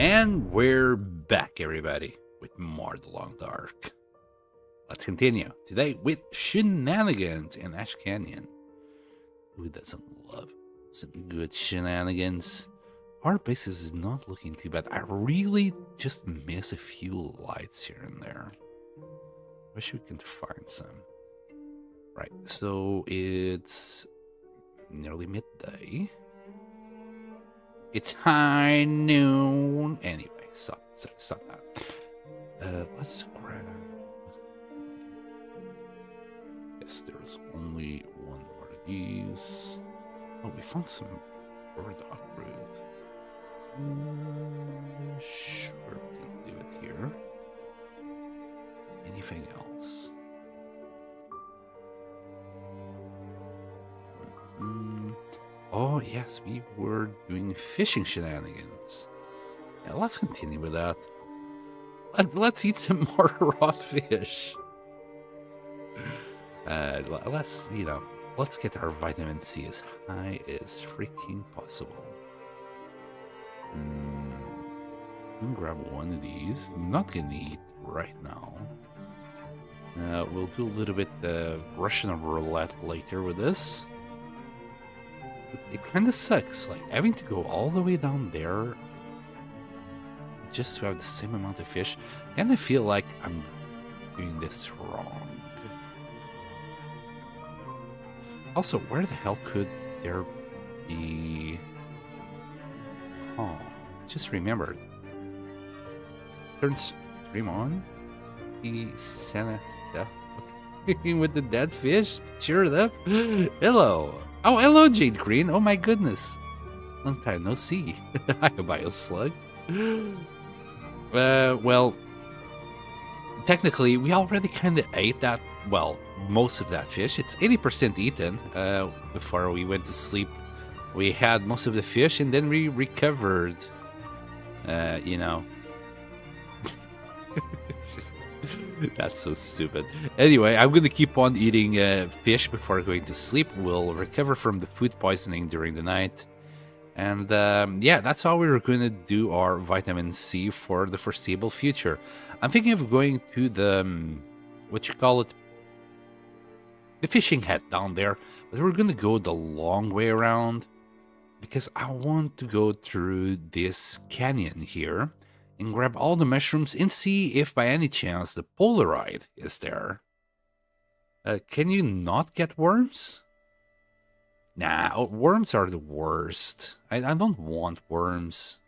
And we're back, everybody, with more The Long Dark. Let's continue today with Shenanigans in Ash Canyon. Who doesn't love some good shenanigans? Our basis is not looking too bad. I really just miss a few lights here and there. Wish we can find some. Right, so it's nearly midday. It's high noon. Anyway, stop that. Let's grab... Yes, there's only one more of these. Oh, we found some burdock root. Sure, we can leave it here. Anything else? Oh, yes, we were doing fishing shenanigans. Yeah, let's continue with that. Let's eat some more raw fish. Let's get our vitamin C as high as freaking possible. I'm gonna grab one of these. I'm not gonna eat right now. We'll do a little bit of Russian roulette later with this. It kind of sucks, like having to go all the way down there just to have the same amount of fish. And I feel like I'm doing this wrong. Also, where the hell could there be... Oh, just remembered. Turn stream on. The Santa stuff with the dead fish. Cheer it up. Hello. Oh, hello, Jade Green. Oh my goodness. Long time no see. Hi, Bioslug. Well, technically, we already kind of ate that, well, most of that fish. It's 80% eaten. Before we went to sleep, we had most of the fish, and then we recovered, It's just... That's so stupid. Anyway, I'm going to keep on eating fish before going to sleep. We'll recover from the food poisoning during the night. And yeah, that's how we're going to do our vitamin C for the foreseeable future. I'm thinking of going to the, the fishing hut down there. But we're going to go the long way around because I want to go through this canyon here and grab all the mushrooms and see if by any chance the Polaroid is there. Can you not get worms? Nah, worms are the worst. I don't want worms.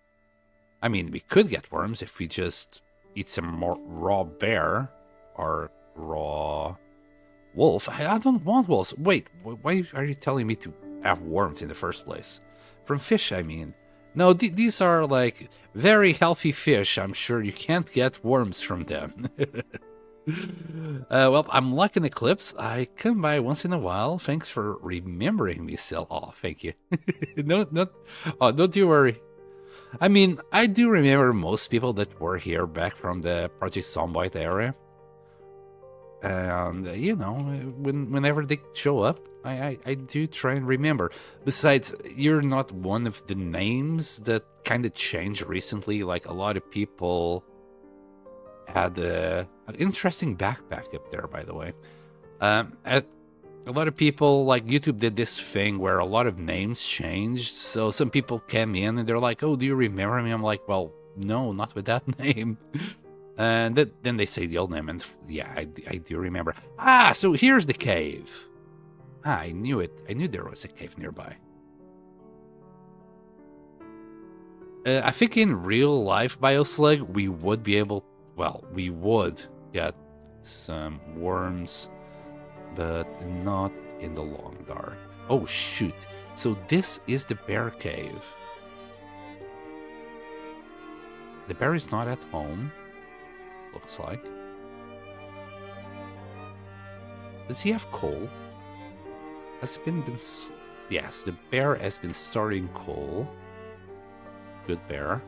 I mean, we could get worms if we just eat some more raw bear or raw wolf. I don't want wolves. Wait, why are you telling me to have worms in the first place? From fish, I mean. No, these are like very healthy fish. I'm sure you can't get worms from them. Well, I'm liking Eclipse. I come by once in a while. Thanks for remembering me, Sil. Oh, thank you. Don't you worry. I mean, I do remember most people that were here back from the Project Zomboid era. And, whenever they show up, I do try and remember. Besides, you're not one of the names that kind of changed recently. Like, a lot of people had an interesting backpack up there, by the way. A lot of people, like, YouTube did this thing where a lot of names changed. So some people came in and they're like, oh, do you remember me? I'm like, well, no, not with that name. And then they say the old name, and yeah, I do remember. Ah, so here's the cave. Ah, I knew it. I knew there was a cave nearby. I think in real life, Bioslug, we would be able... Well, we would get some worms, but not in the long dark. Oh, shoot. So this is the bear cave. The bear is not at home. Looks like. Does he have coal? Has been yes, the bear has been starting coal. Good bear.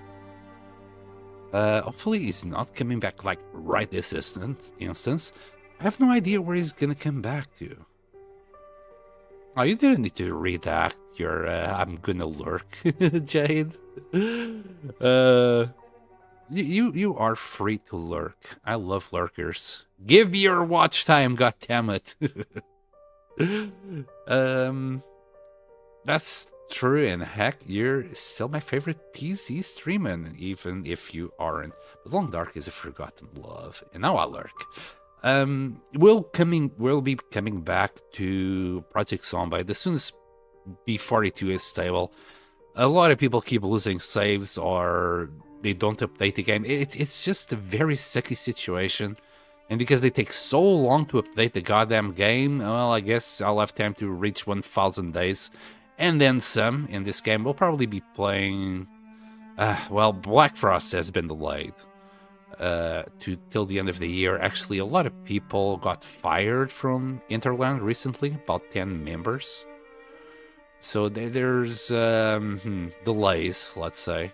Hopefully he's not coming back like right this instance. I have no idea where he's gonna come back to. Oh, you didn't need to redact your I'm gonna lurk, Jade. You are free to lurk. I love lurkers. Give me your watch time, goddammit. um, that's true, and heck, you're still my favorite PC streamer, even if you aren't. But Long Dark is a forgotten love, and now I lurk. We'll be coming back to Project Zombie as soon as B42 is stable. A lot of people keep losing saves or they don't update the game. It's just a very sucky situation. And because they take so long to update the goddamn game, well, I guess I'll have time to reach 1,000 days. And then some in this game. We'll probably be playing... well, Black Frost has been delayed till the end of the year. Actually, a lot of people got fired from Interland recently, about 10 members. So there's delays, let's say.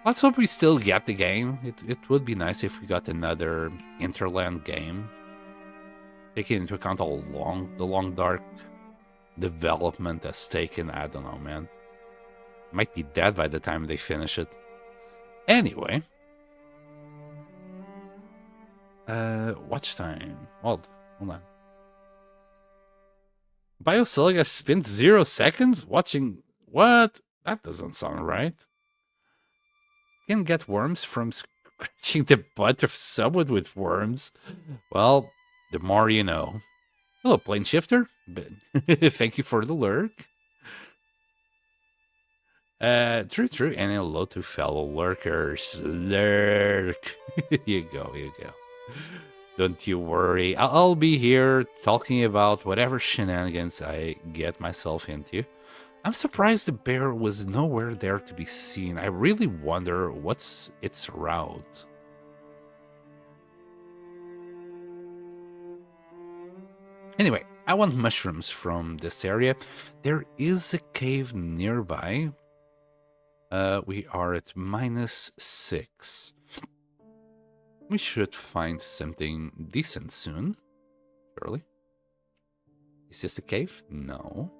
Let's hope we still get the game. It would be nice if we got another Interland game. Taking into account how long the Long Dark development has taken, I don't know, man. Might be dead by the time they finish it. Anyway. Watch time. Hold on. Biosilica spent 0 seconds watching... What? That doesn't sound right. Can get worms from scratching the butt of someone with worms. Well, the more you know. Hello, plane shifter. Thank you for the lurk. True. And hello to fellow lurkers. Lurk. You go. Don't you worry. I'll be here talking about whatever shenanigans I get myself into. I'm surprised the bear was nowhere there to be seen. I really wonder what's its route. Anyway, I want mushrooms from this area. There is a cave nearby. We are at -6. We should find something decent soon. Surely. Is this the cave? No.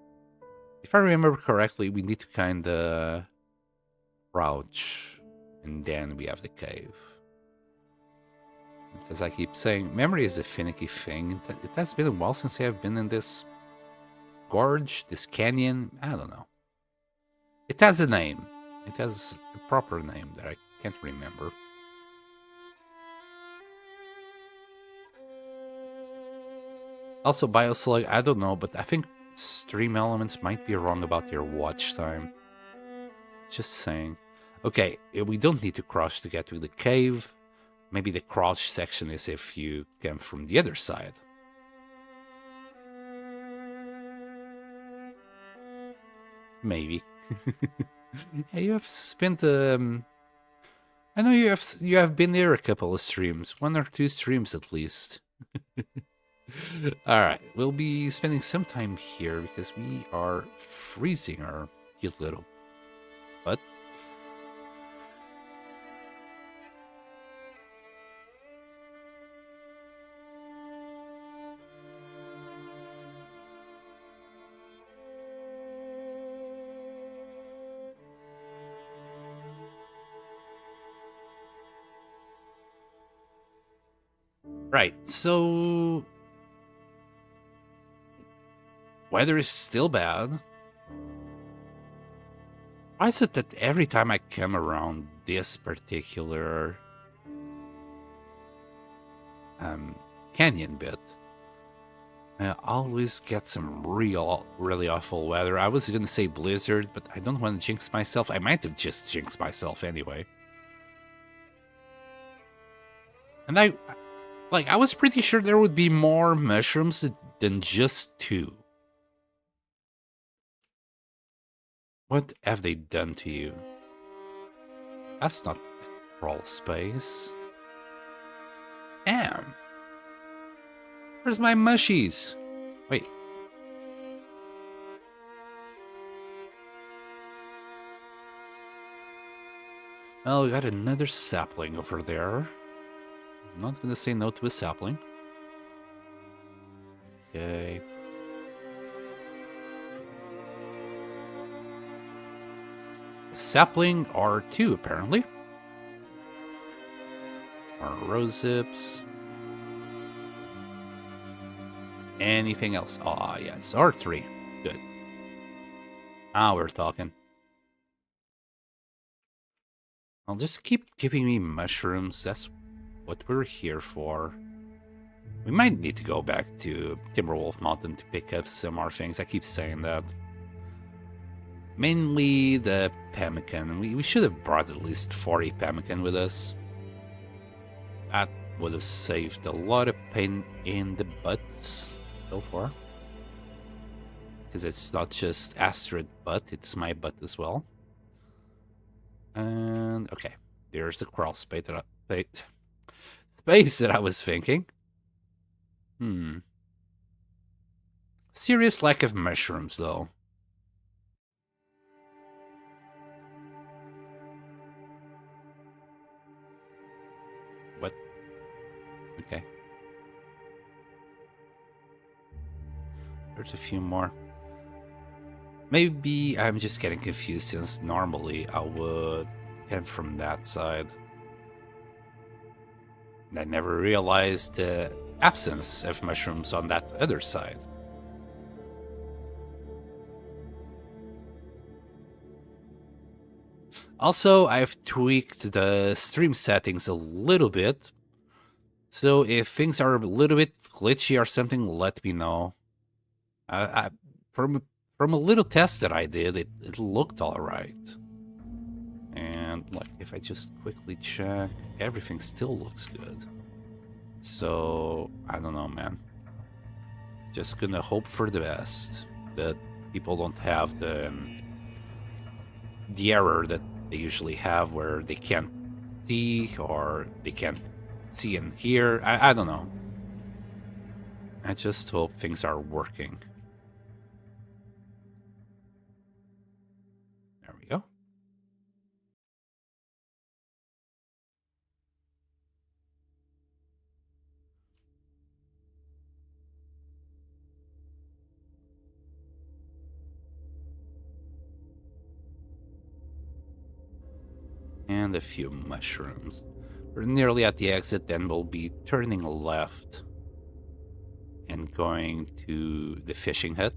If I remember correctly, we need to kind of crouch. And then we have the cave. As I keep saying, memory is a finicky thing. It has been a while since I have been in this gorge, this canyon. I don't know. It has a name. It has a proper name that I can't remember. Also, Bioslug, I don't know, but I think Stream Elements might be wrong about your watch time. Just saying. Okay, we don't need to crouch to get to the cave. Maybe the crouch section is if you come from the other side. Maybe. Yeah, you have spent I know you have been there a couple of streams, 1 or 2 streams at least. Alright, we'll be spending some time here because we are freezing our cute little butt. Right, so... weather is still bad. Why is it that every time I come around this particular canyon bit, I always get some really awful weather? I was gonna say blizzard, but I don't want to jinx myself. I might have just jinxed myself anyway. And I was pretty sure there would be more mushrooms than just 2. What have they done to you? That's not a crawl space. Damn. Where's my mushies? Wait. Well, we got another sapling over there. I'm not gonna say no to a sapling. Okay. Sapling R2, apparently. more rose hips. Anything else? Oh, yes, R3. Good. Now we're talking. I'll just keep giving me mushrooms. That's what we're here for. We might need to go back to Timberwolf Mountain to pick up some more things. I keep saying that. Mainly the pemmican. We should have brought at least 40 pemmican with us. That would have saved a lot of pain in the butts so far. Because it's not just Astrid butt, it's my butt as well. And okay, there's the crawl space that I was thinking. Serious lack of mushrooms, though. What? Okay. There's a few more. Maybe I'm just getting confused since normally I would come from that side. And I never realized the absence of mushrooms on that other side. Also, I've tweaked the stream settings a little bit. So if things are a little bit glitchy or something, let me know. From a little test that I did, it looked all right. And like, if I just quickly check, everything still looks good. So I don't know, man. Just gonna hope for the best, that people don't have the error that they usually have, where they can't see or they can't see and hear. I don't know. I just hope things are working. There we go. And a few mushrooms. We're nearly at the exit, then we'll be turning left and going to the fishing hut.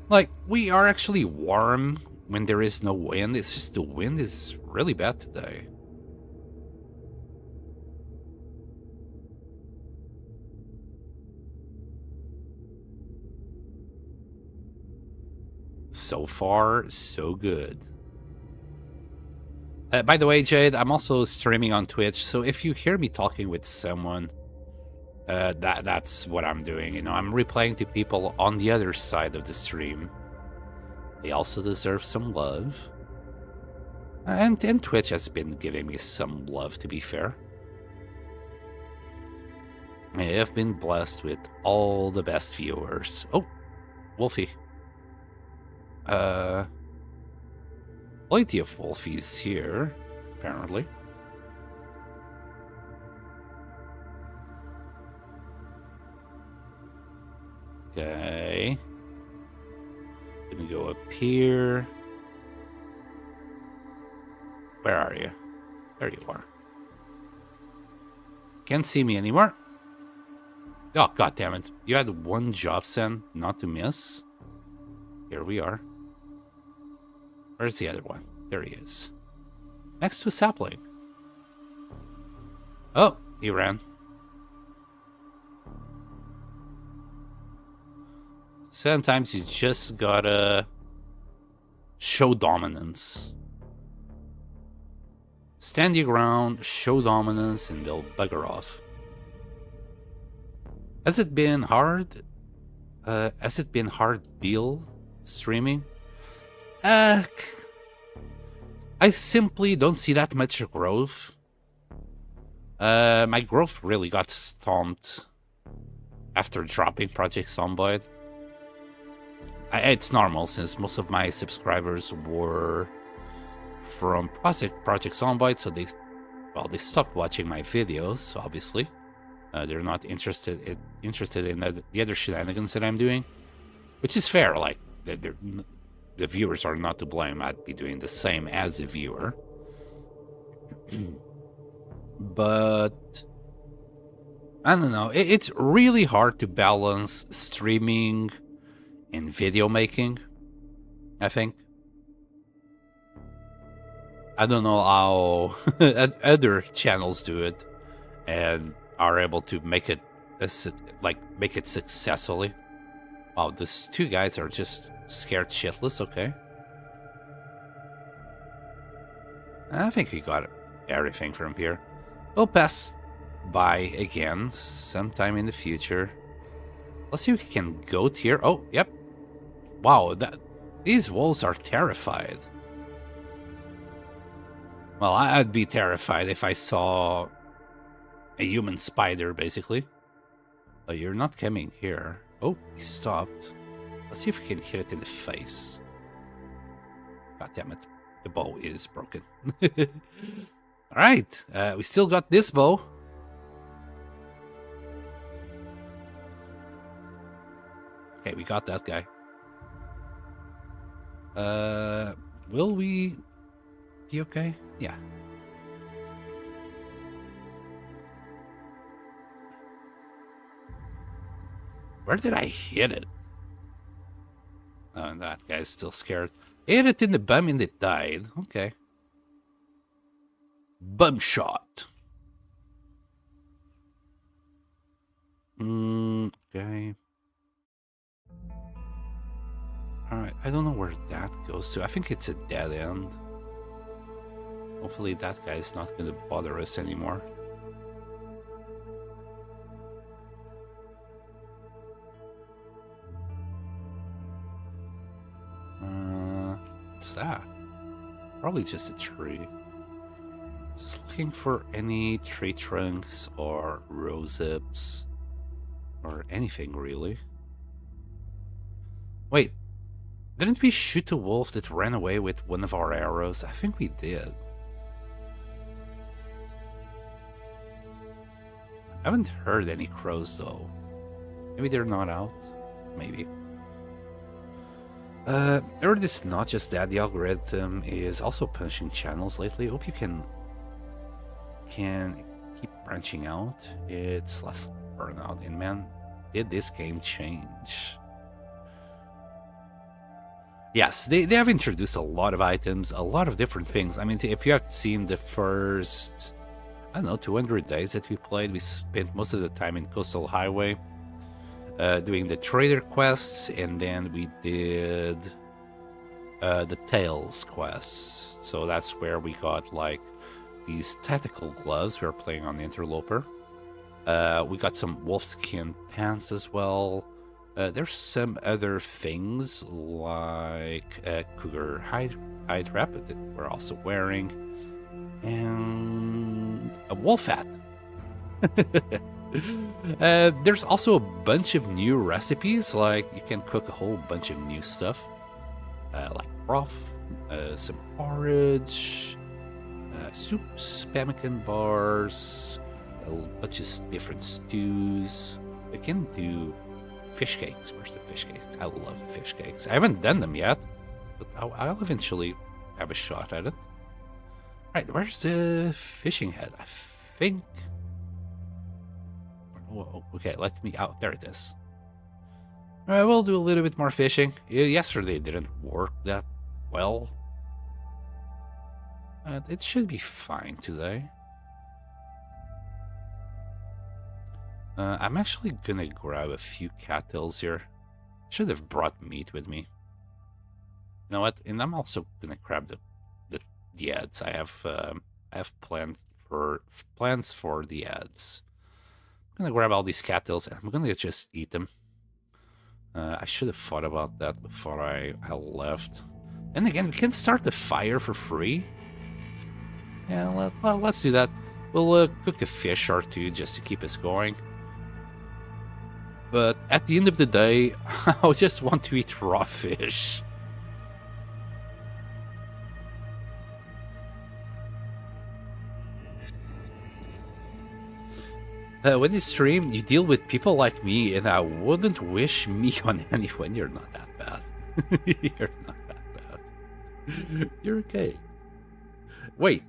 Like, we are actually warm when there is no wind. It's just the wind is really bad today. So far, so good. By the way, Jade, I'm also streaming on Twitch, so if you hear me talking with someone, that's what I'm doing. You know, I'm replaying to people on the other side of the stream. They also deserve some love. And Twitch has been giving me some love, to be fair. I have been blessed with all the best viewers. Oh, Wolfie. Plenty of Wolfies here, apparently. Okay. Gonna go up here. Where are you? There you are. Can't see me anymore. Oh, god damn it. You had one job, Sen, not to miss. Here we are. Where's the other one? There he is. Next to a sapling. Oh, he ran. Sometimes you just gotta show dominance. Stand your ground, show dominance, and they'll bugger off. Has it been hard? Has it been hard deal streaming? I simply don't see that much growth. My growth really got stomped after dropping Project Zomboid. It's normal, since most of my subscribers were from Project Zomboid, so they stopped watching my videos, obviously. They're not interested in the other shenanigans that I'm doing, which is fair. Like, the viewers are not to blame. I'd be doing the same as a viewer. But I don't know. It's really hard to balance streaming and video making, I think. I don't know how other channels do it and are able to make it make it successfully. Wow, these two guys are just scared shitless. Okay, I think we got everything from here. We'll pass by again sometime in the future. Let's see if we can goat here. Oh, yep. Wow, these wolves are terrified. Well, I'd be terrified if I saw a human spider, basically. But you're not coming here. Oh, he stopped. Let's see if we can hit it in the face. God damn it. The bow is broken. Alright, we still got this bow. Okay, we got that guy. Will we be okay? Yeah. Where did I hit it? Oh, that guy's still scared. Hit it in the bum and it died. Okay. Bum shot. Okay. Alright, I don't know where that goes to. I think it's a dead end. Hopefully that guy's not going to bother us anymore. What's that? Probably just a tree. Just looking for any tree trunks or rose hips or anything really. Wait, didn't we shoot a wolf that ran away with one of our arrows? I think we did. I haven't heard any crows though. Maybe they're not out. Maybe. Or it's not just that, the algorithm is also punching channels lately. Hope you can keep branching out. It's less burnout. And man, did this game change? Yes, they have introduced a lot of items, a lot of different things. I mean, if you have seen the first, I don't know, 200 days that we played, we spent most of the time in Coastal Highway. Doing the trader quests, and then we did the Tails quests. So that's where we got like these tactical gloves. We were playing on the Interloper. We got some wolfskin pants as well. There's some other things like cougar hide wrap that we're also wearing, and a wolf hat. There's also a bunch of new recipes, like you can cook a whole bunch of new stuff, like broth, some porridge, soups, pemmican bars, a bunch of different stews. You can do fish cakes. Where's the fish cakes? I love fish cakes. I haven't done them yet, but I'll eventually have a shot at it. Alright, where's the fishing head? I think... Oh, okay, let me out. There it is. Alright, we'll do a little bit more fishing. Yesterday didn't work that well. It should be fine today. I'm actually gonna grab a few cattails here. Should have brought meat with me. You know what? And I'm also gonna grab the ads. I have plans for the ads. I'm gonna grab all these cattails and I'm gonna just eat them. I should have thought about that before I left. And again, we can start the fire for free. Yeah, let's do that. We'll cook a fish or two just to keep us going. But at the end of the day, I just want to eat raw fish. When you stream, you deal with people like me, and I wouldn't wish me on anyone. You're not that bad. You're not that bad. You're okay. Wait.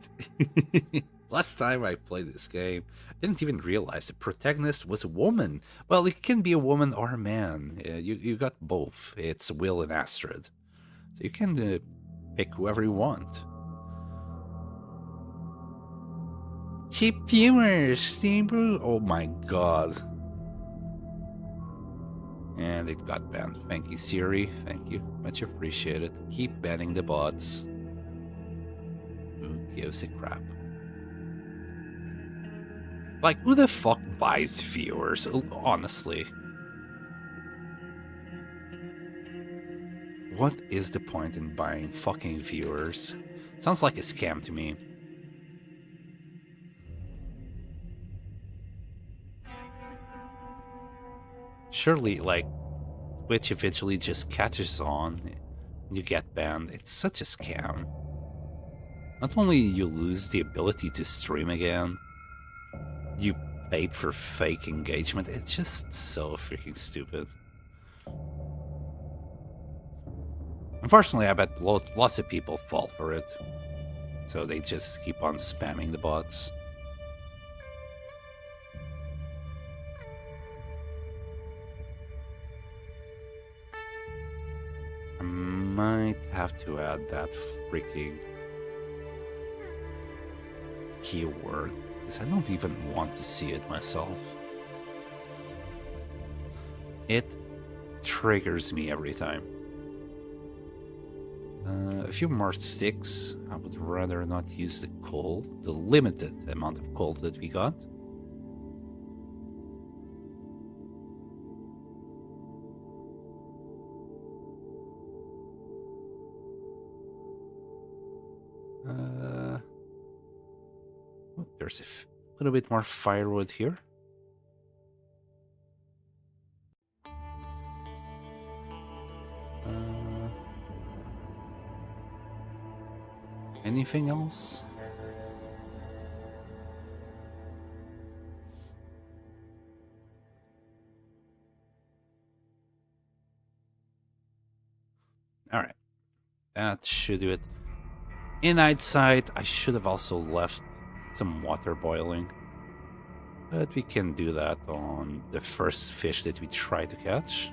Last time I played this game, I didn't even realize the protagonist was a woman. Well, it can be a woman or a man. You got both. It's Will and Astrid. So you can pick whoever you want. Cheap viewers, Steam Brew. Oh my god. And it got banned. Thank you, Siri. Thank you. Much appreciated. Keep banning the bots. Who gives a crap? Like, who the fuck buys viewers? Honestly. What is the point in buying fucking viewers? Sounds like a scam to me. Surely, like, Twitch eventually just catches on, and you get banned. It's such a scam. Not only you lose the ability to stream again, you paid for fake engagement. It's just so freaking stupid. Unfortunately, I bet lots of people fall for it. So they just keep on spamming the bots. I might have to add that freaking keyword, because I don't even want to see it myself. It triggers me every time. A few more sticks. I would rather not use the coal, the limited amount of coal that we got. There's a little bit more firewood here. Anything else? All right, that should do it. In hindsight, I should have also left some water boiling, but we can do that on the first fish that we try to catch.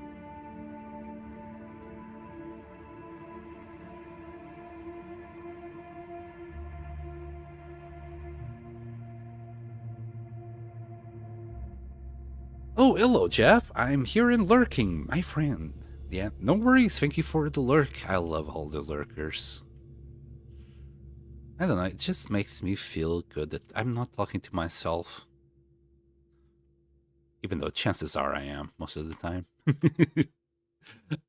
Oh, hello, Jeff. I'm here in lurking, my friend. Yeah, no worries. Thank you for the lurk. I love all the lurkers. I don't know, it just makes me feel good that I'm not talking to myself. Even though chances are I am most of the time.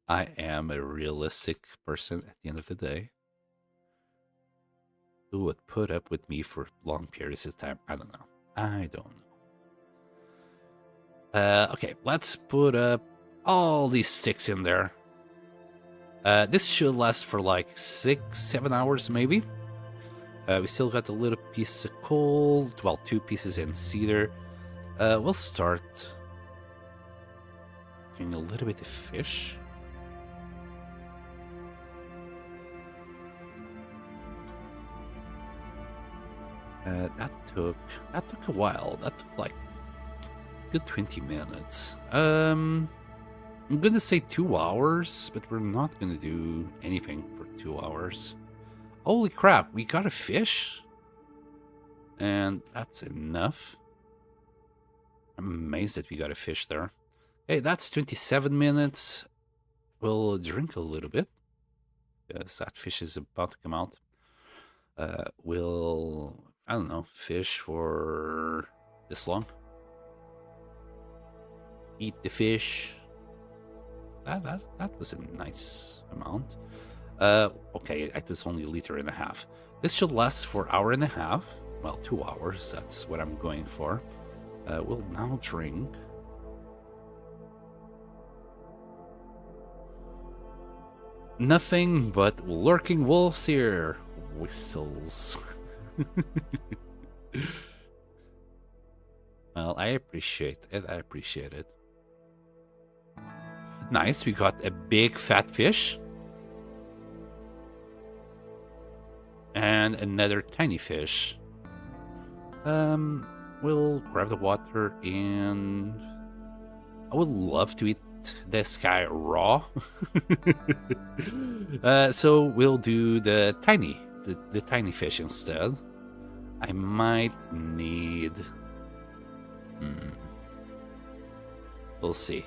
I am a realistic person at the end of the day. Who would put up with me for long periods of time? I don't know. I don't know. Okay, let's put up all these sticks in there. This should last for like 6-7 hours maybe. We still got a little piece of coal, well, 2 pieces in cedar. We'll start doing a little bit of fish. That took a while. That took like a good 20 minutes. I'm gonna say 2 hours, but we're not gonna do anything for 2 hours. Holy crap, we got a fish? And that's enough. I'm amazed that we got a fish there. Hey, that's 27 minutes. We'll drink a little bit, because that fish is about to come out. We'll, I don't know, fish for this long. Eat the fish. That was a nice amount. Okay, it was only 1.5 liters. This should last for 1.5 hours. Well, 2 hours, that's what I'm going for. We'll now drink. Nothing but lurking wolves here. Whistles. Well, I appreciate it. I appreciate it. Nice, we got a big fat fish. And another tiny fish. We'll grab the water, and I would love to eat this guy raw. So we'll do the tiny fish instead. I might need... We'll see.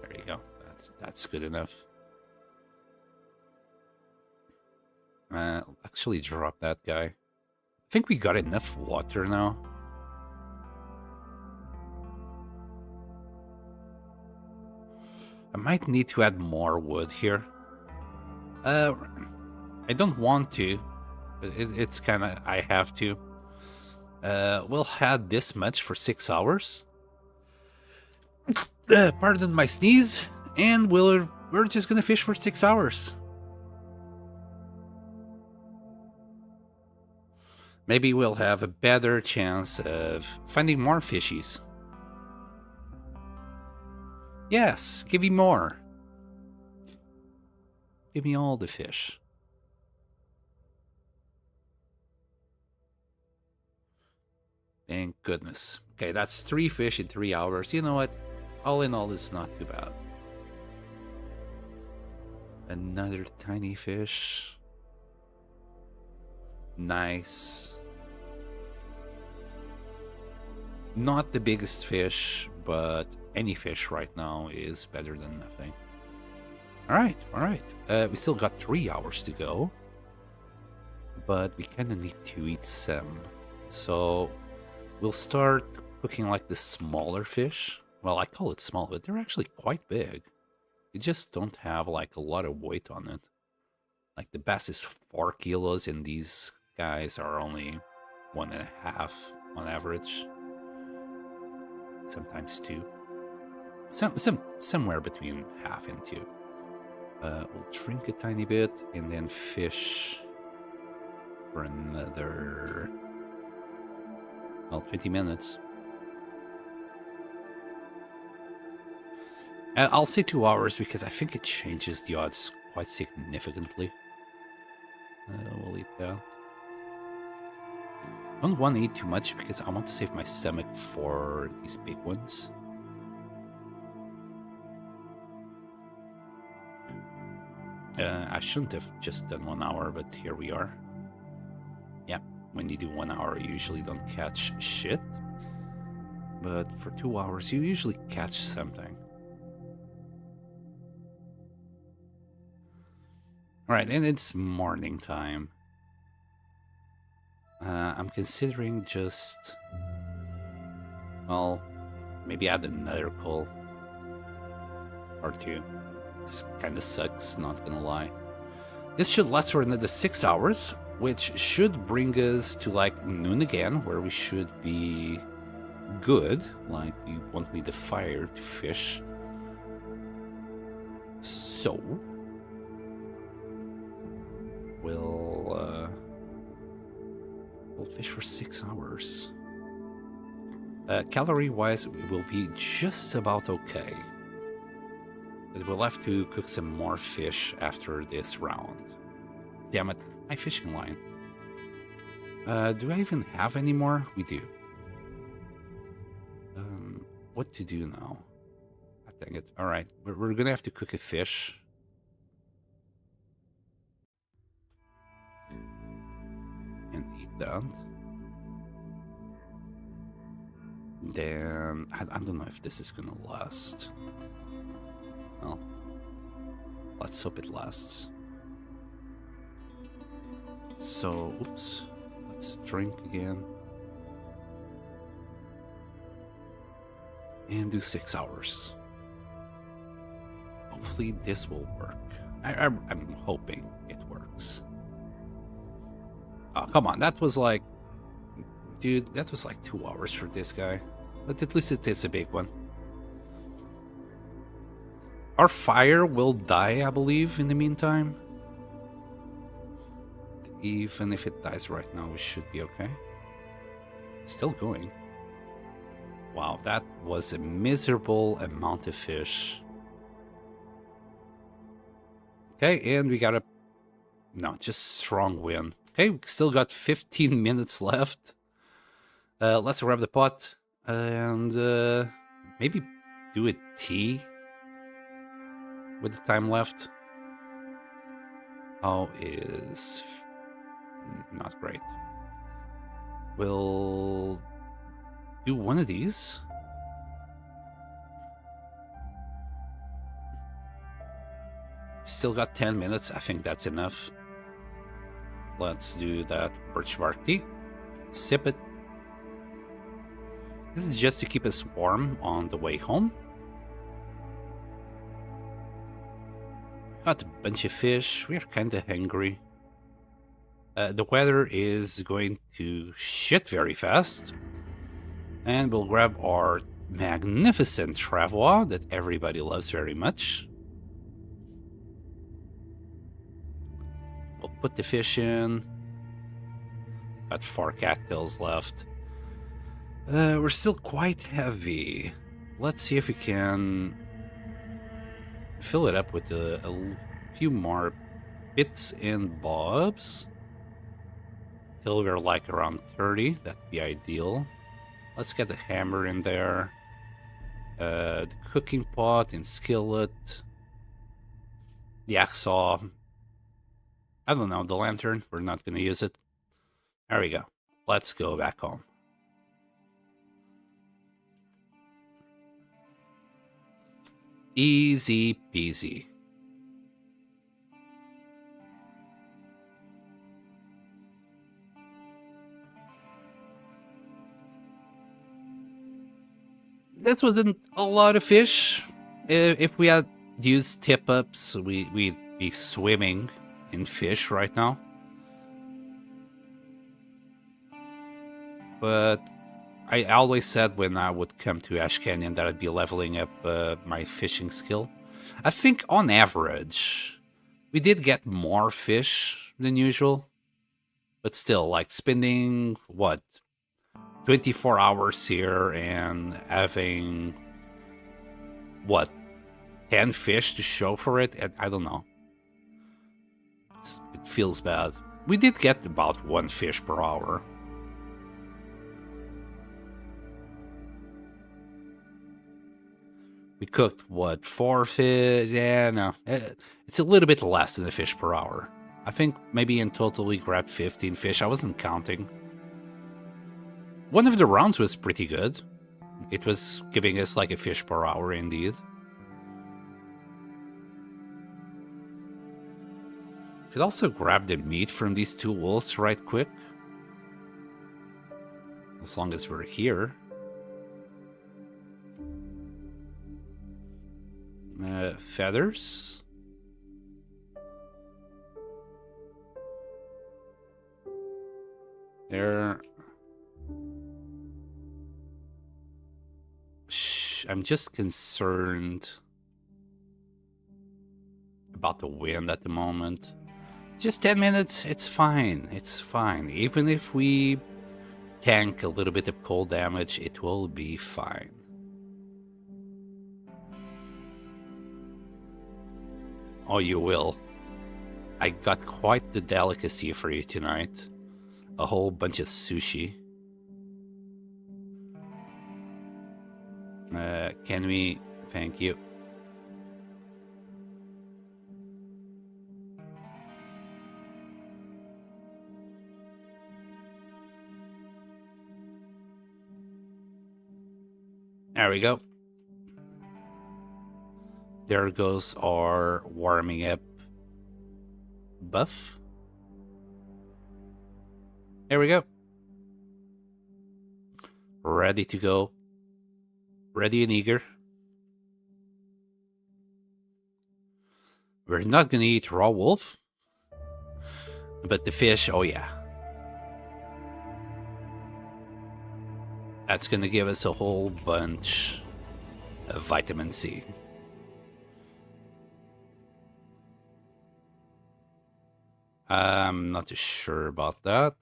There you go. That's good enough. Actually drop that guy. I think we got enough water now. I might need to add more wood here. I don't want to, but it's kind of... I have to. We'll add this much for 6 hours. Pardon my sneeze. And we're just gonna fish for 6 hours. Maybe we'll have a better chance of finding more fishies. Yes, give me more. Give me all the fish. Thank goodness. Okay, that's 3 fish in 3 hours. You know what? All in all, it's not too bad. Another tiny fish. Nice. Not the biggest fish, but any fish right now is better than nothing. Alright. We still got 3 hours to go. But we kind of need to eat some. So we'll start cooking like the smaller fish. Well, I call it small, but they're actually quite big. They just don't have like a lot of weight on it. Like the bass is 4 kilos and these guys are only 1.5 on average. Sometimes 2. Somewhere between half and 2. We'll drink a tiny bit and then fish for another, well, 20 minutes. I'll say 2 hours because I think it changes the odds quite significantly. We'll eat that. I don't want to eat too much because I want to save my stomach for these big ones. I shouldn't have just done 1 hour, but here we are. Yeah, when you do 1 hour, you usually don't catch shit. But for 2 hours, you usually catch something. Alright, and it's morning time. I'm considering just... well, maybe add another coal. Or 2. This kind of sucks, not gonna lie. This should last for another 6 hours, which should bring us to like noon again, where we should be good. Like, we won't need the fire to fish. So... we'll fish for 6 hours. Calorie-wise, it will be just about okay. But we'll have to cook some more fish after this round. Damn it, my fishing line. Do I even have any more? We do. What to do now? I think it. Alright, we're gonna have to cook a fish. And eat that. Then I don't know if this is gonna last. Well, let's hope it lasts. So, oops. Let's drink again. And do 6 hours. Hopefully this will work. I'm hoping it works. Oh, come on. That was like... dude, that was like 2 hours for this guy. But at least it is a big one. Our fire will die, I believe, in the meantime. Even if it dies right now, we should be okay. It's still going. Wow, that was a miserable amount of fish. Okay, and we got a... no, just strong wind. Okay, we still got 15 minutes left. Let's grab the pot and maybe do a tea with the time left. How is not great. We'll do one of these. Still got 10 minutes. I think that's enough. Let's do that birch bark tea. Sip it. This is just to keep us warm on the way home. Got a bunch of fish. We're kind of hungry. The weather is going to shit very fast. And we'll grab our magnificent travois that everybody loves very much. We'll put the fish in. Got 4 cattails left. We're still quite heavy. Let's see if we can fill it up with a few more bits and bobs. Till we're like around 30. That'd be ideal. Let's get the hammer in there. The cooking pot and skillet. The hacksaw. I don't know, the lantern. We're not going to use it. There we go. Let's go back home. Easy peasy. That wasn't a lot of fish. If we had used tip-ups, we'd be swimming in fish right now. But I always said when I would come to Ash Canyon that I'd be leveling up my fishing skill. I think on average, we did get more fish than usual. But still, like spending, what, 24 hours here and having, what, 10 fish to show for it? I don't know. It feels bad. We did get about 1 fish per hour. We cooked, what, 4 fish? Yeah, no. It's a little bit less than a fish per hour. I think maybe in total we grabbed 15 fish. I wasn't counting. One of the rounds was pretty good. It was giving us like a fish per hour indeed. Could also grab the meat from these 2 wolves right quick. As long as we're here. Feathers. There. I'm just concerned about the wind at the moment. Just 10 minutes, it's fine. It's fine. Even if we tank a little bit of cold damage, it will be fine. Oh, you will. I got quite the delicacy for you tonight. A whole bunch of sushi. Can we? Thank you. There we go. There goes our warming up buff. There we go. Ready to go. Ready and eager. We're not gonna eat raw wolf. But the fish, oh yeah. That's gonna give us a whole bunch of vitamin C. I'm not too sure about that.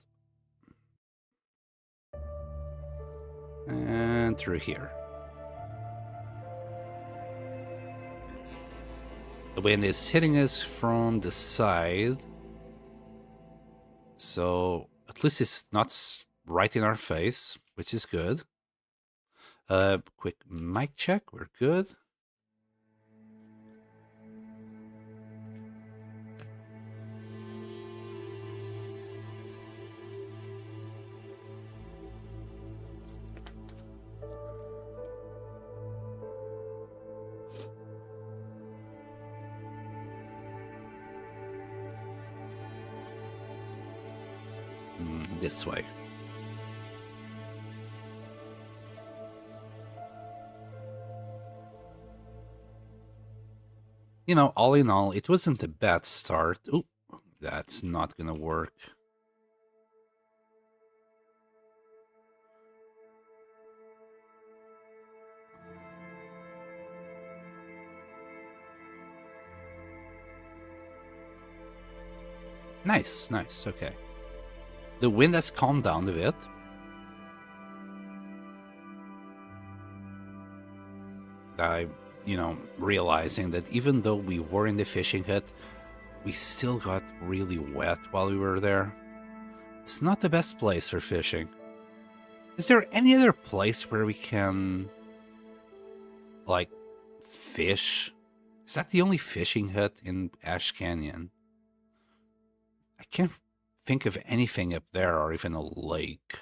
And through here. The wind is hitting us from the side. So at least it's not right in our face, which is good. Quick mic check. We're good. This way. You know, all in all, it wasn't a bad start. Oh, that's not gonna work. Nice, nice, okay. The wind has calmed down a bit. Realizing that even though we were in the fishing hut, we still got really wet while we were there. It's not the best place for fishing. Is there any other place where we can, like, fish? Is that the only fishing hut in Ash Canyon? I can't think of anything up there or even a lake.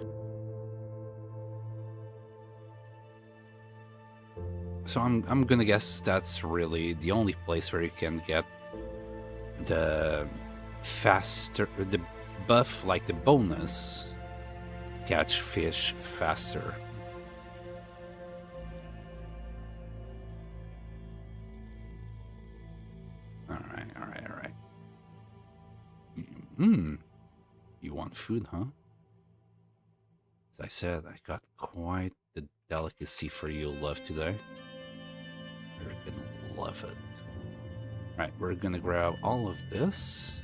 So I'm gonna guess that's really the only place where you can get the buff, like the bonus, catch fish faster. All right. You want food, huh? As I said, I got quite the delicacy for you, love, today. You're gonna love it. Right, we're gonna grab all of this.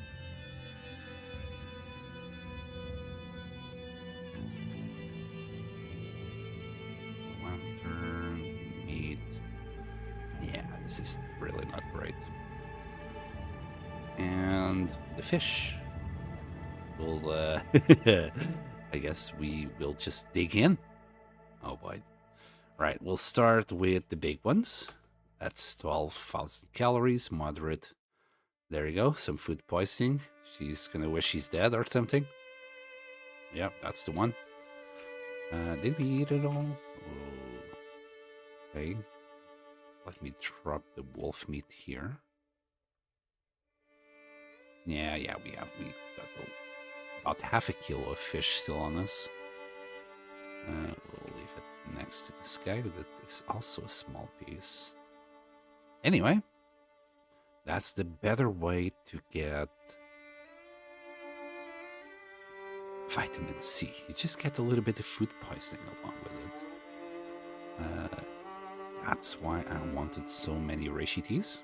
Lantern, meat. Yeah, this is really not great. And the fish. We'll, I guess we will just dig in. Oh boy. Right, we'll start with the big ones. That's 12,000 calories, moderate. There you go, some food poisoning. She's gonna wish she's dead or something. Yep, that's the one. Did we eat it all? Okay. Let me drop the wolf meat here. Yeah, we got about half a kilo of fish still on us. We'll leave it next to this guy, that is also a small piece. Anyway, that's the better way to get vitamin C. You just get a little bit of food poisoning along with it. That's why I wanted so many reishi teas.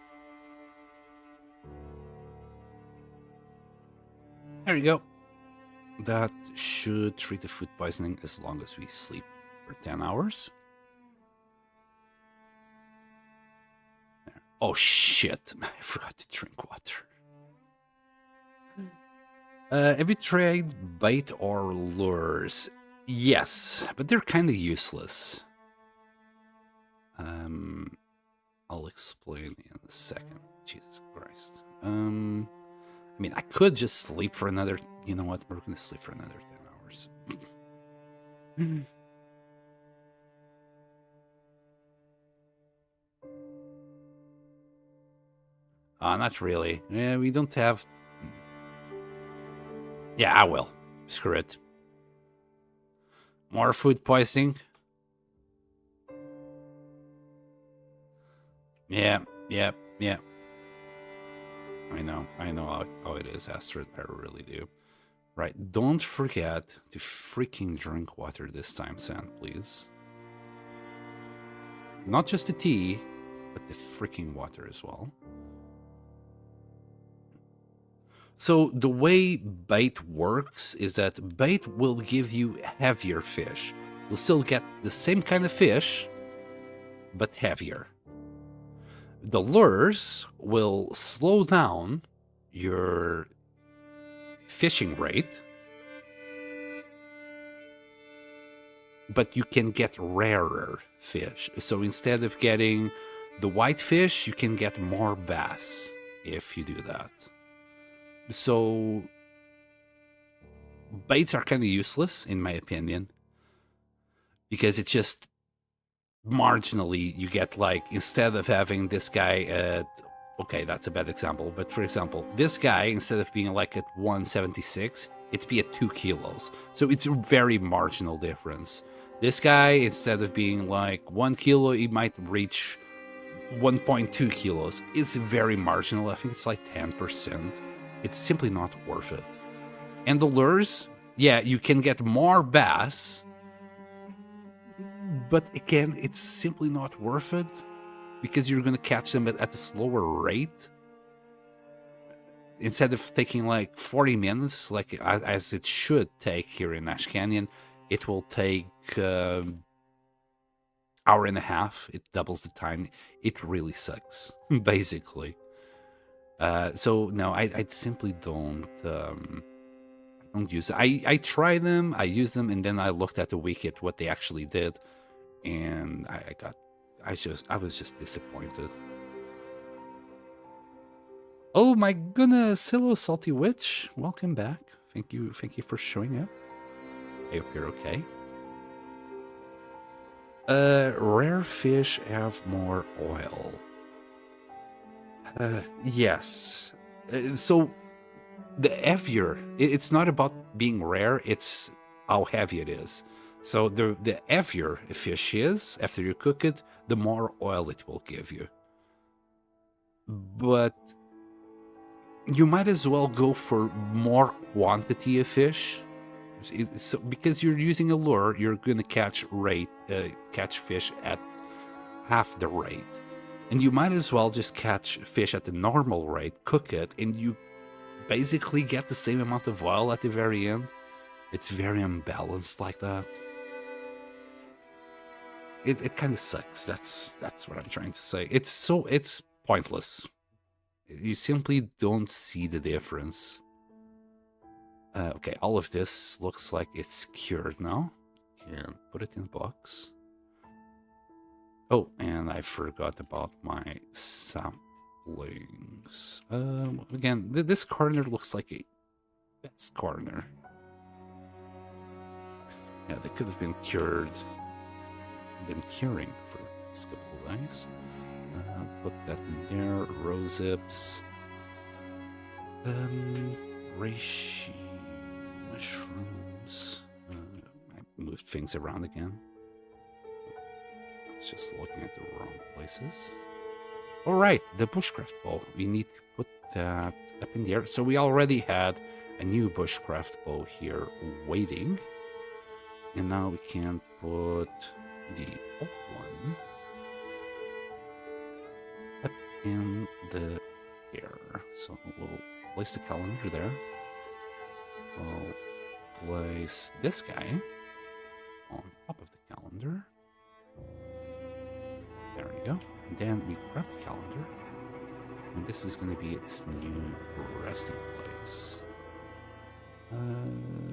There you go. That should treat the food poisoning as long as we sleep for 10 hours. There. Oh shit, I forgot to drink water. Have you tried bait or lures? Yes, but they're kind of useless. I'll explain in a second. Jesus Christ. I mean, I could just sleep for another... You know what? We're going to sleep for another 10 hours. Not really. Yeah, we don't have... Yeah, I will. Screw it. More food poisoning. Yeah. I know how it is, Astrid. I really do. Right, don't forget to freaking drink water this time, Sand, please. Not just the tea, but the freaking water as well. So the way bait works is that bait will give you heavier fish. You'll still get the same kind of fish, but heavier. The lures will slow down your fishing rate. but you can get rarer fish. So instead of getting the white fish, you can get more bass if you do that. So baits are kind of useless, in my opinion, because it's just marginally you get, like, instead of having this guy at, okay, that's a bad example, but for example, this guy, instead of being like at 176, it'd be at 2 kilos. So it's a very marginal difference. This guy, instead of being like 1 kilo, he might reach 1.2 kilos. It's very marginal. I think it's like 10%. It's simply not worth it. And the lures, yeah, you can get more bass, but again, it's simply not worth it because you're going to catch them at a slower rate. Instead of taking like 40 minutes, like as it should take here in Nash Canyon, it will take hour and a half. It doubles the time. It really sucks, basically. So no, I simply don't use it. I try them, I use them, and then I looked at the wiki what they actually did, and I was just disappointed. Oh my goodness, hello Salty Witch, welcome back. Thank you for showing up. I hope you're okay. Rare fish have more oil. Yes. So the heavier, it's not about being rare, it's how heavy it is. So the heavier a fish is after you cook it, the more oil it will give you. But you might as well go for more quantity of fish. So because you're using a lure, you're going to catch fish at half the rate. And you might as well just catch fish at the normal rate, cook it, and you basically get the same amount of oil at the very end. It's very unbalanced like that. It kind of sucks. That's what I'm trying to say. It's pointless. You simply don't see the difference. Okay, all of this looks like it's cured now. Can put it in a box. Oh, and I forgot about my samplings. Again, this corner looks like a best corner. Yeah, they could have been curing for this couple of days. Put that in there. Rose hips. Reishi mushrooms. I moved things around again. I was just looking at the wrong places. All right, the bushcraft bow. We need to put that up in the air. So we already had a new bushcraft bow here waiting. And now we can put the old one up in the air. So we'll place the calendar there. We'll place this guy on top of the calendar. There we go. And then we grab the calendar. And this is going to be its new resting place.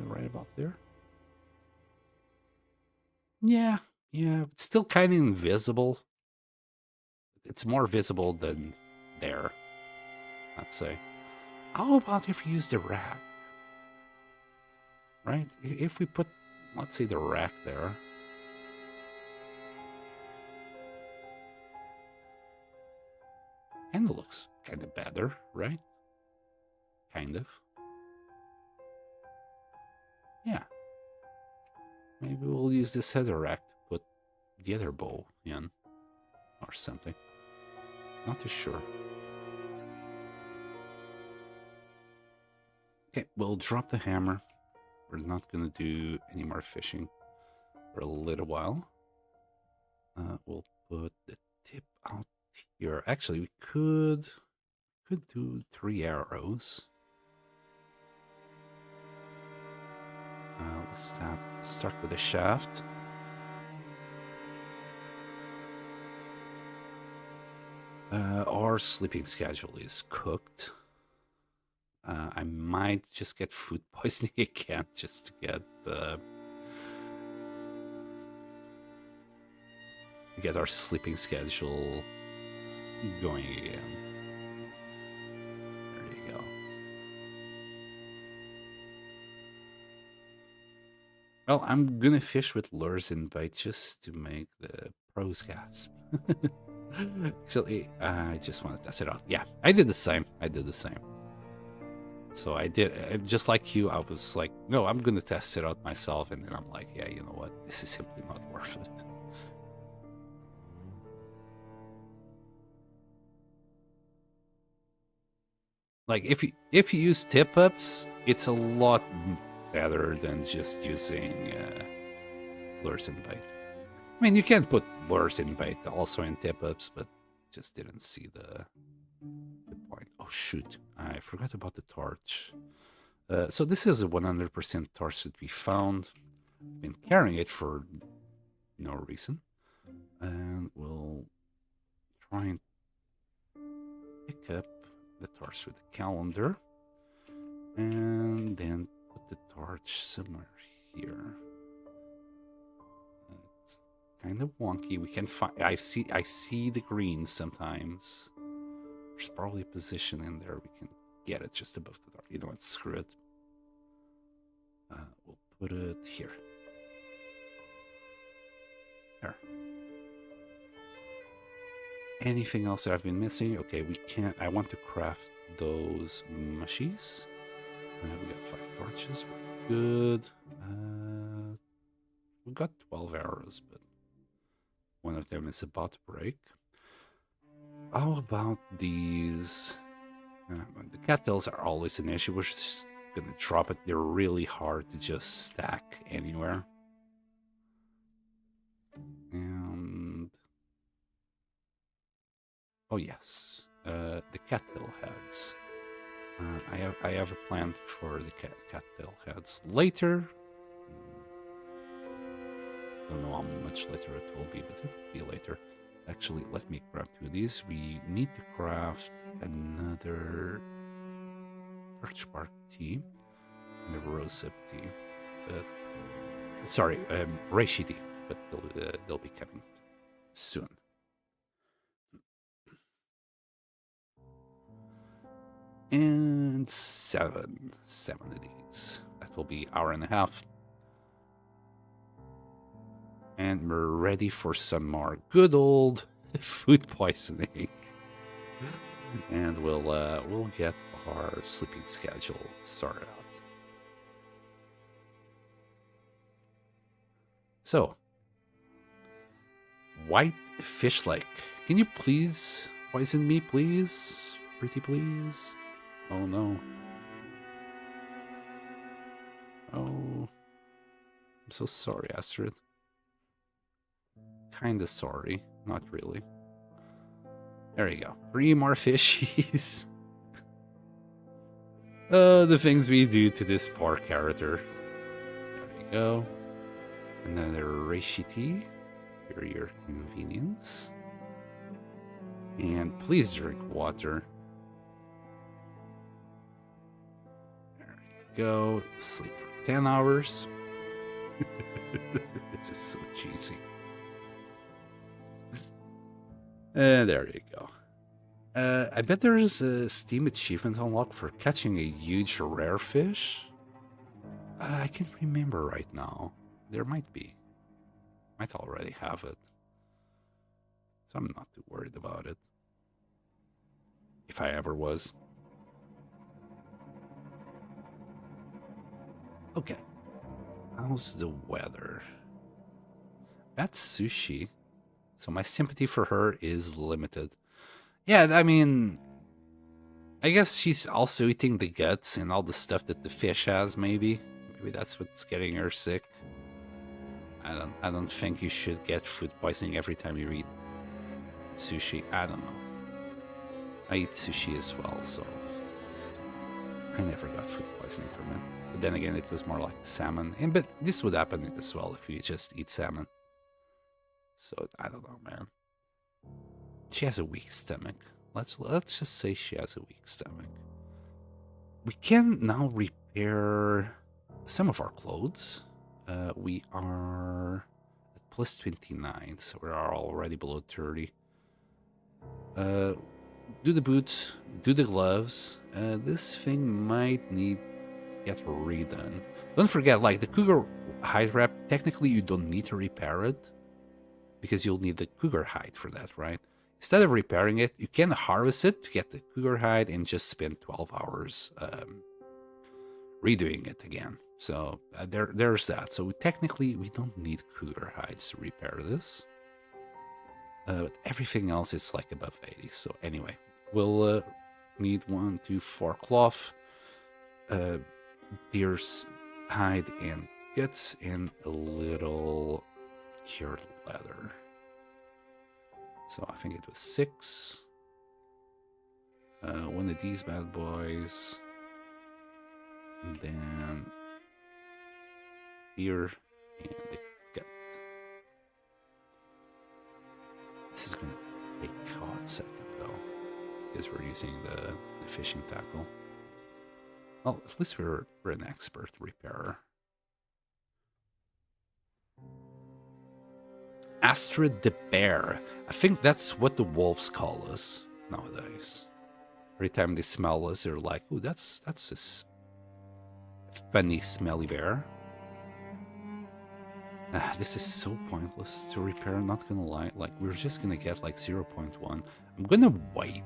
Right about there. Yeah, it's still kind of invisible. It's more visible than there, I'd say. How about if we use the rack? Right? If we put, let's say, the rack there. Kind of looks kind of better, right? Kind of. Yeah. Maybe we'll use this header rack to put the other bow in. Or something. Not too sure. Okay, we'll drop the hammer. We're not going to do any more fishing for a little while. We'll put the tip out here. Actually, we could do 3 arrows. Let's start with the shaft. Our sleeping schedule is cooked. I might just get food poisoning again just to get get our sleeping schedule going again. There you go. Well, I'm gonna fish with lures and bait just to make the pros gasp. Actually, I just want to test it out. Yeah, I did the same. So I did, just like you, I was like, no, I'm gonna test it out myself, and then I'm like, yeah, you know what? This is simply not worth it. Like if you use tip ups, it's a lot better than just using lures and bait. I mean, you can put lures and bait also in tip ups, but just didn't see the point. Oh shoot, I forgot about the torch. So this is a 100% torch that we found. I've been carrying it for no reason, and we'll try and pick up the torch with the calendar, and then put the torch somewhere here. It's kind of wonky. We can find. I see the green sometimes. There's probably a position in there we can get it just above the torch. You know what? Screw it. We'll put it here. There. Anything else that I've been missing? Okay, we can't. I want to craft those mushies. We got 5 torches. We're good. We got 12 arrows, but one of them is about to break. How about these? The cattails are always an issue. We're just gonna drop it. They're really hard to just stack anywhere. And oh yes, the cattail heads. I have a plan for the cattail heads later. Don't know how much later it will be, but it will be later. Actually, let me grab 2 of these. We need to craft another birch bark tea and a rosehip tea. Sorry, reishi tea, but they'll be coming soon. And 7 of these. That will be hour and a half. And we're ready for some more good old food poisoning. And we'll get our sleeping schedule sorted out. So, White Fish Lake. Can you please poison me, please? Pretty please? Oh no. Oh. I'm so sorry, Astrid. Kinda sorry. Not really. There you go. 3 more fishies. The things we do to this poor character. There you go. Another reishi tea for your convenience. And please drink water. There you go. Sleep for 10 hours. This is so cheesy. There you go. I bet there's a Steam achievement unlocked for catching a huge rare fish. I can't remember right now. There might be. Might already have it. So I'm not too worried about it. If I ever was. Okay. How's the weather? That's sushi. So my sympathy for her is limited. Yeah, I mean, I guess she's also eating the guts and all the stuff that the fish has, maybe. Maybe that's what's getting her sick. I don't think you should get food poisoning every time you eat sushi. I don't know. I eat sushi as well, so I never got food poisoning from it. But then again, it was more like salmon. But this would happen as well if you just eat salmon. So I don't know, man. She has a weak stomach. Let's just say she has a weak stomach. We can now repair some of our clothes. We are at plus 29, so we're already below 30. Do the boots, do the gloves. This thing might need to get redone. Don't forget, like the cougar hide wrap, technically you don't need to repair it because you'll need the cougar hide for that, right? Instead of repairing it, you can harvest it to get the cougar hide and just spend 12 hours redoing it again. So there's that. So technically, we don't need cougar hides to repair this. But everything else is like above 80. So anyway, we'll need 1, 2, 4 cloth, deer's hide and guts, and a little cured leather. So I think it was 6. One of these bad boys. And then deer and the gut. This is gonna take a hot second though, because we're using the fishing tackle. Well, at least we're an expert repairer. Astrid the bear. I think that's what the wolves call us nowadays. Every time they smell us, they're like, "Ooh, that's a funny, smelly bear." This is so pointless to repair, I'm not gonna lie. Like, we're just gonna get like 0.1. I'm gonna wait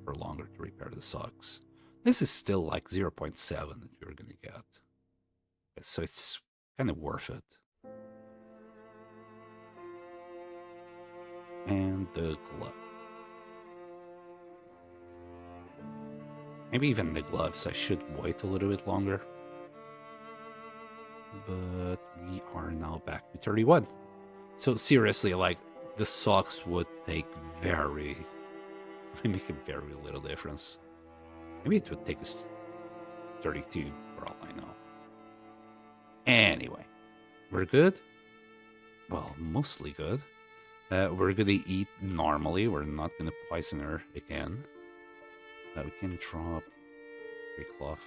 for longer to repair the socks. This is still like 0.7 that you're gonna get. So it's kind of worth it. And the glove. Maybe even the gloves, I should wait a little bit longer. But we are now back to 31. So seriously, like, the socks would make a very little difference. Maybe it would take us 32 for all I know. Anyway, we're good. Well, mostly good. We're gonna eat normally. We're not gonna poison her again. We can drop 3 cloth.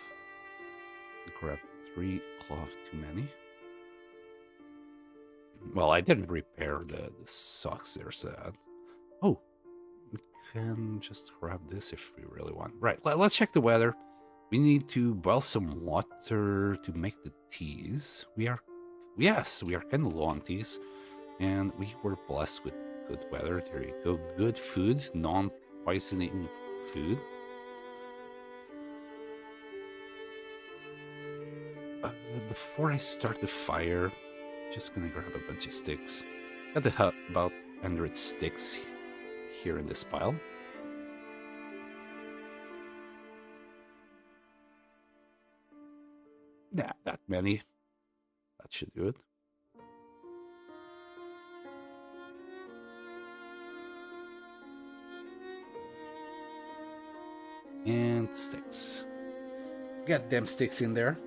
Grab 3 cloth too many. Well, I didn't repair the socks there, sad. Oh, we can just grab this if we really want. Right, let's check the weather. We need to boil some water to make the teas. We are kind of low on teas. And we were blessed with good weather. There you go. Good food, non-poisoning food. Before I start the fire, just gonna grab a bunch of sticks. Got about 100 sticks here in this pile. Nah, that many. That should do it. And sticks. Get them sticks in there.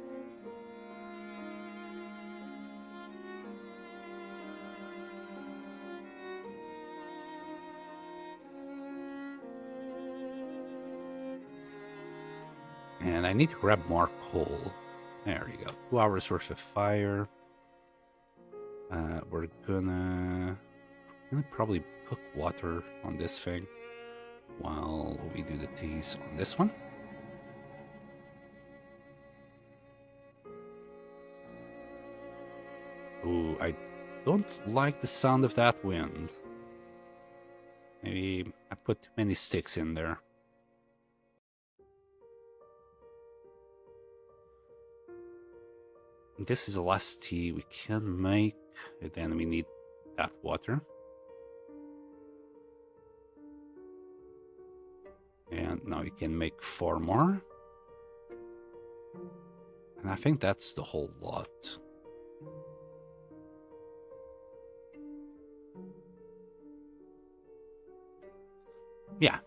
And I need to grab more coal. There you go. 2 hours worth of fire. We're gonna probably cook water on this thing while we do the teas on this one. Ooh, I don't like the sound of that wind. Maybe I put too many sticks in there. This is the last tea we can make, and then we need that water. And now you can make 4 more. And I think that's the whole lot. Yeah,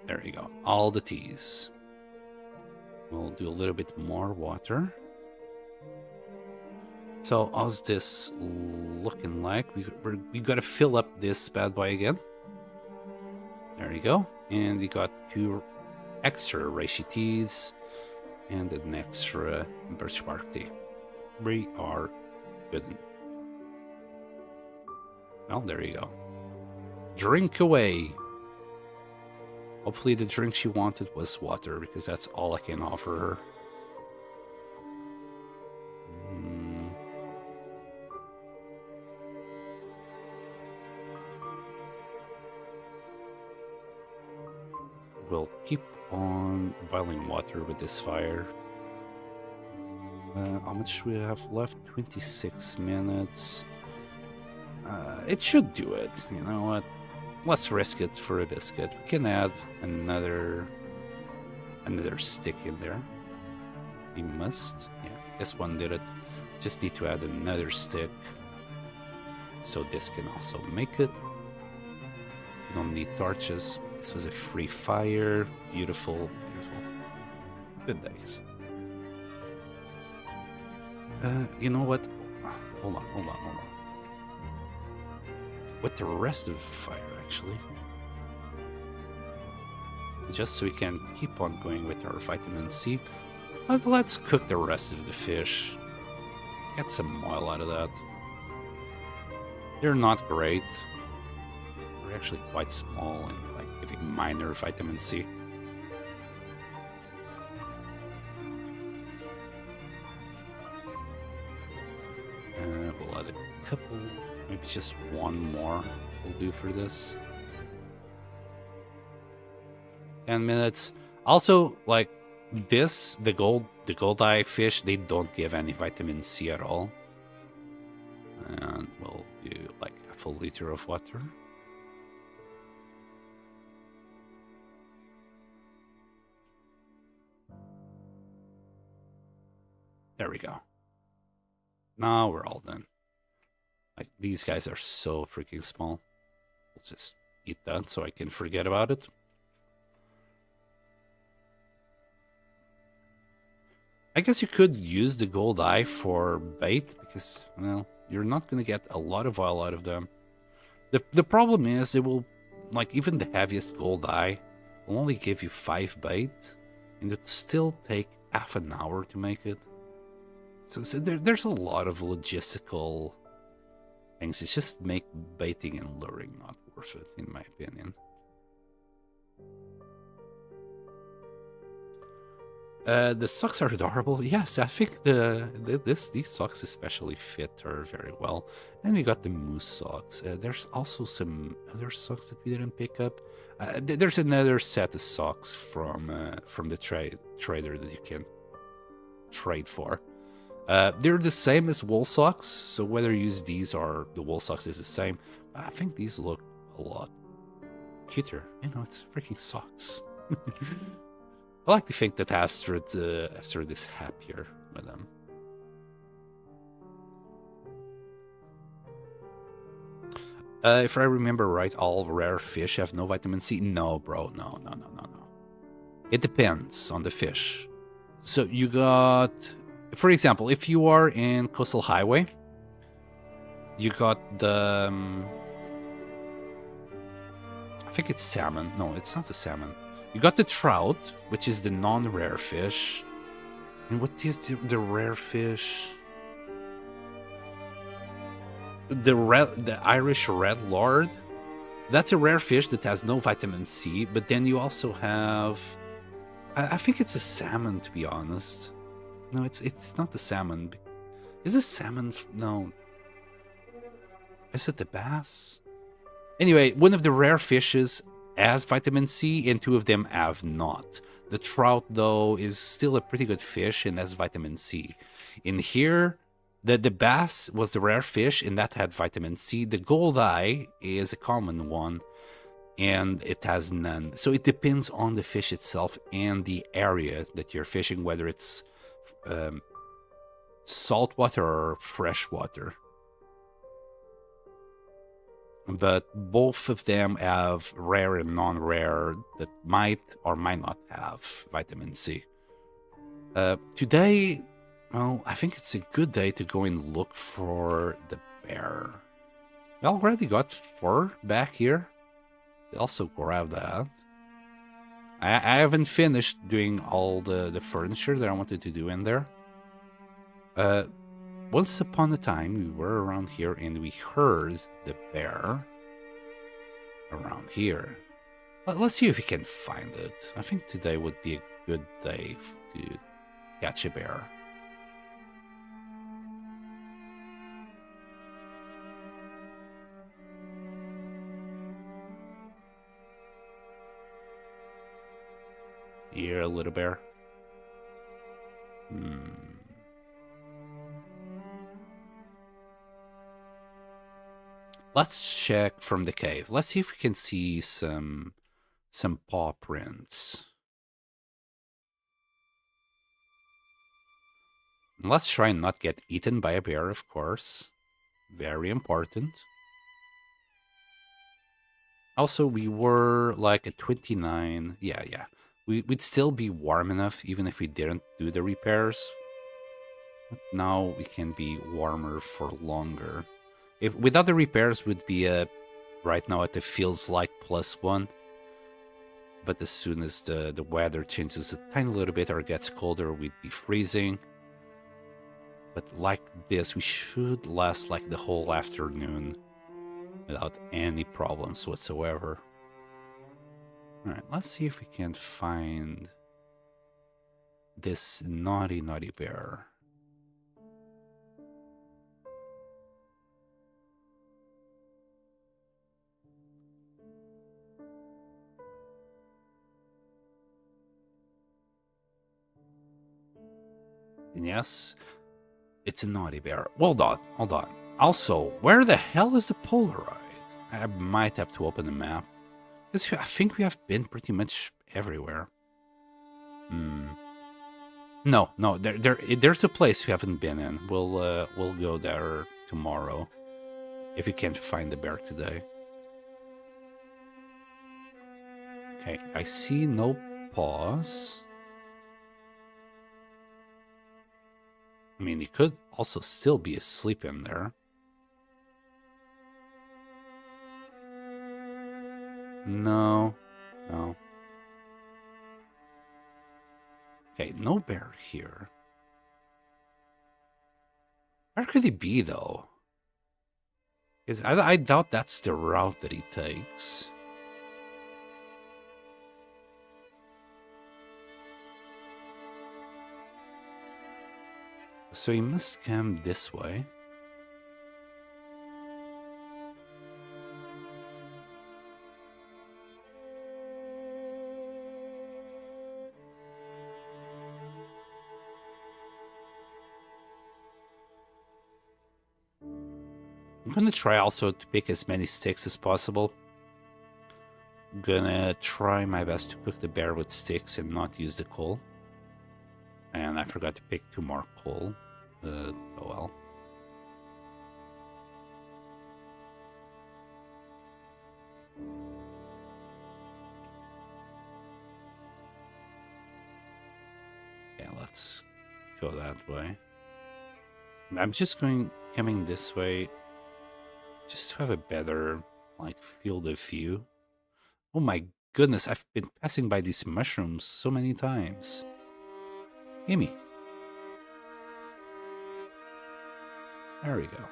there you go. All the teas. We'll do a little bit more water. So how's this looking like? We gotta fill up this bad boy again. There you go. And we got 2 extra reishi teas and an extra birch bark tea. We are good. Well, there you go. Drink away. Hopefully the drink she wanted was water, because that's all I can offer her. We'll keep on boiling water with this fire. How much we have left? 26 minutes. It should do it. You know what? Let's risk it for a biscuit. We can add another stick in there. We must. Yeah, this one did it. Just need to add another stick. So this can also make it. We don't need torches. This was a free fire. Beautiful, beautiful. Good days. You know what? Hold on. With the rest of the fire, actually. Just so we can keep on going with our vitamin C. Let's cook the rest of the fish. Get some oil out of that. They're not great. They're actually quite small and like giving minor vitamin C. We'll add a couple, maybe just one more will do for this. 10 minutes. Also, like this, the gold-eye fish, they don't give any vitamin C at all. And we'll do like a full liter of water. There we go. Now we're all done. Like, these guys are so freaking small. We'll just eat that so I can forget about it. I guess you could use the gold eye for bait because, well, you're not going to get a lot of oil out of them. The problem is it will, like, even the heaviest gold eye will only give you 5 bait, and it'll still take half an hour to make it. So there's a lot of logistical things. It's just make baiting and luring not worth it, in my opinion. The socks are adorable. Yes, I think these socks especially fit her very well. And we got the moose socks. There's also some other socks that we didn't pick up. There's another set of socks from the trader that you can trade for. They're the same as wool socks, so whether you use these or the wool socks is the same. I think these look a lot cuter. You know, it's freaking socks. I like to think that Astrid is happier with them. If I remember right, all rare fish have no vitamin C. No, bro, no. It depends on the fish. So you got, for example, if you are in Coastal Highway, you got the, I think it's salmon. No, it's not the salmon. You got the trout, which is the non-rare fish. And what is the rare fish? The Irish red lord. That's a rare fish that has no vitamin C. But then you also have, I think it's a salmon, to be honest. No, it's not the salmon. Is it salmon? No. Is it the bass? Anyway, one of the rare fishes has vitamin C, and 2 of them have not. The trout, though, is still a pretty good fish and has vitamin C. In here, the bass was the rare fish, and that had vitamin C. The gold eye is a common one, and it has none. So it depends on the fish itself and the area that you're fishing, whether it's saltwater or freshwater. But both of them have rare and non-rare that might or might not have vitamin C. Today, well, I think it's a good day to go and look for the bear. We already got fur back here. They also grab that. I haven't finished doing all the furniture that I wanted to do in there. once upon a time, we were around here and we heard the bear around here. Let's see if we can find it. I think today would be a good day to catch a bear. Here, little bear. Let's check from the cave. Let's see if we can see some paw prints. Let's try and not get eaten by a bear, of course. Very important. Also, we were like at 29. Yeah. We'd still be warm enough even if we didn't do the repairs. But now we can be warmer for longer. If without the repairs, would be right now at the feels like +1. But as soon as the weather changes a tiny little bit or gets colder, we'd be freezing. But like this, we should last like the whole afternoon without any problems whatsoever. Alright, let's see if we can find this naughty bear. Yes, it's a naughty bear. Hold on. Also, where the hell is the Polaroid? I might have to open the map. Because I think we have been pretty much everywhere. No, there's a place we haven't been in. We'll go there tomorrow. If we can't find the bear today. Okay, I see no paws. I mean, he could also still be asleep in there. No. Okay, no bear here. Where could he be, though? Because I doubt that's the route that he takes. So he must come this way. I'm gonna try also to pick as many sticks as possible. I'm gonna try my best to cook the bear with sticks and not use the coal. And I forgot to pick 2 more coal. Oh well. Yeah, let's go that way. I'm just coming this way just to have a better, field of view. Oh my goodness, I've been passing by these mushrooms so many times. Gimme. There we go.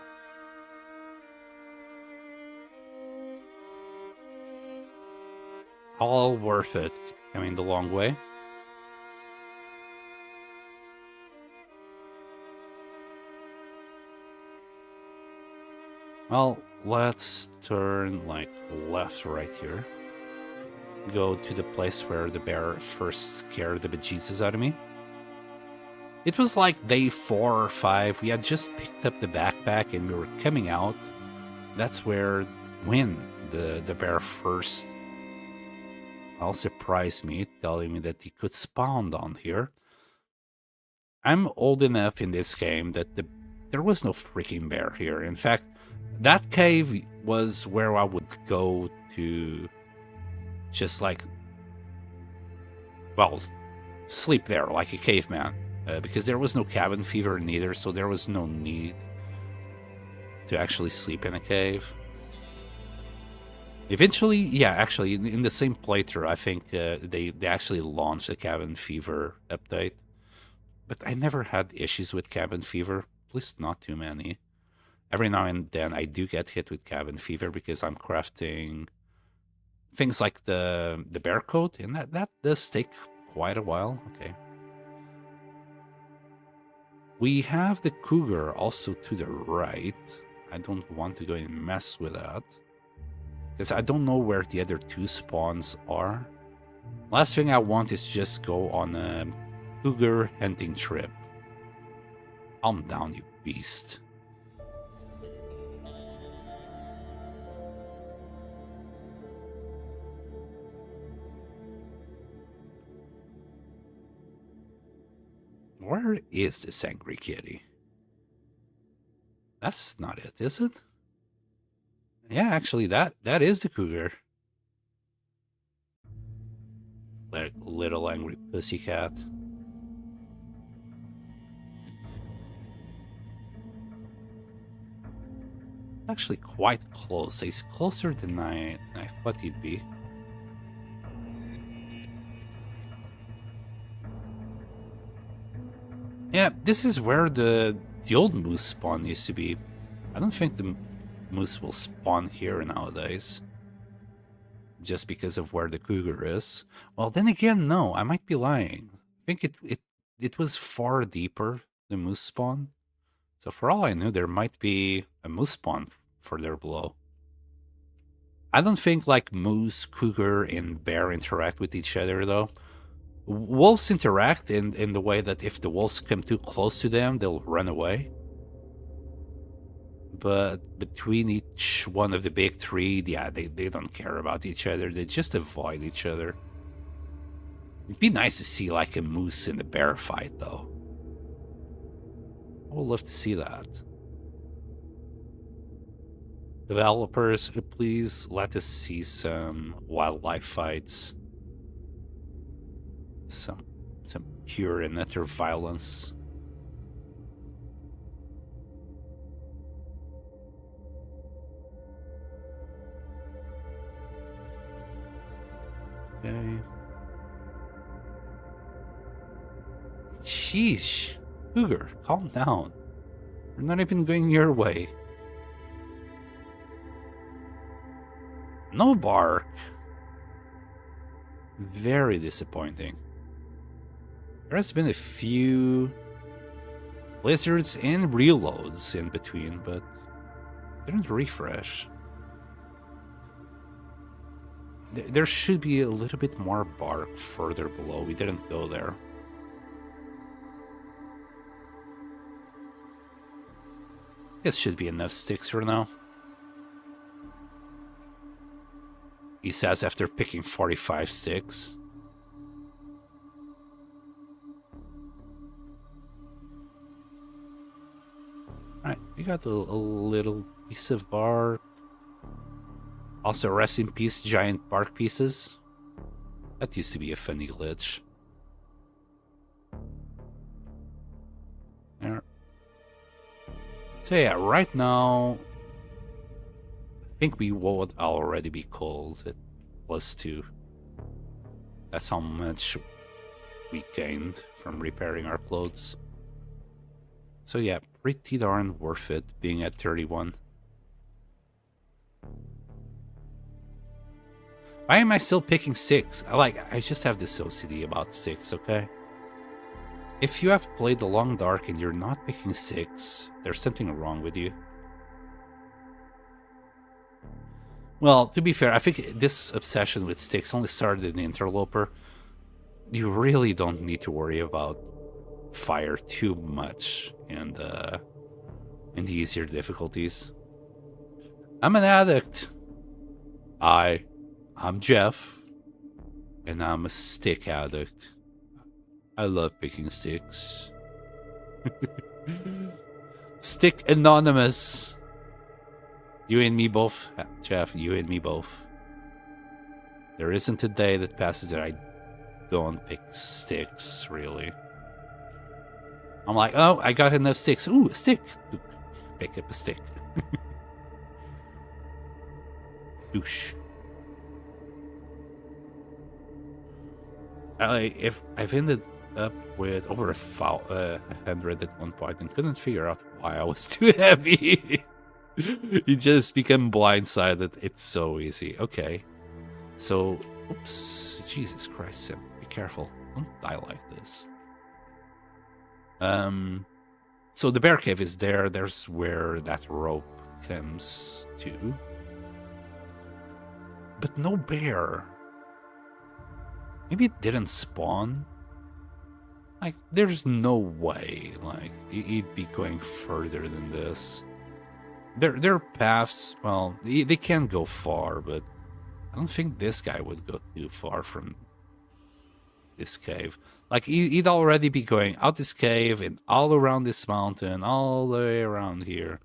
All worth it, coming the long way. Well, let's turn left right here. Go to the place where the bear first scared the bejesus out of me. It was like day 4 or 5. We had just picked up the backpack and we were coming out. That's when the bear first surprised me, telling me that he could spawn down here. I'm old enough in this game that there was no freaking bear here. In fact, that cave was where I would go to just sleep there like a caveman. Because there was no cabin fever neither, so there was no need to actually sleep in a cave. Eventually, yeah, actually, in the same playthrough, I think they actually launched a cabin fever update. But I never had issues with cabin fever, At least not too many. Every now and then I do get hit with cabin fever because I'm crafting things like the bear coat, and that does take quite a while. Okay. We have the cougar also to the right. I don't want to go and mess with that, because I don't know where the other two spawns are. Last thing I want is just go on a cougar hunting trip. Calm down, you beast. Where is this angry kitty? That's not it, is it? Yeah, actually, that is the cougar. Little angry pussycat. Actually, quite close. He's closer than I thought he'd be. Yeah, this is where the old moose spawn used to be. I don't think the moose will spawn here nowadays, just because of where the cougar is. Well, then again, no, I might be lying. I think it was far deeper, the moose spawn. So for all I knew, there might be a moose spawn further below. I don't think like moose, cougar, and bear interact with each other though. Wolves interact in the way that if the wolves come too close to them, they'll run away. But between each one of the big three, yeah, they don't care about each other. They just avoid each other. It'd be nice to see like a moose and a bear fight, though. I would love to see that. Developers, please let us see some wildlife fights. Some pure and utter violence. Okay. Sheesh. Cougar, calm down. We're not even going your way. No bark. Very disappointing. There has been a few blizzards and reloads in between, but didn't refresh. There should be a little bit more bark further below. We didn't go there. This should be enough sticks for now. He says after picking 45 sticks. Alright, we got a little piece of bark. Also, rest in peace, giant bark pieces. That used to be a funny glitch. There. So yeah, right now, I think we would already be cold at +2. That's how much we gained from repairing our clothes. So yeah, pretty darn worth it being at 31. Why am I still picking sticks? I just have this OCD about sticks, okay? If you have played The Long Dark and you're not picking sticks, there's something wrong with you. Well, to be fair, I think this obsession with sticks only started in the Interloper. You really don't need to worry about fire too much in the easier difficulties. I'm an addict. I'm Jeff, and I'm a stick addict. I love picking sticks. Stick Anonymous. You and me both, Jeff, you and me both. There isn't a day that passes that I don't pick sticks, really. I'm like, oh, I got enough sticks. Ooh, a stick. Pick up a stick. Douche. If I've ended up with over 100 at one point and couldn't figure out why I was too heavy. You just become blindsided. It's so easy. Okay. So, oops. Jesus Christ, Sim. Be careful. Don't die like this. So the bear cave is there. There's where that rope comes to. But no bear. Maybe it didn't spawn. Like, there's no way, like, he'd be going further than this. Their paths, well, they can go far, but I don't think this guy would go too far from this cave. Like, he'd already be going out this cave and all around this mountain, all the way around here.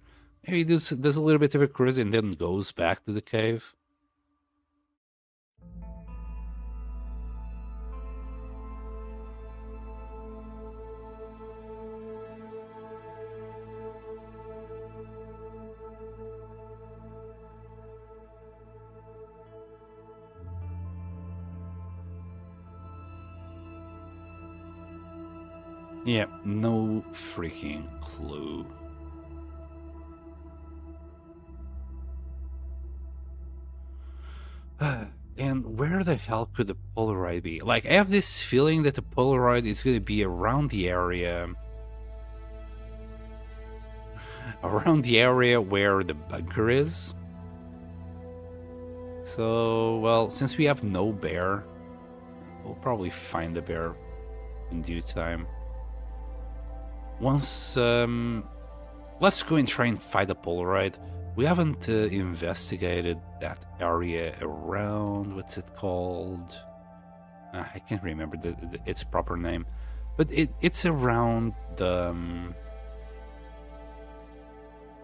Maybe he does a little bit of a cruise and then goes back to the cave. Yeah, no freaking clue. And where the hell could the Polaroid be? Like, I have this feeling that the Polaroid is going to be around the area. Around the area where the bunker is. So, well, since we have no bear, we'll probably find the bear in due time. Once, let's go and try and find the Polaroid. We haven't investigated that area around, what's it called? I can't remember its proper name, but it's around the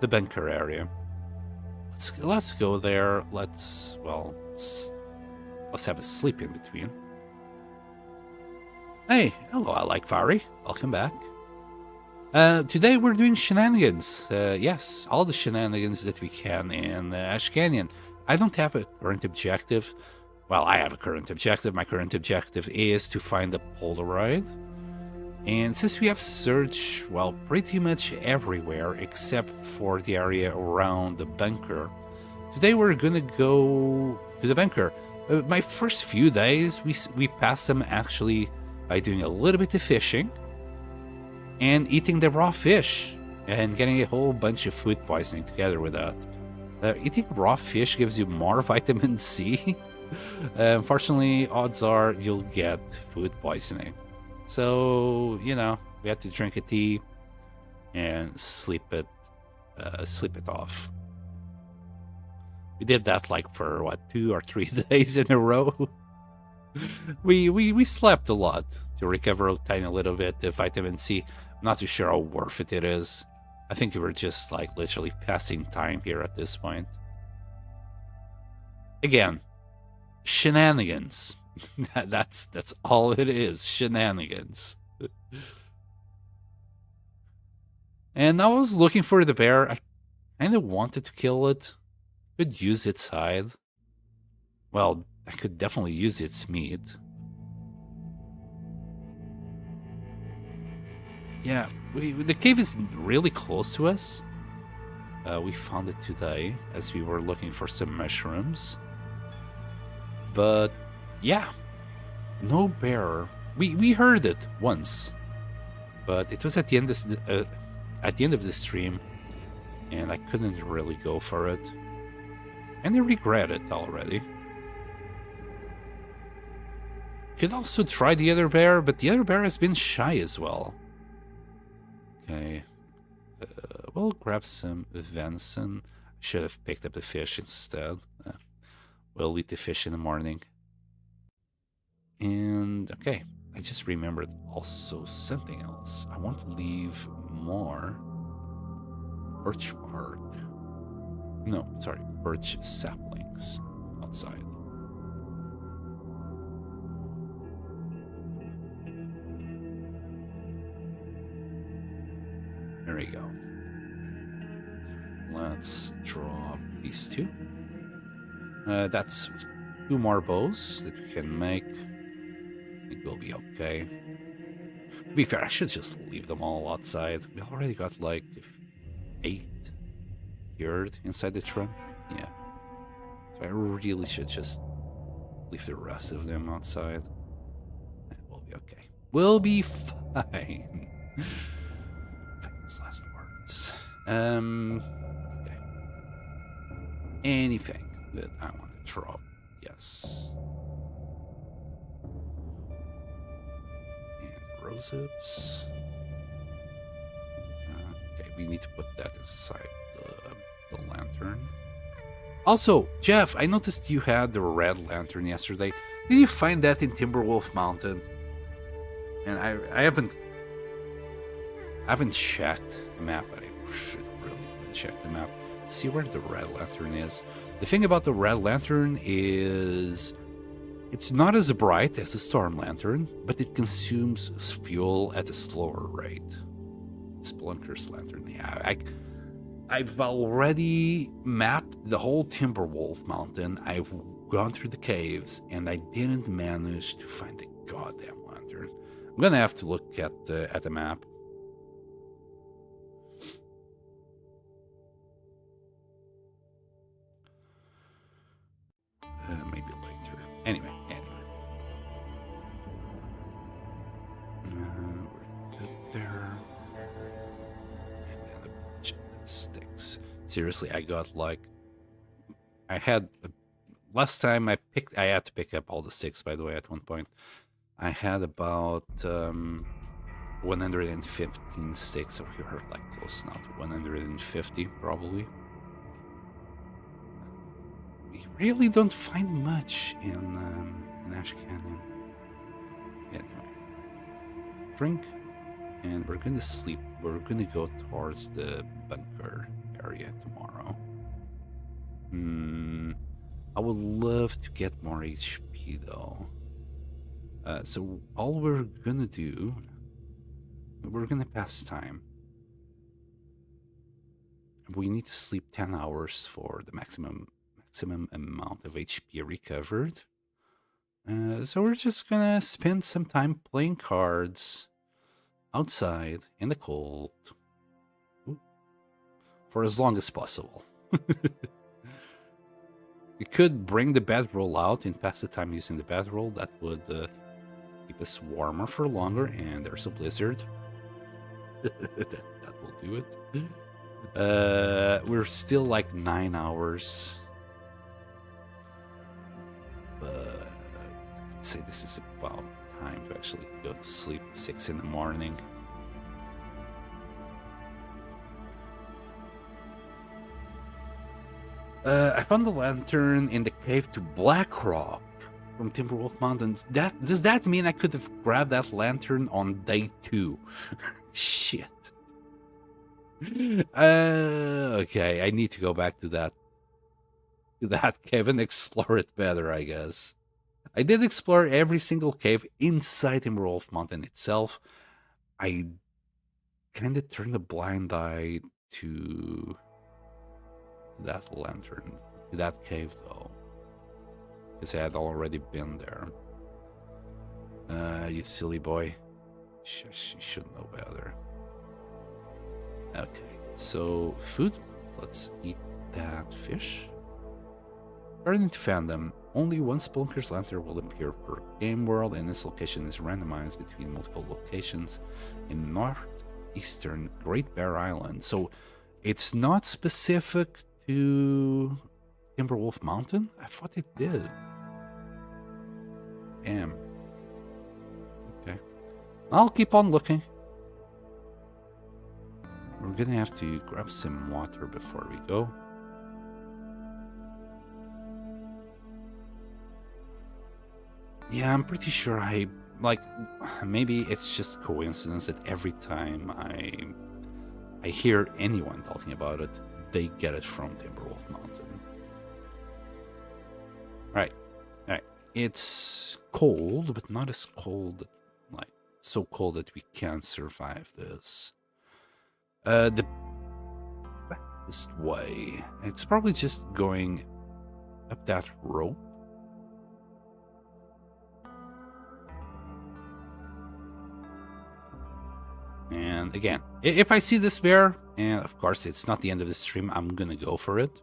bunker area. Let's go there. Let's have a sleep in between. Hey, hello, I like Vari. Welcome back. Today we're doing shenanigans. Yes, all the shenanigans that we can in Ash Canyon. I don't have a current objective. Well, I have a current objective. My current objective is to find the Polaroid. And since we have searched, well, pretty much everywhere except for the area around the bunker, today we're gonna go to the bunker. My first few days, we passed them actually by doing a little bit of fishing and eating the raw fish and getting a whole bunch of food poisoning together with that. Eating raw fish gives you more vitamin C. Unfortunately, odds are you'll get food poisoning. So, you know, we had to drink a tea and sleep it off. We did that like for what, 2 or 3 days in a row. we slept a lot to recover a tiny little bit of vitamin C. I'm not too sure how worth it is. I think we were just like literally passing time here at this point. Again, shenanigans. That's all it is, shenanigans. And I was looking for the bear. I kind of wanted to kill it. Could use its hide. Well, I could definitely use its meat. Yeah, the cave is really close to us. We found it today as we were looking for some mushrooms. But yeah, no bear. We heard it once, but it was at the end of the stream, and I couldn't really go for it, and I regret it already. Could also try the other bear, but the other bear has been shy as well. Okay, we'll grab some venison. Should have picked up the fish instead. We'll eat the fish in the morning. And okay, I just remembered also something else. I want to leave more birch bark. No, sorry, birch saplings outside. There we go. Let's drop these 2. That's 2 more bows that we can make. It will be okay. To be fair, I should just leave them all outside. We already got like 8 here inside the trunk. Yeah. So I really should just leave the rest of them outside. We'll be okay. We'll be fine. Famous last words. Okay. Anything that I want to drop. Yes. And rose hips. Okay, we need to put that inside the lantern. Also, Jeff, I noticed you had the red lantern yesterday. Did you find that in Timberwolf Mountain? And I haven't checked the map, but I should really check the map to see where the red lantern is. The thing about the red lantern is it's not as bright as the storm lantern, but it consumes fuel at a slower rate. Spelunker's lantern, yeah. I've already mapped the whole Timberwolf Mountain. I've gone through the caves, and I didn't manage to find the goddamn lantern. I'm gonna have to look at the map. Maybe later. Anyway. We're good there. And then the sticks. Seriously, I got like... I had... Last time I had to pick up all the sticks, by the way, at one point. I had about 115 sticks, so we were like close now to 150, probably. We really don't find much in Ash Canyon. Anyway, drink, and we're gonna sleep. We're gonna go towards the bunker area tomorrow. I would love to get more HP though. So all we're gonna do, we're gonna pass time. We need to sleep 10 hours for the maximum amount of HP recovered. So we're just gonna spend some time playing cards outside in the cold for as long as possible. We could bring the bedroll out and pass the time using the bedroll. That would keep us warmer for longer, and there's a blizzard. that will do it. We're still like 9 hours. But I'd say this is about time to actually go to sleep. 6 in the morning. I found the lantern in the cave to Blackrock from Timberwolf Mountains. Does that mean I could have grabbed that lantern on day 2? Shit. Okay, I need to go back to that cave and explore it better, I guess. I did explore every single cave inside Timberwolf Mountain itself. I kind of turned a blind eye to that lantern, to that cave though, because I had already been there. You silly boy. You should know better. Okay, so food. Let's eat that fish. According to fandom, only one Spelunker's lantern will appear per game world, and this location is randomized between multiple locations in northeastern Great Bear Island. So it's not specific to Timberwolf Mountain? I thought it did. Damn. Okay. I'll keep on looking. We're gonna have to grab some water before we go. Yeah, I'm pretty sure maybe it's just coincidence that every time I hear anyone talking about it, they get it from Timberwolf Mountain. Right. It's cold, but not as cold, so cold that we can't survive this. The best way, it's probably just going up that rope. And again, if I see this bear, and of course it's not the end of the stream, I'm gonna go for it.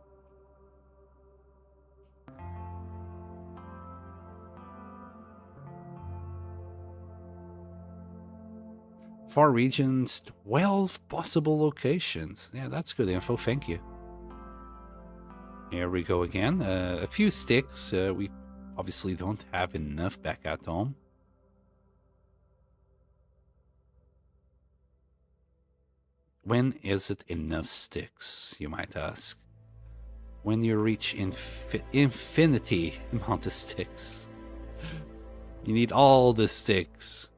Far regions, 12 possible locations. Yeah, that's good info, thank you. Here we go again. A few sticks. We obviously don't have enough back at home. When is it enough sticks, you might ask? When you reach infinity amount of sticks. You need all the sticks.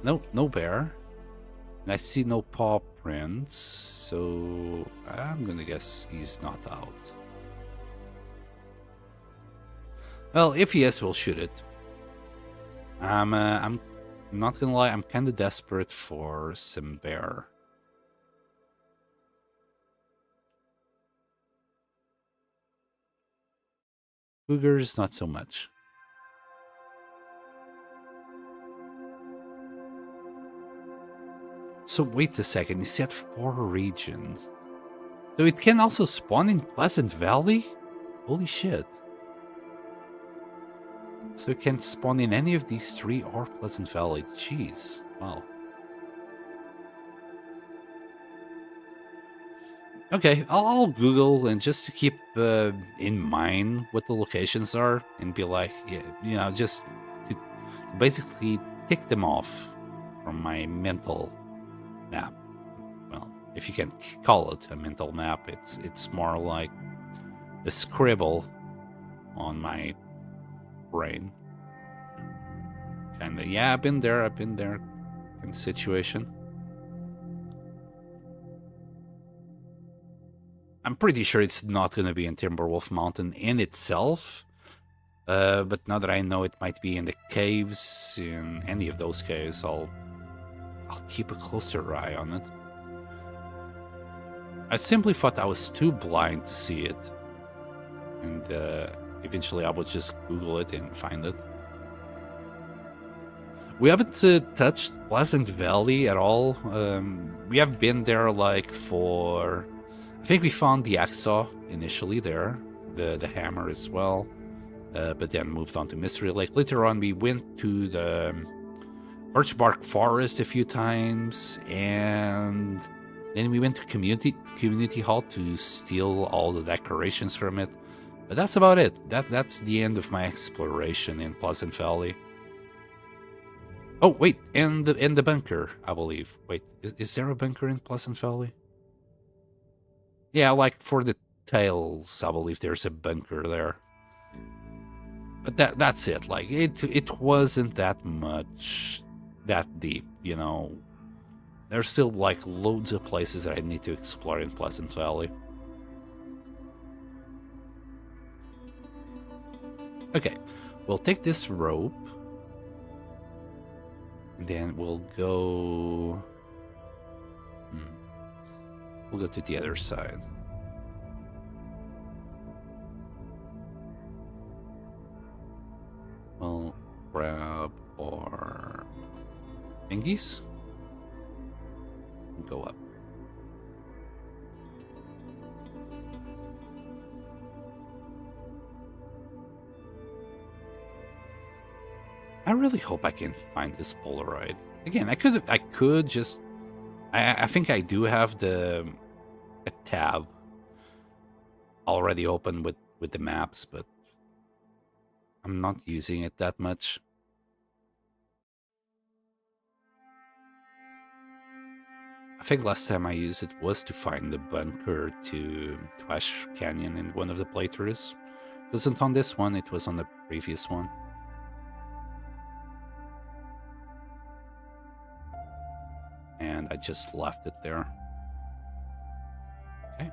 No bear. And I see no paw prints, so I'm gonna guess he's not out. Well, if he is, we'll shoot it. I'm not gonna lie, I'm kind of desperate for some bear. Cougars, not so much. So wait a second, you said 4 regions. So it can also spawn in Pleasant Valley? Holy shit. So it can spawn in any of these 3 or Pleasant Valley. Jeez. Wow. Okay, I'll Google, and just to keep in mind what the locations are, and be like, yeah, you know, just to basically tick them off from my mental map. Well, if you can call it a mental map, it's more like a scribble on my brain. Kinda, yeah, I've been there kind of situation. I'm pretty sure it's not going to be in Timberwolf Mountain in itself, but now that I know it might be in the caves, in any of those caves, I'll keep a closer eye on it. I simply thought I was too blind to see it, and eventually I would just Google it and find it. We haven't touched Pleasant Valley at all. We have been there like for... I think we found the Hacksaw initially there, the hammer as well, but then moved on to Mystery Lake. Later on, we went to the Birchbark Forest a few times, and then we went to Community Hall to steal all the decorations from it. But that's about it. That's the end of my exploration in Pleasant Valley. Oh, wait, and the bunker, I believe. Wait, is there a bunker in Pleasant Valley? Yeah, like for the tails, I believe there's a bunker there. But that's it. Like it wasn't that much that deep, you know. There's still like loads of places that I need to explore in Pleasant Valley. Okay, we'll take this rope, and then we'll go... We'll go to the other side. We'll grab our dinghies and go up. I really hope I can find this Polaroid. Again, I could just... I think I do have a tab already open with the maps, but I'm not using it that much. I think last time I used it was to find the bunker to Ash Canyon in one of the playthroughs. It wasn't on this one, it was on the previous one. And I just left it there. Okay.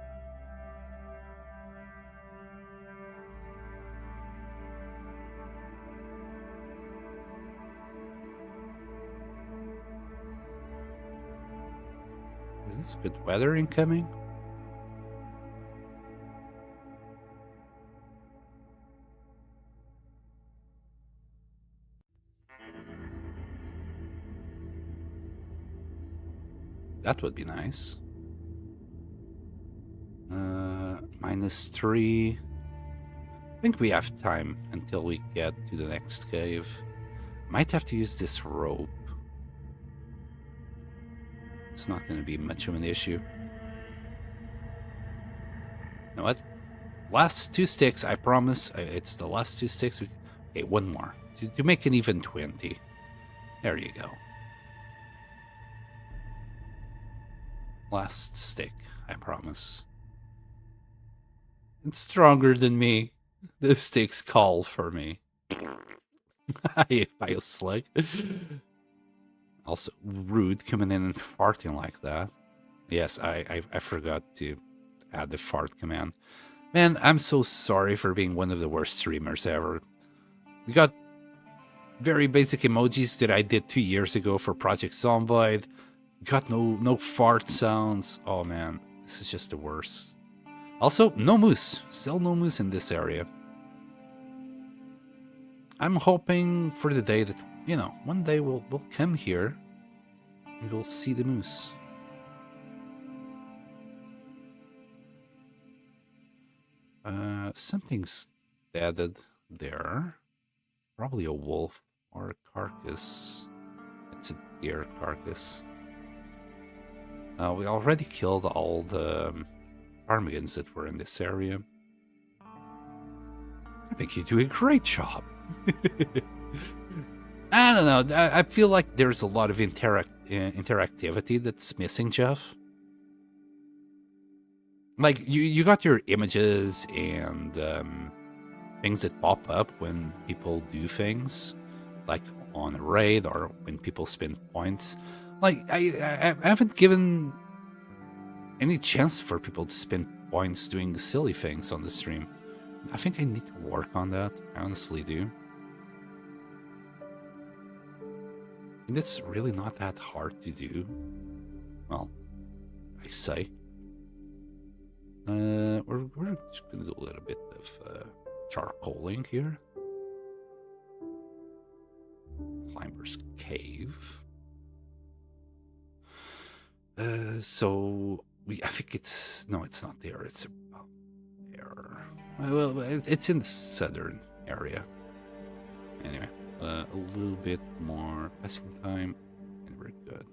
Is this good weather incoming? That would be nice. -3. I think we have time until we get to the next cave. Might have to use this rope. It's not going to be much of an issue. You know what? Last 2 sticks, I promise. It's the last 2 sticks. Okay, one more. To make an even 20. There you go. Last stick, I promise. It's stronger than me. The sticks call for me. I slug. Also, rude coming in and farting like that. Yes, I forgot to add the fart command. Man, I'm so sorry for being one of the worst streamers ever. You got very basic emojis that I did 2 years ago for Project Zomboid. Got no fart sounds. Oh man, this is just the worst. Also, no moose. Still no moose in this area. I'm hoping for the day that, you know, one day we'll come here and we'll see the moose. Something's deaded there. Probably a wolf or a carcass. It's a deer carcass. We already killed all the ptarmigans that were in this area. I think you do a great job. I don't know. I feel like there's a lot of interactivity that's missing, Jeff. Like, you got your images and things that pop up when people do things, like on a raid or when people spend points. Like, I haven't given any chance for people to spend points doing silly things on the stream. I think I need to work on that. I honestly do. And it's really not that hard to do. Well, I say. We're just gonna do a little bit of charcoaling here. Climber's Cave. So I think it's it's not there. It's about there. Well, it's in the southern area. Anyway, a little bit more passing time, and we're good.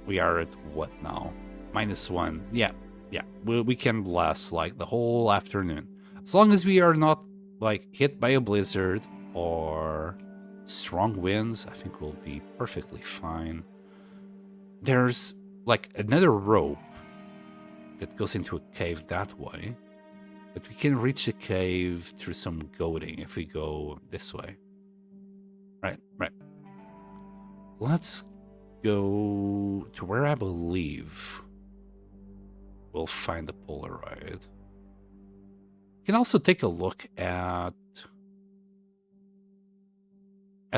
We are at what now? -1. Yeah. We can last like the whole afternoon, as long as we are not like hit by a blizzard or strong winds. I think we'll be perfectly fine. There's like another rope that goes into a cave that way, but we can reach the cave through some goading if we go this way. Right. Let's go to where I believe we'll find the Polaroid. You can also take a look at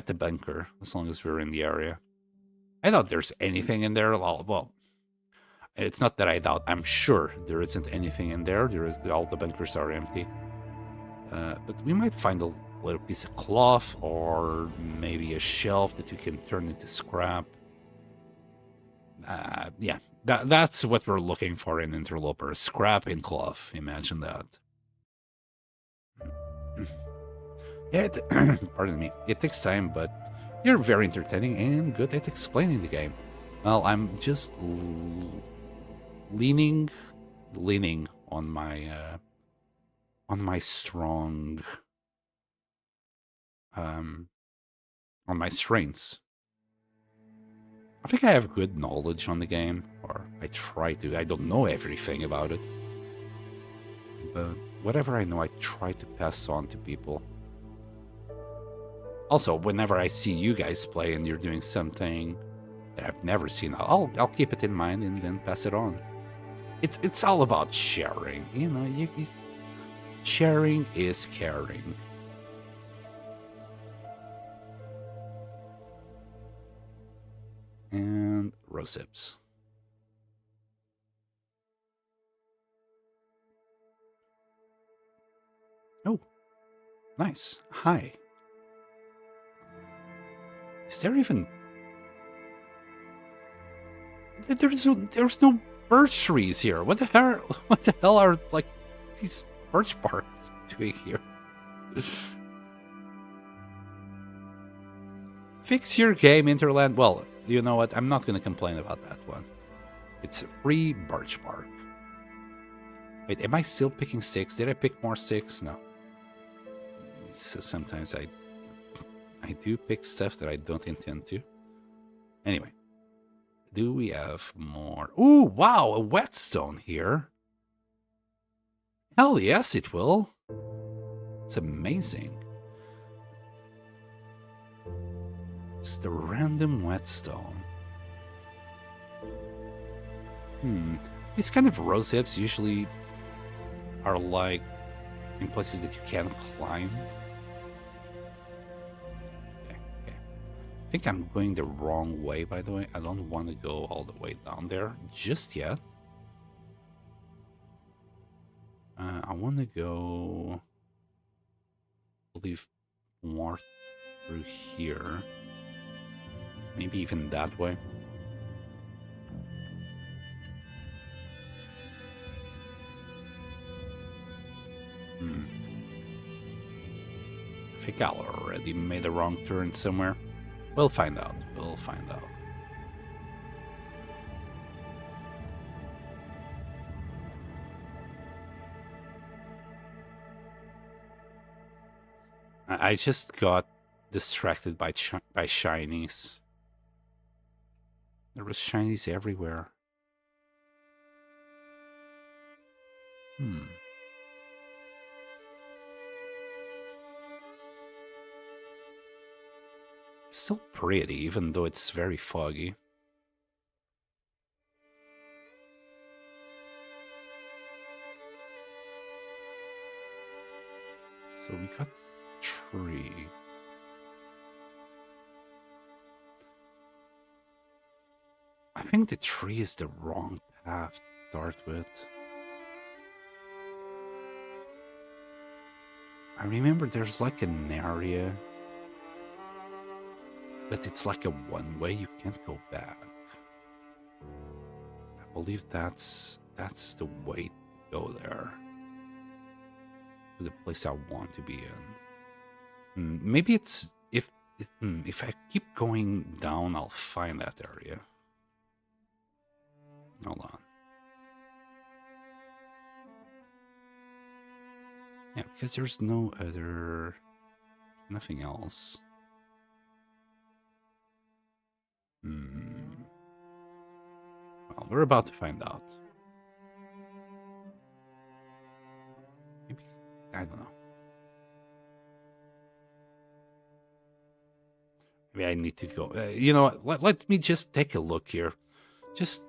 the bunker, as long as we're in the area. I doubt there's anything in there. Well, it's not that I doubt. I'm sure there isn't anything in there. All the bunkers are empty. But we might find a little piece of cloth or maybe a shelf that we can turn into scrap. Yeah, that's what we're looking for in Interloper. Scrap and cloth. Imagine that. Yeah, pardon me. It takes time, but you're very entertaining and good at explaining the game. Well, I'm just leaning on my strong on my strengths. I think I have good knowledge on the game, or I try to. I don't know everything about it, but whatever I know, I try to pass on to people. Also, whenever I see you guys play and you're doing something that I've never seen, I'll keep it in mind and then pass it on. It's all about sharing, you know. Sharing is caring. And rosips. Oh, nice. Hi. Is there even... There's no birch trees here. What the hell? What the hell are like these birch barks doing here? Fix your game, Interland. Well, you know what? I'm not gonna complain about that one. It's free birch bark. Wait, am I still picking sticks? Did I pick more sticks? No. So sometimes I do pick stuff that I don't intend to. Anyway. Do we have more? Ooh, wow, a whetstone here. Hell yes, it will. It's amazing. Just a random whetstone. These kind of rose hips usually are like in places that you can't climb. I think I'm going the wrong way, by the way. I don't want to go all the way down there just yet. I want to go, I believe, more through here. Maybe even that way. I think I already made a wrong turn somewhere. We'll find out. We'll find out. I just got distracted by shinies. There was shinies everywhere. It's still pretty, even though it's very foggy. So we got tree. I think the tree is the wrong path to start with. I remember there's like an area, but it's like a one-way, you can't go back. I believe that's the way to go there. To the place I want to be in. Maybe it's if I keep going down, I'll find that area. Hold on. Yeah, because there's no other, nothing else. Well, we're about to find out. Maybe, I don't know. Maybe I need to go. You know what? Let me just take a look here. Just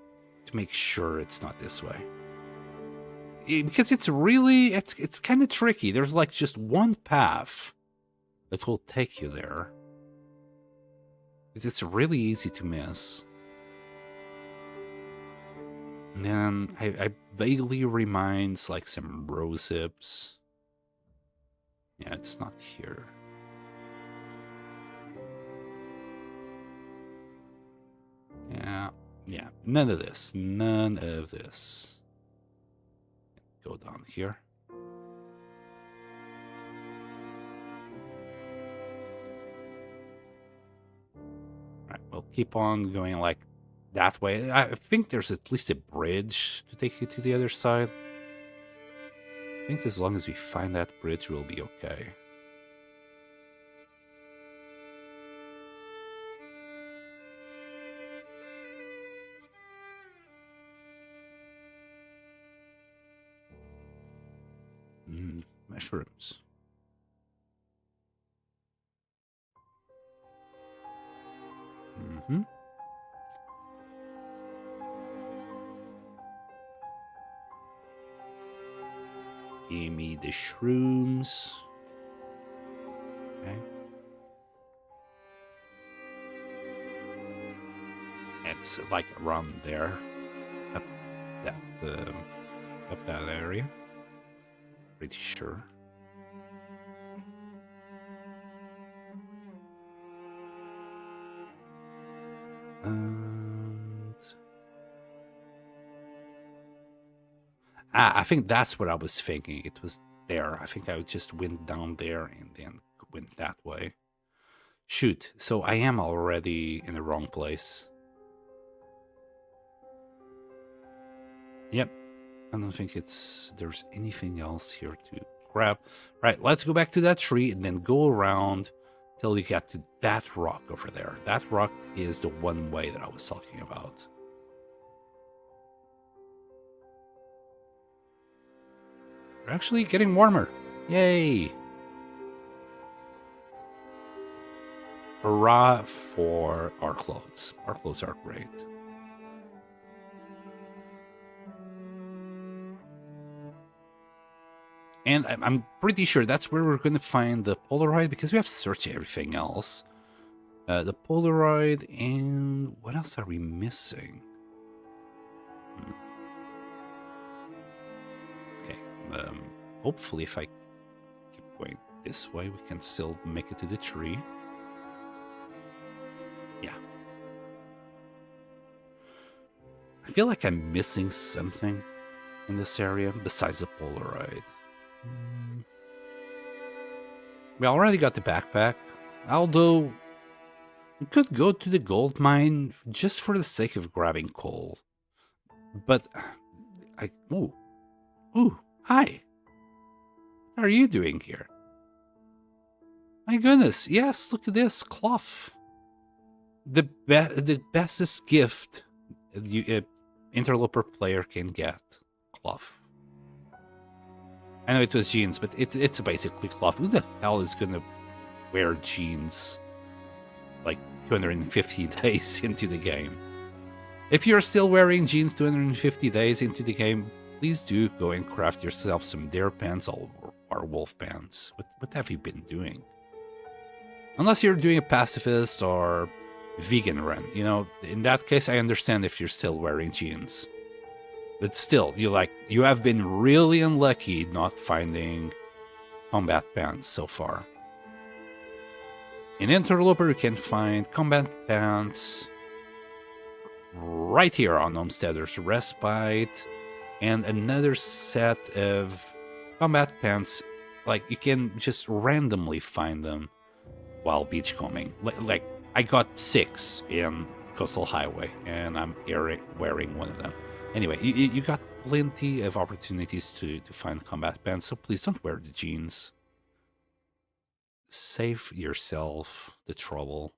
to make sure it's not this way. Because it's really, it's kind of tricky. There's like just one path that will take you there. It's really easy to miss. And then I vaguely reminds like some rose hips. Yeah, it's not here. Yeah, none of this. None of this. Go down here. Right, we'll keep on going like that way. I think there's at least a bridge to take you to the other side. I think as long as we find that bridge, we'll be okay. Mushrooms. Give me the shrooms. Okay. It's like around there, up that area. Pretty sure. And I think that's what I was thinking. It was there. I think I just went down there and then went that way. Shoot. So I am already in the wrong place. Yep. I don't think there's anything else here to grab. Right, let's go back to that tree and then go around till you get to that rock over there. That rock is the one way that I was talking about. We're actually getting warmer. Yay! Hurrah for our clothes. Our clothes are great. And I'm pretty sure that's where we're going to find the Polaroid, because we have searched everything else. The Polaroid, and what else are we missing? Okay, hopefully if I keep going this way, we can still make it to the tree. Yeah. I feel like I'm missing something in this area besides the Polaroid. We already got the backpack, although we could go to the gold mine just for the sake of grabbing coal. But ooh, hi. What are you doing here? My goodness, yes, look at this, cloth. The bestest gift an interloper player can get, cloth. I know it was jeans, but it's basically cloth. Who the hell is gonna wear jeans like 250 days into the game? If you're still wearing jeans 250 days into the game, please do go and craft yourself some deer pants or wolf pants. What have you been doing? Unless you're doing a pacifist or vegan run, you know, in that case I understand if you're still wearing jeans. But still, you have been really unlucky not finding combat pants so far. In Interloper, you can find combat pants right here on Homesteader's Respite, and another set of combat pants, like you can just randomly find them while beachcombing. Like I got 6 in Coastal Highway, and I'm wearing one of them. Anyway, you got plenty of opportunities to find combat pants, so please don't wear the jeans. Save yourself the trouble.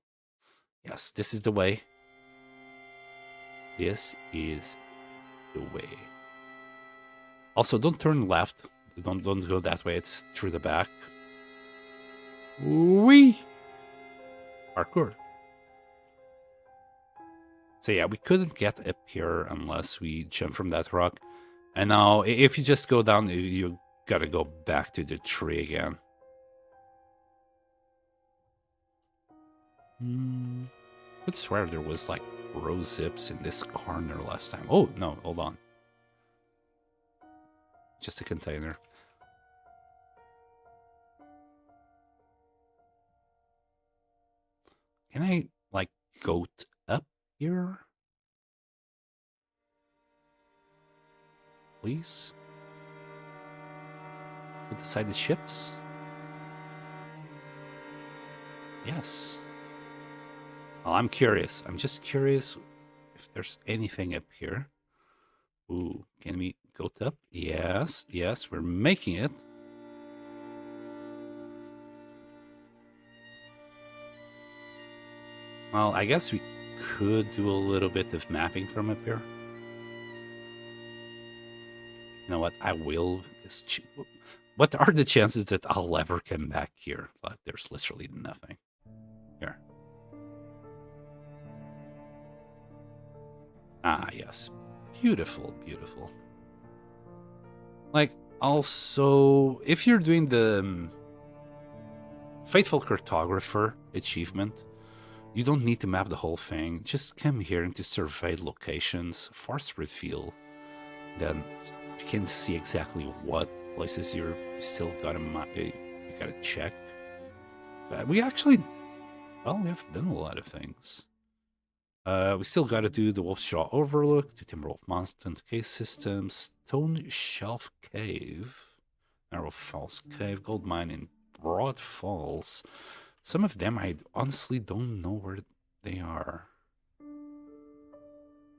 Yes, this is the way. This is the way. Also, don't turn left. Don't go that way. It's through the back. Wee! Parkour. So yeah, we couldn't get up here unless we jump from that rock. And now, if you just go down, you gotta go back to the tree again. I could swear there was like rose zips in this corner last time. Oh, no, hold on. Just a container. Can I, like, goat up here? Please? With the side of ships? Yes. Well, I'm curious. I'm just curious if there's anything up here. Ooh, can we goat up? Yes, yes, we're making it. Well, I guess we could do a little bit of mapping from up here. You know what? I will. What are the chances that I'll ever come back here? Like, there's literally nothing. Here. Ah, yes. Beautiful, beautiful. Like, also, if you're doing the Faithful Cartographer achievement, you don't need to map the whole thing. Just come here into surveyed locations, force reveal. Then you can see exactly what places you still gotta check. We actually, well, we have done a lot of things. We still got to do the Wolf's Jaw Overlook, the Timberwolf Mountain Cave System, Stone Shelf Cave, Narrow Falls Cave, Gold Mine in Broad Falls. Some of them I honestly don't know where they are.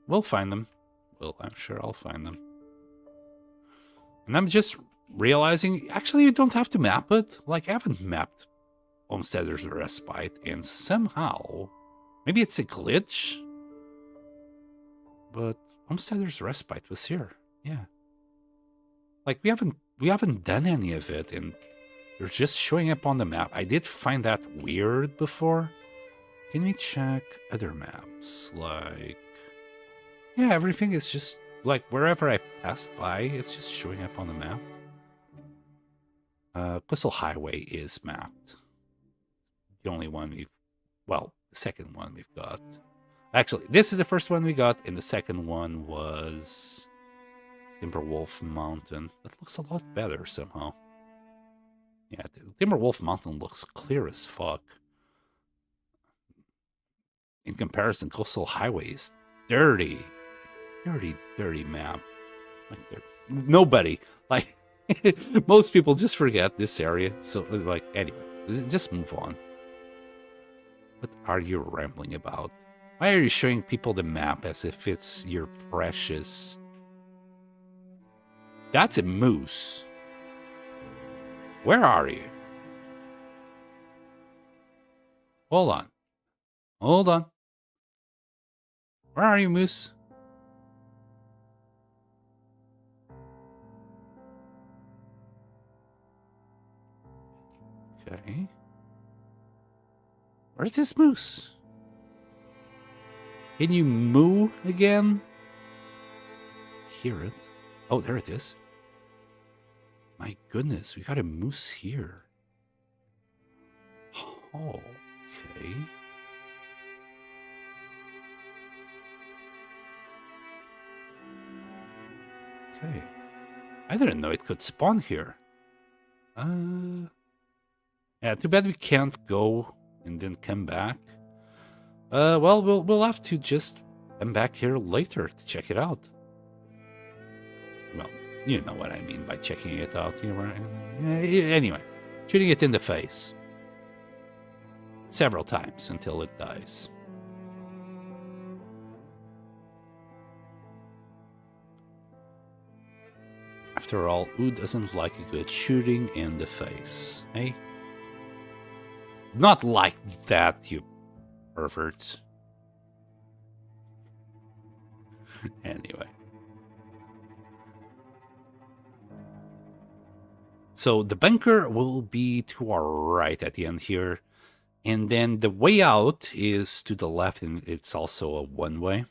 We'll find them. Well, I'm sure I'll find them. And I'm just realizing, actually, you don't have to map it. Like, I haven't mapped Homesteader's Respite, and somehow, maybe it's a glitch, but Homesteader's Respite was here. Yeah. Like, we haven't done any of it, and they're just showing up on the map. I did find that weird before. Can we check other maps? Like, yeah, everything is just, like, wherever I passed by, it's just showing up on the map. Coastal Highway is mapped. The only one the second one we've got. Actually, this is the first one we got, and the second one was Timberwolf Mountain. That looks a lot better somehow. Yeah, Timberwolf Mountain looks clear as fuck. In comparison, Coastal Highway is dirty. Dirty map. Like, nobody, like, most people just forget this area. So, like, anyway, just move on. What are you rambling about? Why are you showing people the map as if it's your precious? That's a moose. Where are you? Hold on. Hold on. Where are you, moose? Okay. Where's this moose? Can you moo again? Hear it? Oh, there it is. My goodness, we got a moose here. Oh, okay. Okay. I didn't know it could spawn here. Yeah, too bad we can't go and then come back. Well, we'll have to just come back here later to check it out. Well, you know what I mean by checking it out. Anyway, shooting it in the face. Several times until it dies. After all, who doesn't like a good shooting in the face, eh? Not like that, you perverts. Anyway. So the bunker will be to our right at the end here. And then the way out is to the left, and it's also a one-way.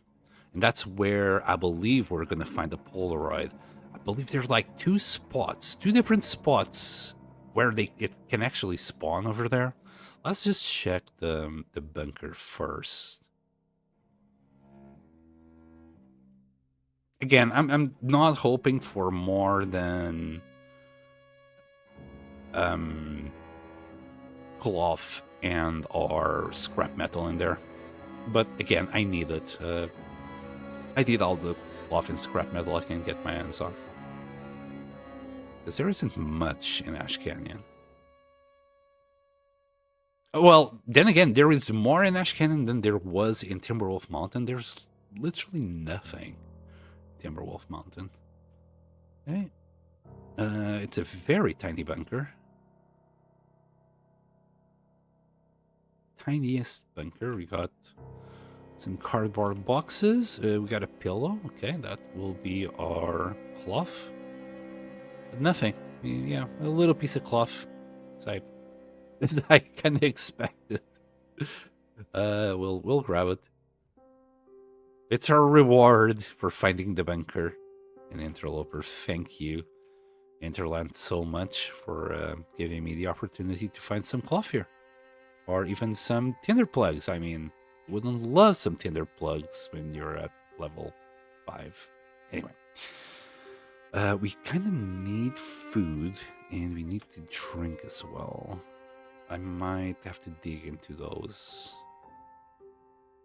And that's where I believe we're going to find the Polaroid. I believe there's like two different spots where it can actually spawn over there. Let's just check the bunker first. Again, I'm not hoping for more than cloth and or scrap metal in there. But again, I need it. I need all the cloth and scrap metal I can get my hands on. Because there isn't much in Ash Canyon. Well, then again, there is more in Ash Canyon than there was in Timberwolf Mountain. There's literally nothing in Timberwolf Mountain. Okay. It's a very tiny bunker. Tiniest bunker. We got some cardboard boxes. We got a pillow. Okay, that will be our cloth. But nothing. Yeah, a little piece of cloth. As I kind of expected. We'll grab it. It's our reward for finding the bunker. And Interloper, thank you, Interland, so much for giving me the opportunity to find some cloth here. Or even some tinder plugs. I mean, wouldn't love some tinder plugs when you're at level 5. Anyway. We kind of need food, and we need to drink as well. I might have to dig into those.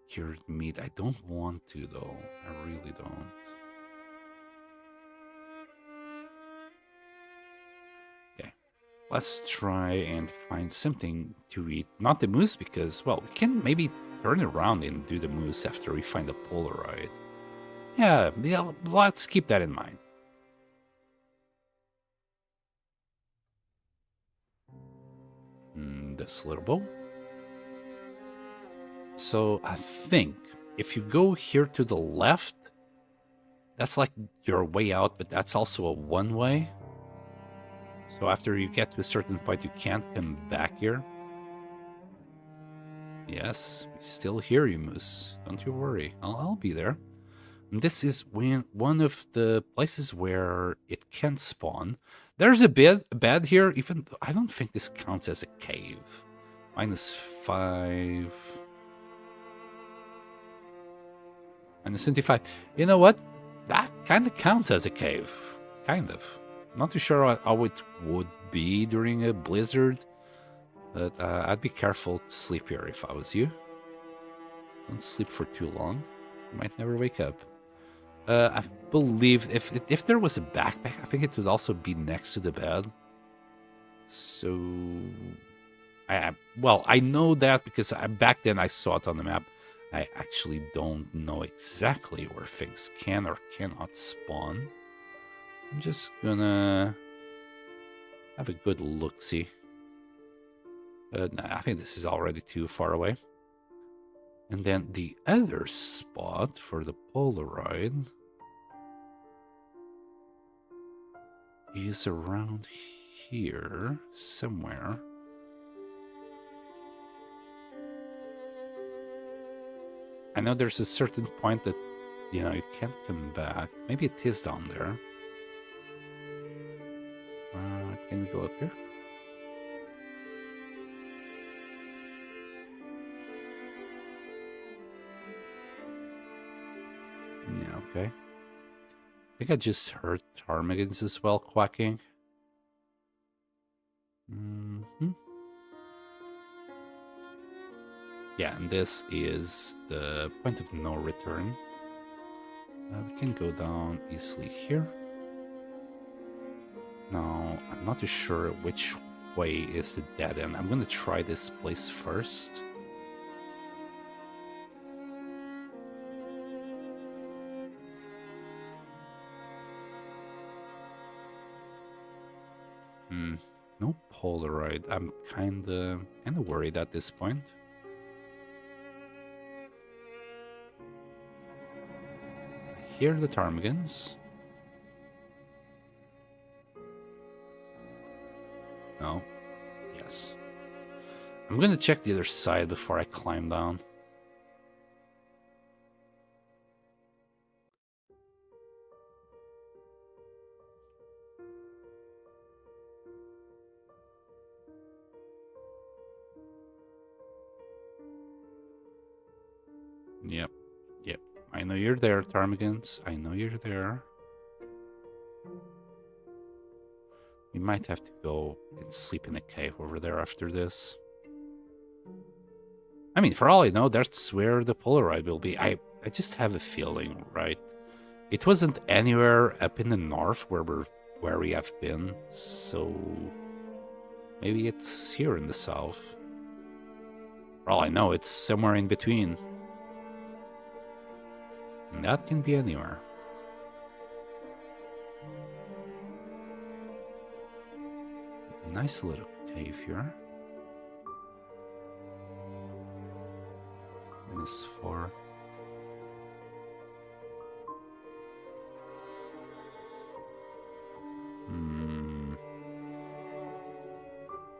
cured meat. I don't want to, though. I really don't. Okay. Let's try and find something to eat. Not the moose, because, well, we can maybe turn it around and do the moose after we find the Polaroid. Yeah, let's keep that in mind. This little bow. So I think if you go here to the left, that's like your way out, but that's also a one-way. So after you get to a certain point, you can't come back here. Yes, we still hear you, Moose. Don't you worry. I'll be there. And this is one of the places where it can spawn. There's a bed here, even though I don't think this counts as a cave. -5. -25. You know what? That kind of counts as a cave. Kind of. Not too sure how it would be during a blizzard, but I'd be careful to sleep here if I was you. Don't sleep for too long. You might never wake up. I believe if there was a backpack, I think it would also be next to the bed. So, well, I know that because back then I saw it on the map. I actually don't know exactly where things can or cannot spawn. I'm just gonna have a good look-see. No, I think this is already too far away. And then the other spot for the Polaroid is around here somewhere. I know there's a certain point that, you know, you can't come back. Maybe it is down there. Can we go up here? Yeah, okay. I think I just heard ptarmigans as well quacking. Yeah, and this is the point of no return. We can go down easily here. Now, I'm not too sure which way is the dead end. I'm gonna try this place first. No Polaroid. I'm kinda worried at this point. I hear the ptarmigans. No. Yes. I'm gonna check the other side before I climb down. Yep. Yep. I know you're there, ptarmigans. I know you're there. We might have to go and sleep in a cave over there after this. I mean, for all I know, that's where the Polaroid will be. I just have a feeling, right? It wasn't anywhere up in the north where we have been, so maybe it's here in the south. For all I know, it's somewhere in between. And that can be anywhere. Nice little cave here. -4.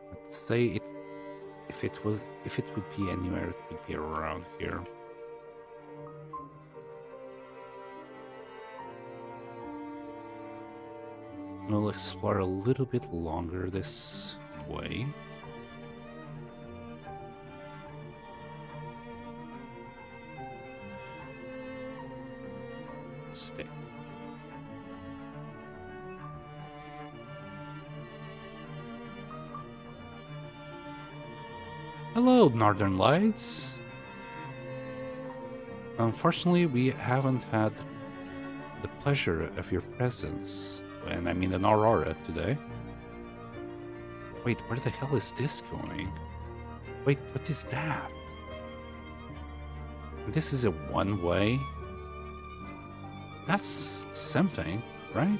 Let's say it. If it would be anywhere, it would be around here. We'll explore a little bit longer this way. Stick. Hello, Northern Lights. Unfortunately, we haven't had the pleasure of your presence, and I mean an Aurora today. Wait, where the hell is this going? Wait, what is that? This is a one-way? That's something, right?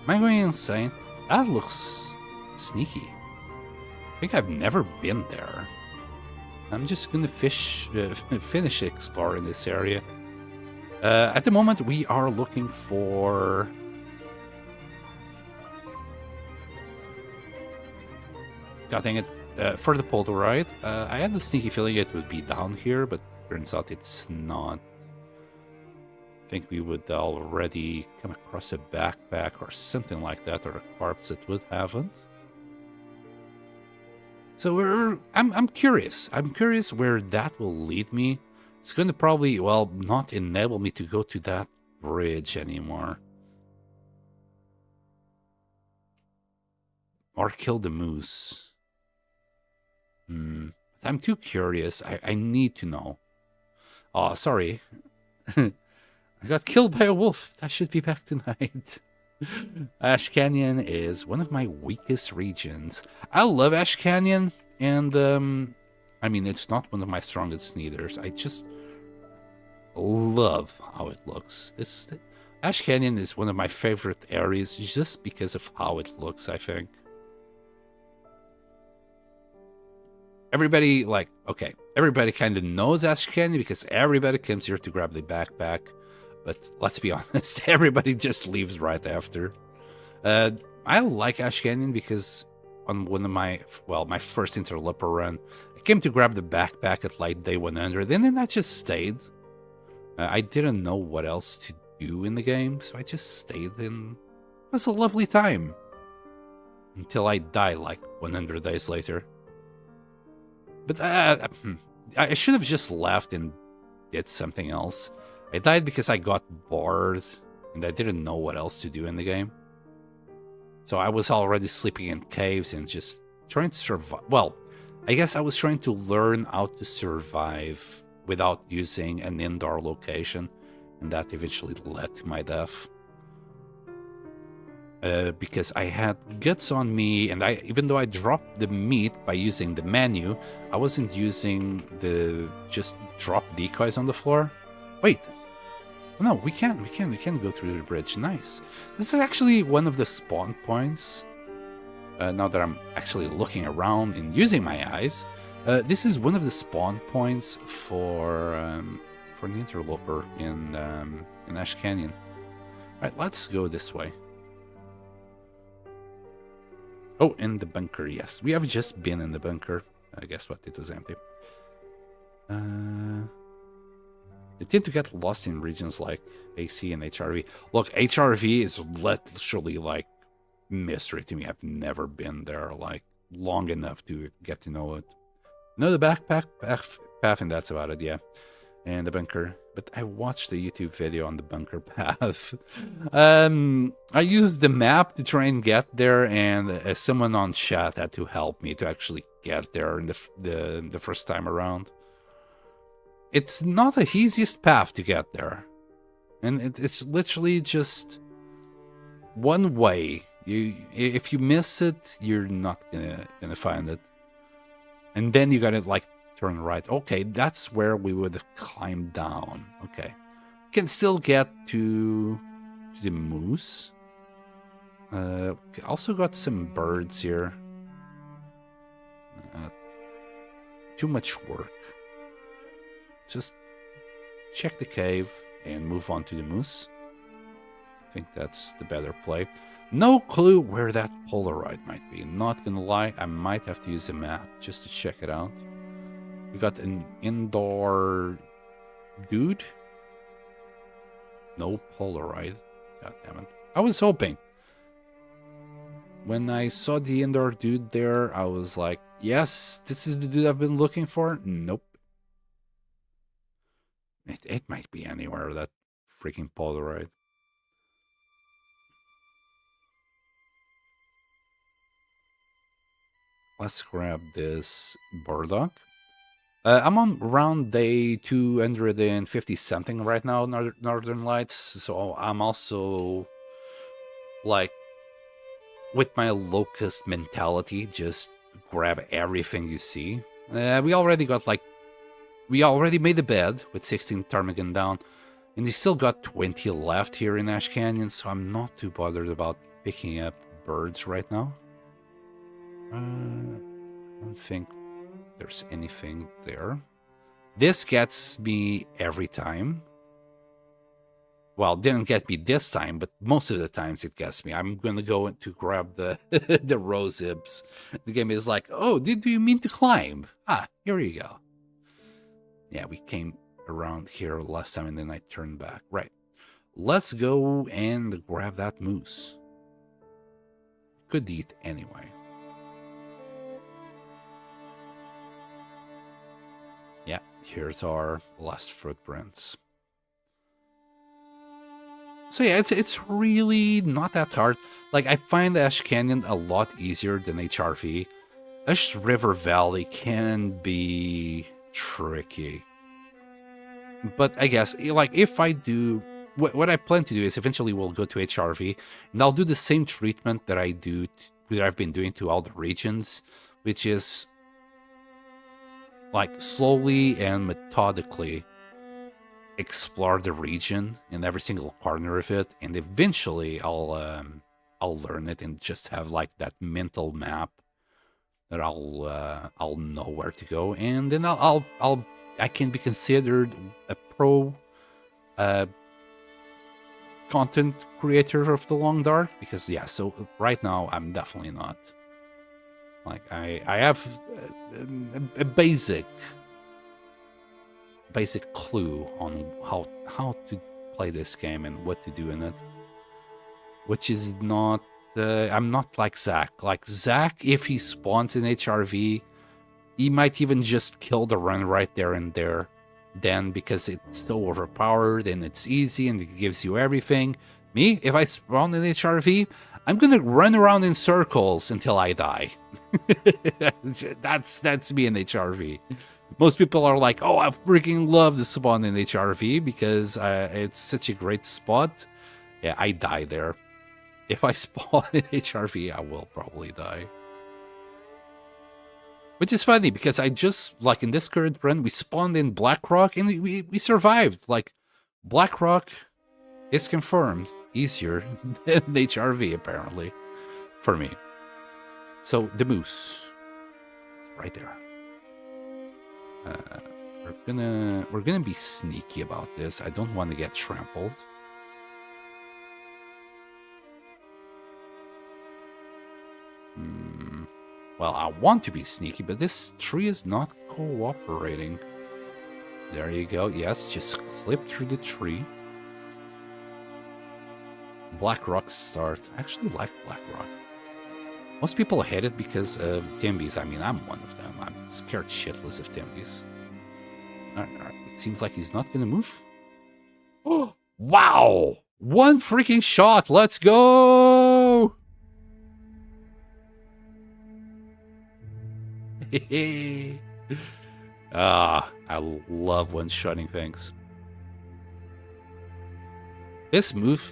Am I going insane? That looks sneaky. I think I've never been there. I'm just gonna finish exploring this area. At the moment, we are looking for... God dang it. For the Polaroid, I had a sneaky feeling it would be down here, but turns out it's not. I think we would already come across a backpack or something like that, or a corpse that would haven't. So I'm curious. I'm curious where that will lead me. It's going to probably, well, not enable me to go to that bridge anymore. Or kill the moose. I'm too curious. I need to know. Oh, sorry. I got killed by a wolf. I should be back tonight. Ash Canyon is one of my weakest regions. I love Ash Canyon, and I mean, it's not one of my strongest neither. I just love how it looks. Ash Canyon is one of my favorite areas just because of how it looks, I think. Everybody, like, okay, everybody kind of knows Ash Canyon because everybody comes here to grab the backpack. But let's be honest, everybody just leaves right after. I like Ash Canyon because on one of my first interloper run, I came to grab the backpack at like day 100, and then I just stayed. I didn't know what else to do in the game, so I just stayed, and it was a lovely time. Until I die like 100 days later. But I should have just left and did something else. I died because I got bored and I didn't know what else to do in the game. So I was already sleeping in caves and just trying to survive. Well, I guess I was trying to learn how to survive without using an indoor location, and that eventually led to my death. Because I had guts on me, and even though I dropped the meat by using the menu, I wasn't using the just drop decoys on the floor. Wait. No, we can't go through the bridge. Nice. This is actually one of the spawn points. Now that I'm actually looking around and using my eyes, this is one of the spawn points for the interloper in Ash Canyon. All right, let's go this way. Oh, in the bunker, yes. We have just been in the bunker. Guess what? It was empty. I tend to get lost in regions like AC and HRV. Look, HRV is literally like mystery to me. I've never been there like long enough to get to know it. Know the backpack path, and that's about it, yeah. And the bunker. But I watched a YouTube video on the bunker path. I used the map to try and get there, and someone on chat had to help me to actually get there in the first time around. It's not the easiest path to get there. And it's literally just one way. If you miss it, you're not gonna find it. And then you gotta like turn right. Okay, that's where we would have climbed down. Okay. Can still get to the moose. Also got some birds here. Too much work. Just check the cave and move on to the moose. I think that's the better play. No clue where that Polaroid might be. Not gonna lie, I might have to use a map just to check it out. We got an indoor dude. No Polaroid. God damn it. I was hoping. When I saw the indoor dude there, I was like, yes, this is the dude I've been looking for. Nope. It might be anywhere, that freaking Polaroid. Let's grab this burdock. I'm on around day 250 something right now, Northern Lights. So I'm also like with my locust mentality, just grab everything you see. We already made the bed with 16 ptarmigan down, and they still got 20 left here in Ash Canyon, so I'm not too bothered about picking up birds right now. I don't think there's anything there. This gets me every time. Well, didn't get me this time, but most of the times it gets me. I'm gonna go to grab the the rose hips. The game is like, oh, do you mean to climb? Ah, here you go. Yeah, we came around here last time and then I turned back. Right. Let's go and grab that moose. Could eat anyway. Yeah, here's our last footprints. So yeah, it's really not that hard. Like, I find Ash Canyon a lot easier than HRV. Ash River Valley can be tricky. But I guess, like, if I do... What I plan to do is eventually we'll go to HRV, and I'll do the same treatment that I've been doing to all the regions, which is, like, slowly and methodically explore the region in every single corner of it, and eventually I'll learn it and just have like that mental map that I'll know where to go, and then I can be considered a pro content creator of the Long Dark, because yeah, so right now I'm definitely not. Like, I have a basic clue on how to play this game and what to do in it, which is not I'm not like Zach. Like, Zach, if he spawns in HRV, he might even just kill the run right there and there, then, because it's so overpowered and it's easy and it gives you everything. Me, if I spawn in HRV, I'm gonna run around in circles until I die. That's me in HRV. Most people are like, oh, I freaking love the spawn in HRV because it's such a great spot. Yeah, I die there. If I spawn in HRV, I will probably die. Which is funny, because I just, like, in this current run, we spawned in Blackrock and we survived. Like, Blackrock is confirmed easier than HRV, apparently, for me. So, the moose. Right there. We're gonna be sneaky about this. I don't want to get trampled. Well, I want to be sneaky, but this tree is not cooperating. There you go. Yes, just clip through the tree. Black Rock start. I actually like Black Rock. Most people hate it because of Timbies. I mean, I'm one of them. I'm scared shitless of Timbies. Alright. It seems like he's not gonna move. Oh, wow! One freaking shot! Let's go! I love one-shotting things. This move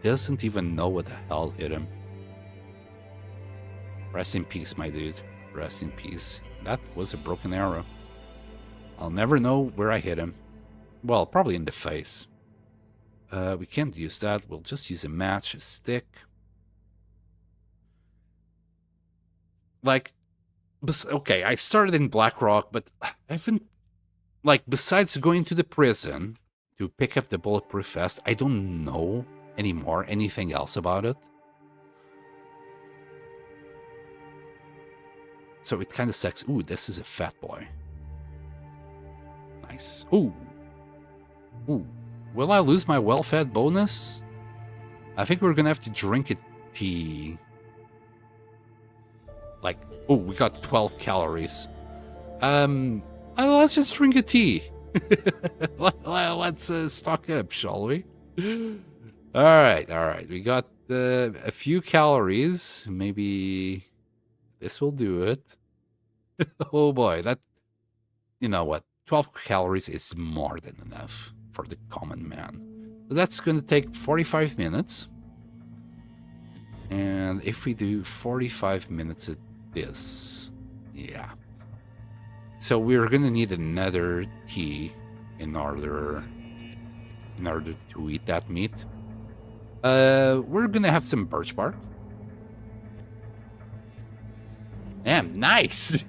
doesn't even know what the hell hit him. Rest in peace, my dude. Rest in peace. That was a broken arrow. I'll never know where I hit him. Well, probably in the face. We can't use that. We'll just use a match, a stick. Like, okay, I started in Blackrock, but I haven't, like, besides going to the prison to pick up the bulletproof vest, I don't know anymore anything else about it. So it kind of sucks. Ooh, this is a fat boy. Nice. Ooh. Will I lose my well-fed bonus? I think we're gonna have to drink a tea. Like, oh, we got 12 calories. Let's just drink a tea. Let's stock up, shall we? All right. We got a few calories. Maybe this will do it. Oh boy, you know what? 12 calories is more than enough for the common man. So that's going to take 45 minutes. And if we do 45 minutes of this, yeah. So we're going to need another tea in order to eat that meat. We're going to have some birch bark. Damn, nice!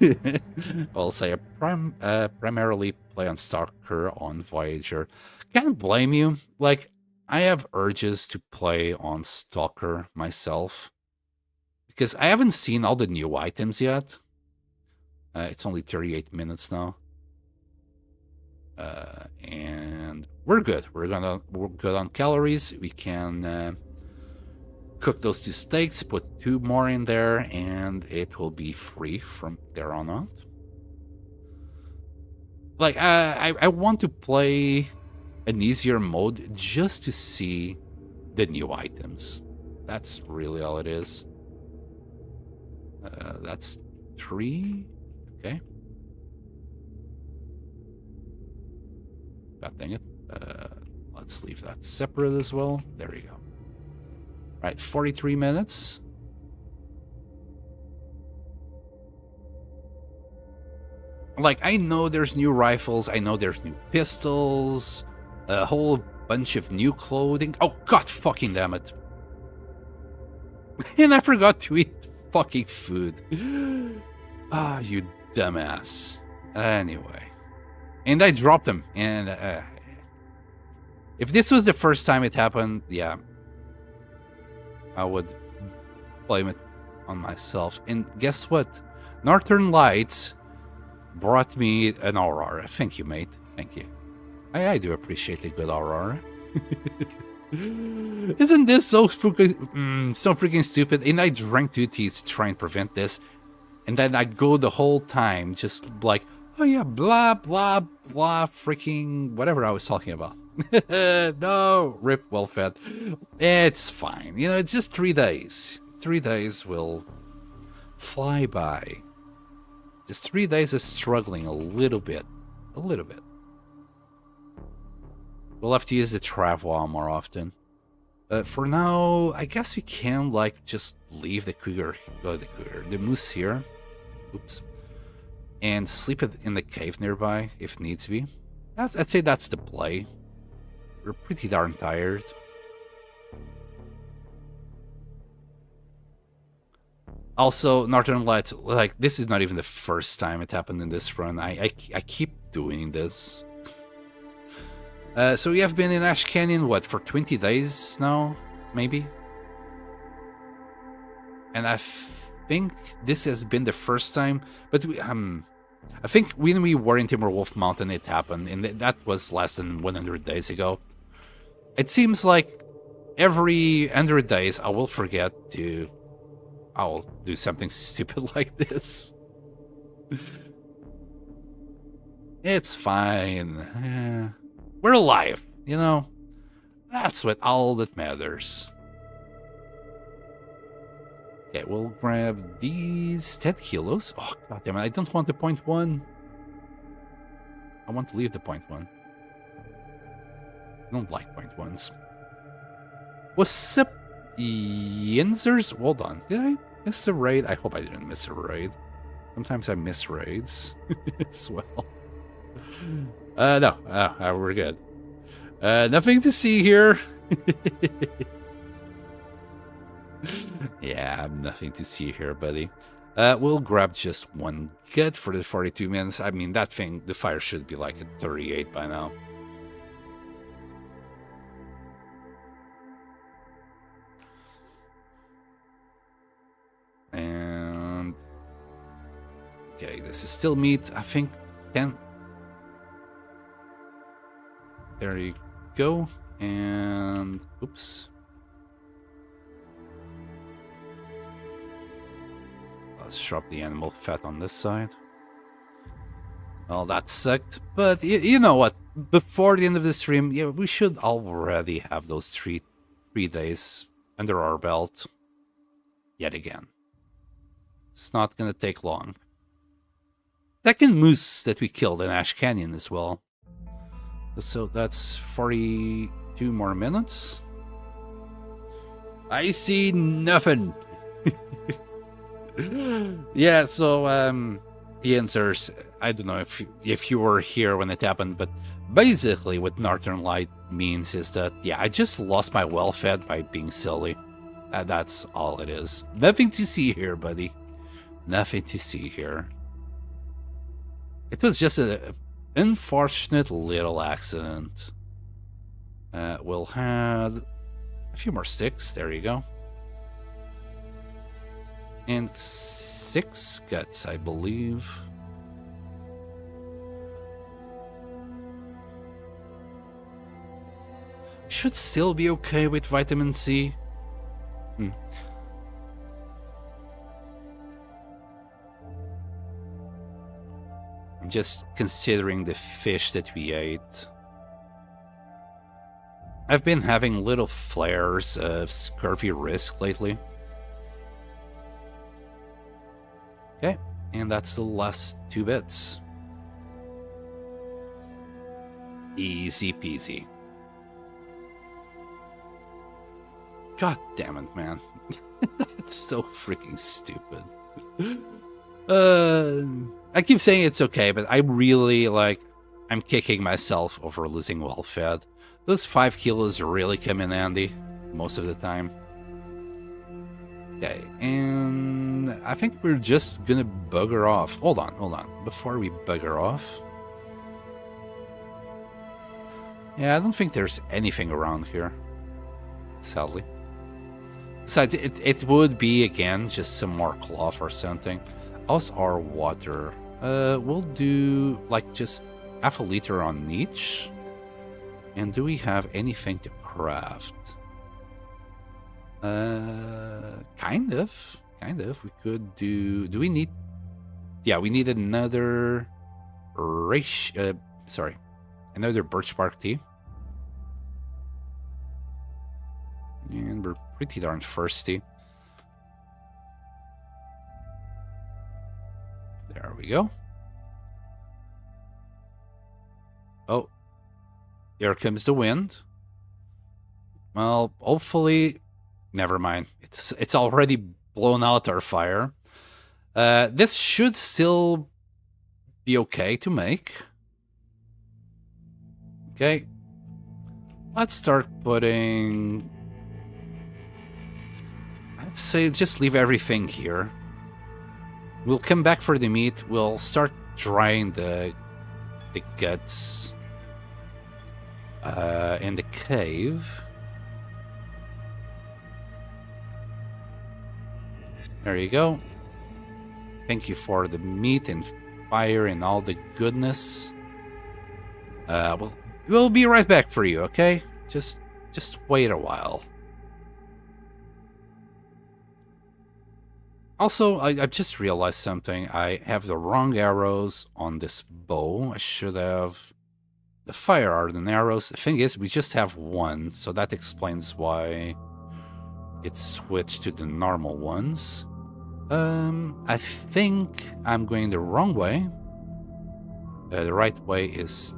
I'll say I primarily play on Stalker on Voyager. Can't blame you. Like, I have urges to play on Stalker myself. Because I haven't seen all the new items yet. It's only 38 minutes now. And we're good. We're good on calories. We can cook those 2 steaks, put 2 more in there, and it will be free from there on out. Like, I want to play an easier mode just to see the new items. That's really all it is. That's 3. Okay. God dang it. Let's leave that separate as well. There we go. Right, 43 minutes. Like, I know there's new rifles. I know there's new pistols. A whole bunch of new clothing. Oh, god fucking damn it. And I forgot to eat fucking food. Ah, you dumbass. Anyway. And I dropped them. And if this was the first time it happened, yeah, I would blame it on myself. And guess what? Northern Lights brought me an Aurora. Thank you, mate. Thank you. I do appreciate a good Aurora. Isn't this so freaking stupid? And I drank 2 teas to try and prevent this. And then I go the whole time just like, oh yeah, blah, blah, blah, freaking whatever I was talking about. No, rip, well fed. It's fine. You know, it's just 3 days. 3 days will fly by. Just 3 days of struggling a little bit. A little bit. We'll have to use the Travois more often. For now, I guess we can, like, just leave the moose here. Oops. And sleep in the cave nearby, if needs be. I'd say that's the play. We're pretty darn tired. Also, Northern Lights, like, this is not even the first time it happened in this run. I keep doing this. So we have been in Ash Canyon, what, for 20 days now? Maybe? And I think this has been the first time, but I think when we were in Timberwolf Mountain it happened, and that was less than 100 days ago. It seems like every 100 days I will forget to... I'll do something stupid like this. It's fine. We're alive, you know? That's what all that matters. Okay, we'll grab these 10 kilos. Oh, god damn it, I don't want the 0.1. I want to leave the 0.1. I don't like 0.1s. What's up, Yinzers? Hold on, did I miss a raid? I hope I didn't miss a raid. Sometimes I miss raids as well. No, we're good. Nothing to see here. Yeah, nothing to see here, buddy. We'll grab just 1 gut for the 42 minutes. I mean, that thing, the fire should be like at 38 by now. And... okay, this is still meat. I think 10... there you go. And... oops. Let's drop the animal fat on this side. Well, that sucked. But you know what? Before the end of the stream, yeah, we should already have those three days under our belt. Yet again. It's not gonna take long. second moose that we killed in Ash Canyon as well. So that's 42 more minutes. I see nothing. Yeah, so he answers, I don't know if you were here when it happened, but basically what Northern Light means is that, yeah, I just lost my well-fed by being silly. That's all it is. Nothing to see here, buddy. Nothing to see here. It was just an unfortunate little accident. We'll have a few more sticks. There you go. And 6 guts, I believe. Should still be okay with vitamin C. I'm just considering the fish that we ate. I've been having little flares of scurvy risk lately. Okay, and that's the last 2 bits. Easy peasy. God damn it, man. It's so freaking stupid. I keep saying it's okay, but I really, I'm kicking myself over losing well-fed. Those 5 kilos really come in handy most of the time. Okay, and I think we're just gonna bugger off. Hold on. Before we bugger off. Yeah, I don't think there's anything around here, sadly. Besides, it would be, again, just some more cloth or something. How's our water? We'll do, just half a liter on each. And do we have anything to craft? Kind of. We could do... Do we need... Yeah, we need another... Another birch bark tea. And we're pretty darn thirsty. There we go. Oh. Here comes the wind. Well, hopefully... Never mind. It's already blown out our fire. This should still be okay to make. Okay. Let's start putting... I'd say just leave everything here. We'll come back for the meat. We'll start drying the guts in the cave. There you go. Thank you for the meat and fire and all the goodness. We'll be right back for you, okay? Just wait a while. Also, I just realized something. I have the wrong arrows on this bow. I should have the fire ardent arrows. The thing is, we just have one, so that explains why it switched to the normal ones. I think I'm going the wrong way. The right way is,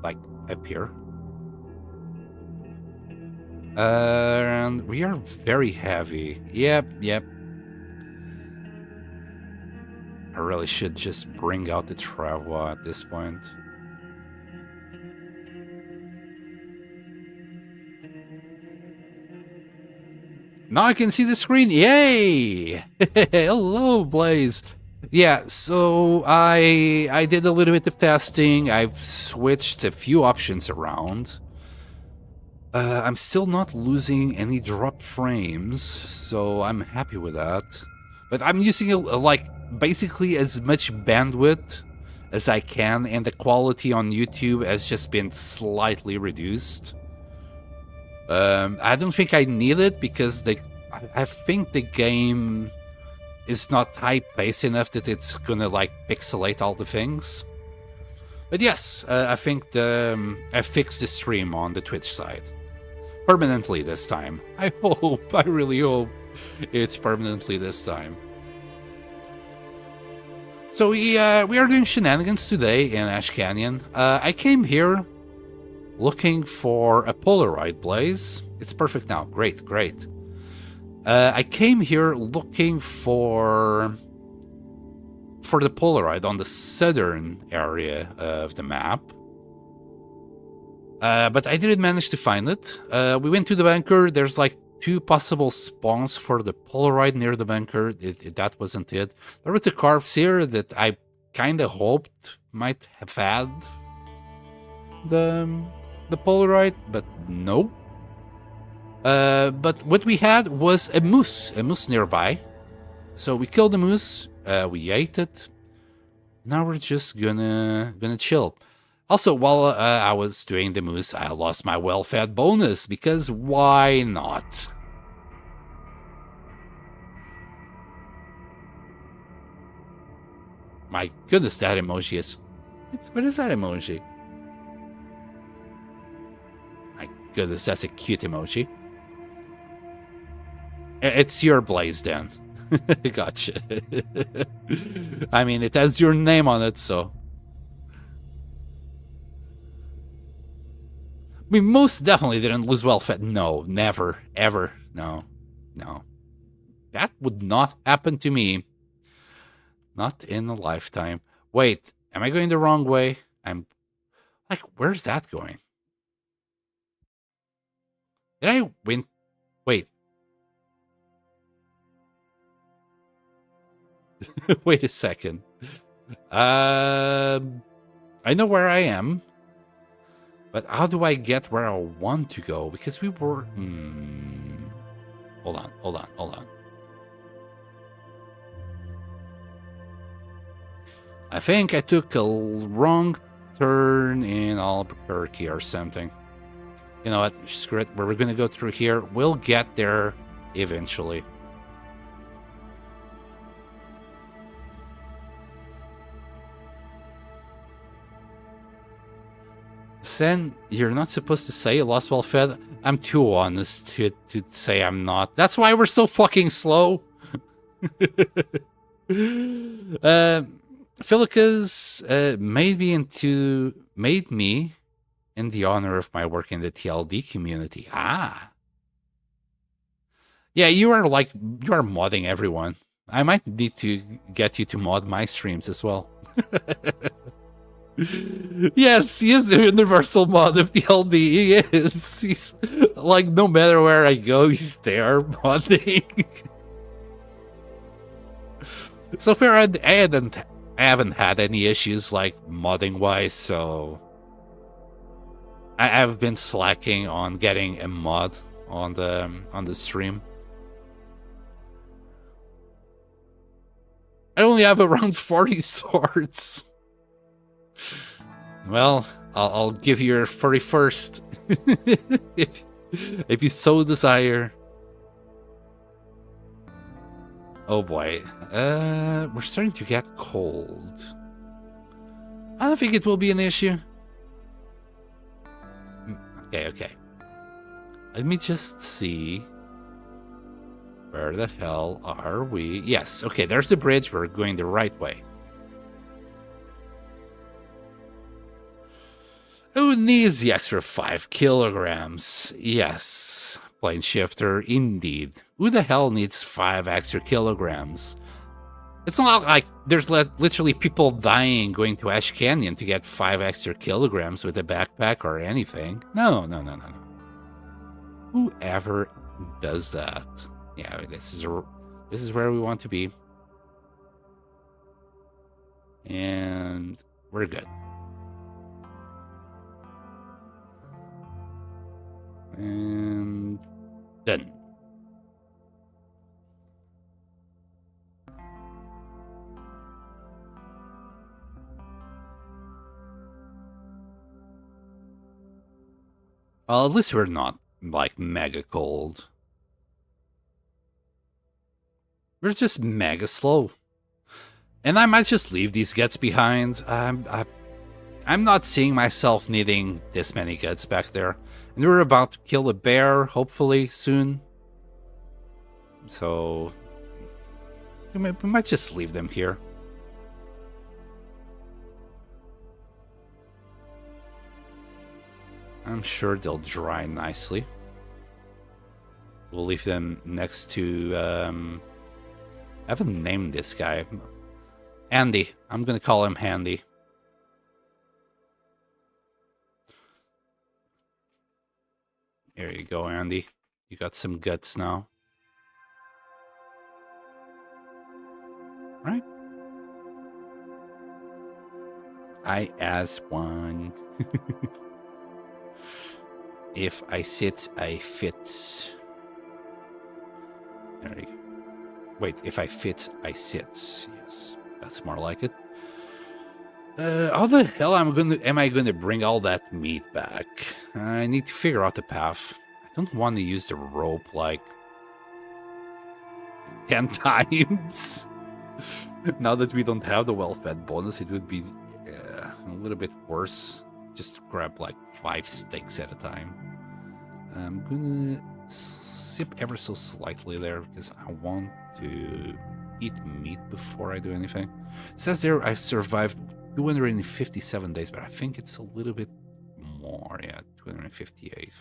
up here. And we are very heavy. Yep. I really should just bring out the travel at this point. Now I can see the screen. Yay! Hello, Blaze. Yeah, so I did a little bit of testing. I've switched a few options around. I'm still not losing any drop frames, so I'm happy with that. But I'm using basically as much bandwidth as I can, and the quality on YouTube has just been slightly reduced. I don't think I need it because I think the game is not high-paced enough that it's gonna pixelate all the things. But yes, I think I fixed the stream on the Twitch side. Permanently this time. I really hope it's permanently this time. So we are doing shenanigans today in Ash Canyon. I came here looking for a Polaroid blaze. It's perfect now. Great, great. I came here looking for the Polaroid on the southern area of the map. But I didn't manage to find it. We went to the bunker. There's like 2 possible spawns for the Polaroid near the bunker. That wasn't it. There was a corpse here that I kind of hoped might have had the Polaroid, but no. But what we had was a moose nearby. So we killed the moose. We ate it. Now we're just gonna chill. Also, while I was doing the moose, I lost my well-fed bonus, because why not? My goodness, that emoji is... What is that emoji? My goodness, that's a cute emoji. It's your blaze, then. Gotcha. I mean, it has your name on it, so... We most definitely didn't lose well-fed. No, never, ever. No, no. That would not happen to me. Not in a lifetime. Wait, am I going the wrong way? I'm... Like, where's that going? Did I win? Wait. Wait a second. I know where I am. But how do I get where I want to go? Because we were... Hold on. I think I took a wrong turn in Albuquerque or something. You know what? Screw it. We're going to go through here. We'll get there eventually. Sen, you're not supposed to say lost well fed. I'm too honest to say I'm not. That's why we're so fucking slow. Philicas made me in the honor of my work in the TLD community. Ah. Yeah, you are modding everyone. I might need to get you to mod my streams as well. Yes, he is a universal mod of TLD. He is. He's like, no matter where I go, he's there modding. So far, I haven't had any issues like modding wise, so I've been slacking on getting a mod on the stream. I only have around 40 swords. Well, I'll give you your 41st if you so desire. Oh boy, we're starting to get cold. I don't think it will be an issue. Okay. Let me just see. Where the hell are we? Yes, okay, there's the bridge. We're going the right way. Who needs the extra 5 kilograms? Yes, plane shifter, indeed. Who the hell needs 5 extra kilograms? It's not like there's literally people dying going to Ash Canyon to get 5 extra kilograms with a backpack or anything. No. Whoever does that? Yeah, this is where we want to be. And we're good. And done. Well, at least we're not like mega cold. We're just mega slow. And I might just leave these guts behind. I'm not seeing myself needing this many guts back there. And we're about to kill a bear, hopefully, soon. So we might just leave them here. I'm sure they'll dry nicely. We'll leave them next to... I haven't named this guy. Andy. I'm going to call him Handy. Here you go, Andy. You got some guts now. Right? I as one. If I sit, I fit. There you go. Wait, if I fit, I sit. Yes, that's more like it. How the hell am I gonna bring all that meat back? I need to figure out the path. I don't want to use the rope like 10 times. Now that we don't have the well-fed bonus, it would be a little bit worse. Just grab like 5 sticks at a time. I'm gonna sip ever so slightly there because I want to eat meat before I do anything. It says there I survived 257 days, but I think it's a little bit more. Yeah, 258.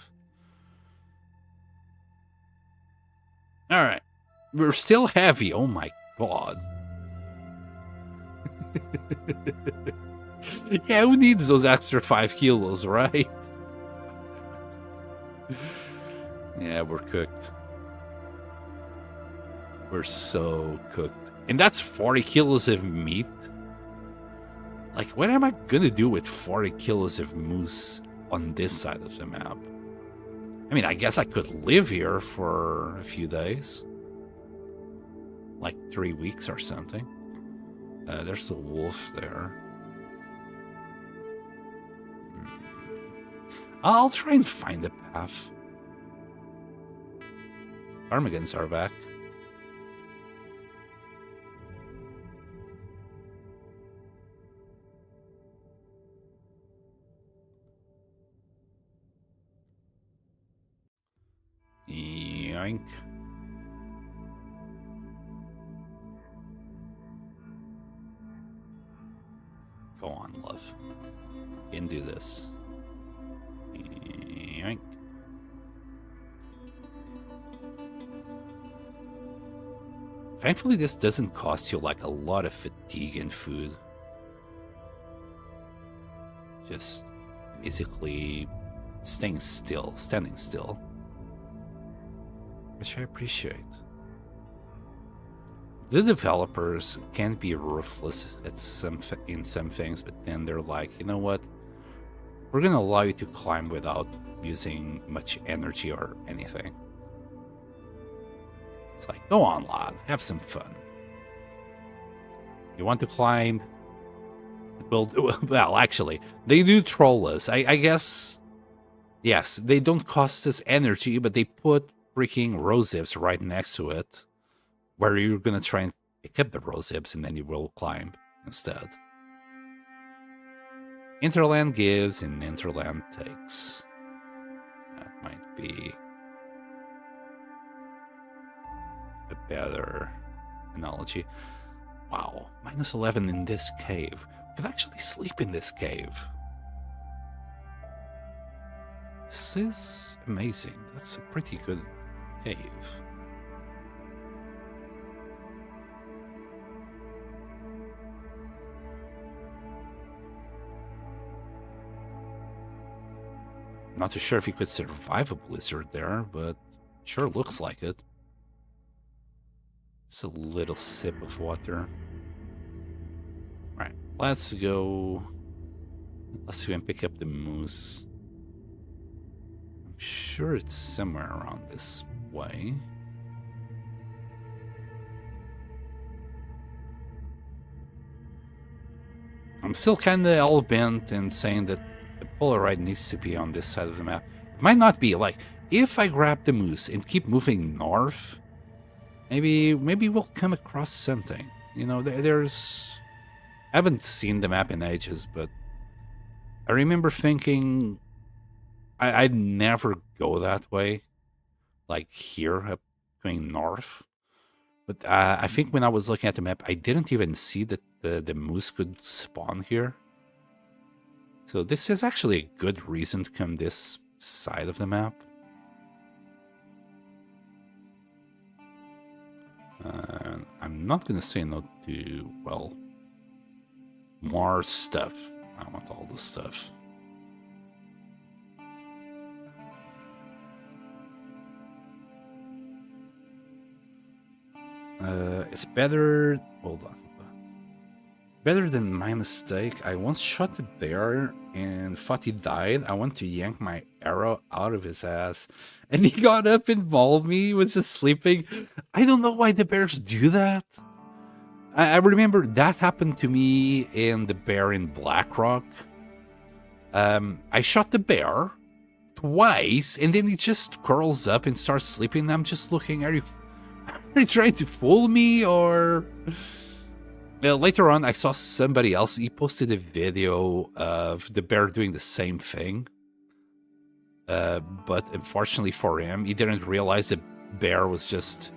All right. We're still heavy. Oh my god. Yeah, who needs those extra 5 kilos, right? Yeah, we're cooked. We're so cooked. And that's 40 kilos of meat. Like, what am I gonna do with 40 kilos of moose on this side of the map? I mean, I guess I could live here for a few days. Like 3 weeks or something. There's a wolf there. I'll try and find a path. Armagans are back. Yoink. Go on, love. You can do this. Yoink. Thankfully, this doesn't cost you like a lot of fatigue and food. Just basically standing still. Which I appreciate. The developers can be ruthless in some things, but then they're like, you know what? We're gonna allow you to climb without using much energy or anything. It's like, go on, lad, have some fun. You want to climb? Well, actually, they do troll us. I guess, yes, they don't cost us energy, but they put freaking rose hips right next to it, where you're gonna try and pick up the rose hips and then you will climb instead. Interland gives and Interland takes. That might be a better analogy. Wow, minus 11 in this cave. We could actually sleep in this cave. This is amazing. That's a pretty good cave. Not too sure if you could survive a blizzard there, but sure looks like it. Just a little sip of water. Right, let's go. Let's go and pick up the moose. I'm sure it's somewhere around this way. I'm still kind of all bent and saying that the Polaroid needs to be on this side of the map. It might not be. Like, if I grab the moose and keep moving north, maybe we'll come across something. You know, there's... I haven't seen the map in ages, but I remember thinking I'd never go that way. Like here, going north. But I think when I was looking at the map, I didn't even see that the moose could spawn here. So this is actually a good reason to come this side of the map. I'm not gonna say no to, well, more stuff. I want all the stuff. It's better. Hold on. Better than my mistake. I once shot the bear and thought he died. I went to yank my arrow out of his ass, and he got up and mauled me. He was just sleeping. I don't know why the bears do that. I remember that happened to me in the bear in Blackrock. I shot the bear twice, and then he just curls up and starts sleeping. I'm just looking, are you trying to fool me, or... later on, I saw somebody else. He posted a video of the bear doing the same thing. But unfortunately for him, he didn't realize the bear was just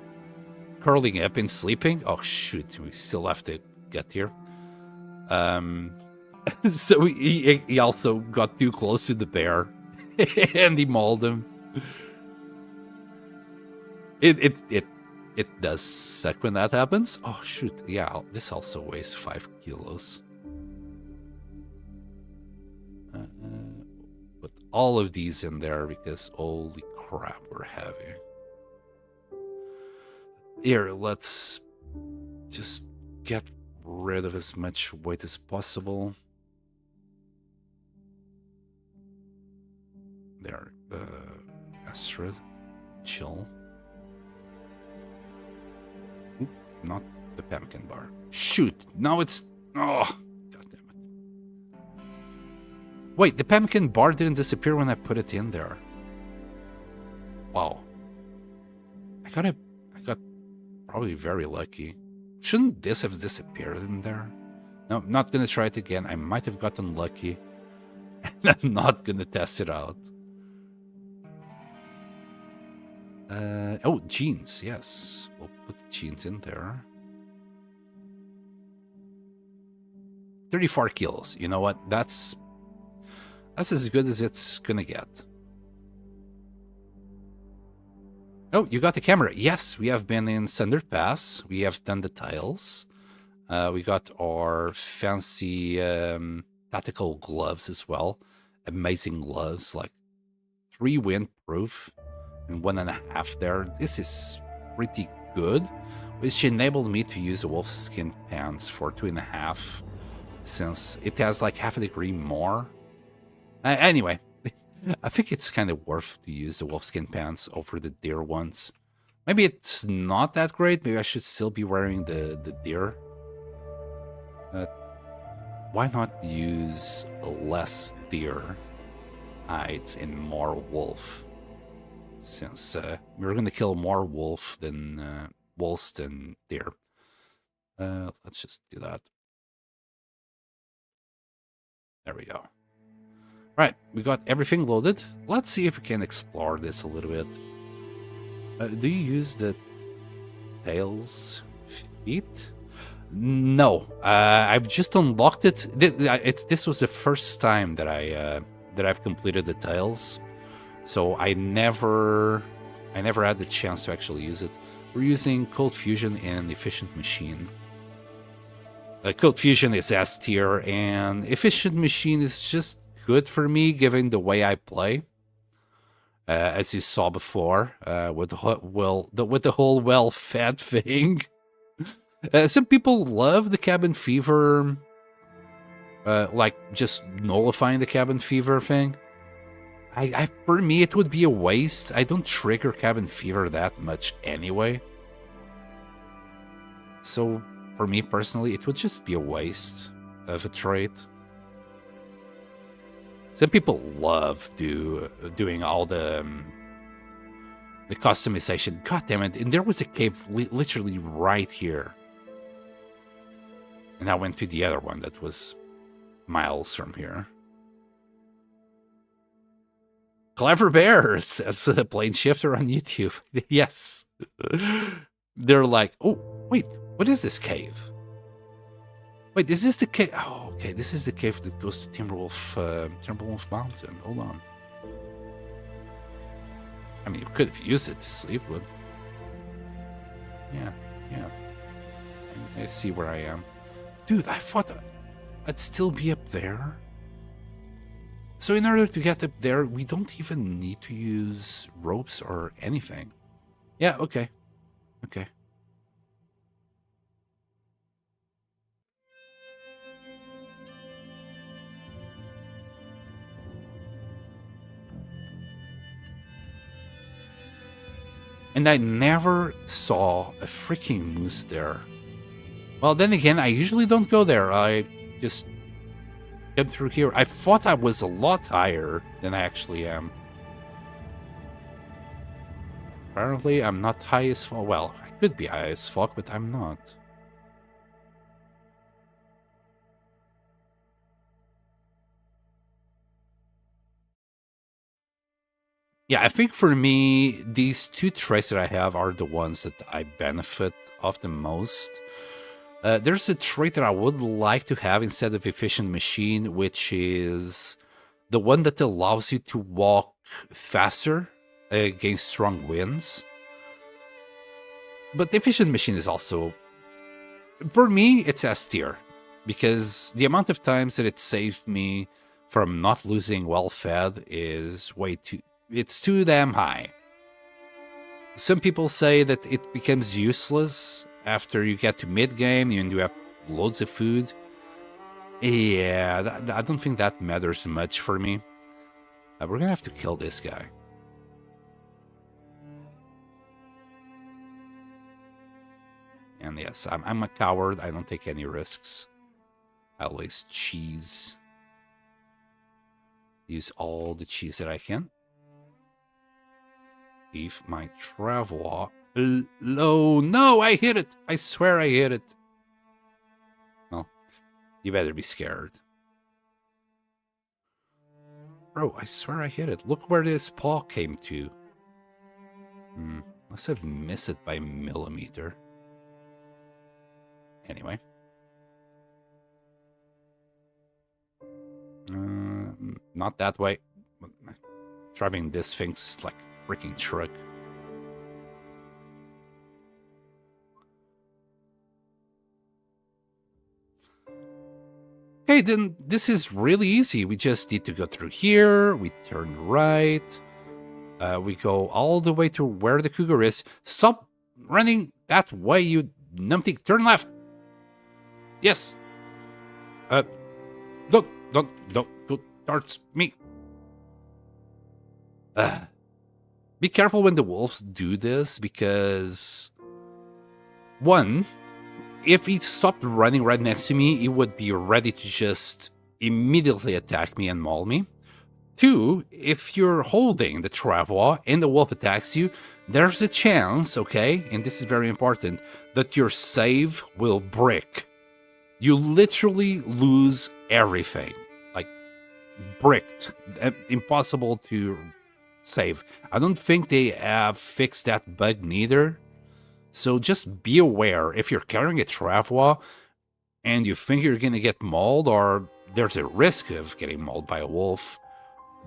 curling up and sleeping. Oh, shoot. We still have to get here. So he also got too close to the bear. And he mauled him. It does suck when that happens. Oh, shoot. Yeah, this also weighs 5 kilos. Put all of these in there because holy crap, we're heavy. Here, let's just get rid of as much weight as possible. There, Astrid, chill. Not the pumpkin bar. Shoot! Now it's... Oh! God damn it. Wait, the pumpkin bar didn't disappear when I put it in there. Wow. I got probably very lucky. Shouldn't this have disappeared in there? No, I'm not gonna try it again. I might have gotten lucky. And I'm not gonna test it out. Oh, jeans, yes. We'll put the jeans in there. 34 kilos. You know what? That's as good as it's gonna get. Oh, you got the camera. Yes, we have been in Thunder Pass. We have done the tiles. We got our fancy tactical gloves as well. Amazing gloves, like 3 windproof. And 1.5 there. This is pretty good, which enabled me to use the wolfskin pants for 2.5, since it has like half a degree more. Anyway, I think it's kind of worth to use the wolfskin pants over the deer ones. Maybe it's not that great. Maybe I should still be wearing the deer. Why not use less deer hides and more wolf? Since we're going to kill more wolves than deer. Let's just do that. There we go. Right, we got everything loaded. Let's see if we can explore this a little bit. Do you use the tails feet? No, I've just unlocked it. This was the first time that I've completed the tiles. So I never had the chance to actually use it. We're using Cold Fusion and Efficient Machine. Cold Fusion is S tier, and Efficient Machine is just good for me, given the way I play. As you saw before, with the whole well-fed thing. Some people love the cabin fever, like just nullifying the cabin fever thing. For me, it would be a waste. I don't trigger cabin fever that much anyway. So, for me personally, it would just be a waste of a trait. Some people love doing all the customization. God damn it, and there was a cave literally right here. And I went to the other one that was miles from here. Clever Bears, as a plane shifter on YouTube. Yes. They're like, oh, wait, what is this cave? Wait, is this the cave? Oh, okay. This is the cave that goes to Timberwolf Mountain. Hold on. I mean, you could have used it to sleep with. Yeah, yeah. I see where I am. Dude, I thought I'd still be up there. So in order to get up there, we don't even need to use ropes or anything. Yeah, okay. Okay. And I never saw a freaking moose there. Well, then again, I usually don't go there. I just come through here. I thought I was a lot higher than I actually am. Apparently, I'm not high as fuck. Well, I could be high as fuck, but I'm not. Yeah, I think for me, these two traits that I have are the ones that I benefit of the most. There's a trait that I would like to have instead of efficient machine, which is the one that allows you to walk faster against strong winds. But the efficient machine is also, for me, it's S tier, because the amount of times that it saved me from not losing well fed is it's too damn high. Some people say that it becomes useless after you get to mid game and you have loads of food. Yeah, I don't think that matters much for me. We're gonna have to kill this guy. And yes, I'm a coward. I don't take any risks. I always cheese. Use all the cheese that I can. Leave my travel low. No, I hit it. I swear I hit it. Well, you better be scared. Bro, I swear I hit it. Look where this paw came to. Must have missed it by a millimeter. Anyway. Not that way. Driving this thing's like a freaking truck. Okay, then this is really easy. We just need to go through here. We turn right. We go all the way to where the cougar is. Stop running that way, you numpty. Turn left. Yes. Don't go towards me. Be careful when the wolves do this, because one, if he stopped running right next to me, he would be ready to just immediately attack me and maul me. Two, if you're holding the travois and the wolf attacks you, there's a chance, okay, and this is very important, that your save will break. You literally lose everything. Like, bricked. Impossible to save. I don't think they have fixed that bug neither. So just be aware, if you're carrying a travois and you think you're gonna get mauled, or there's a risk of getting mauled by a wolf,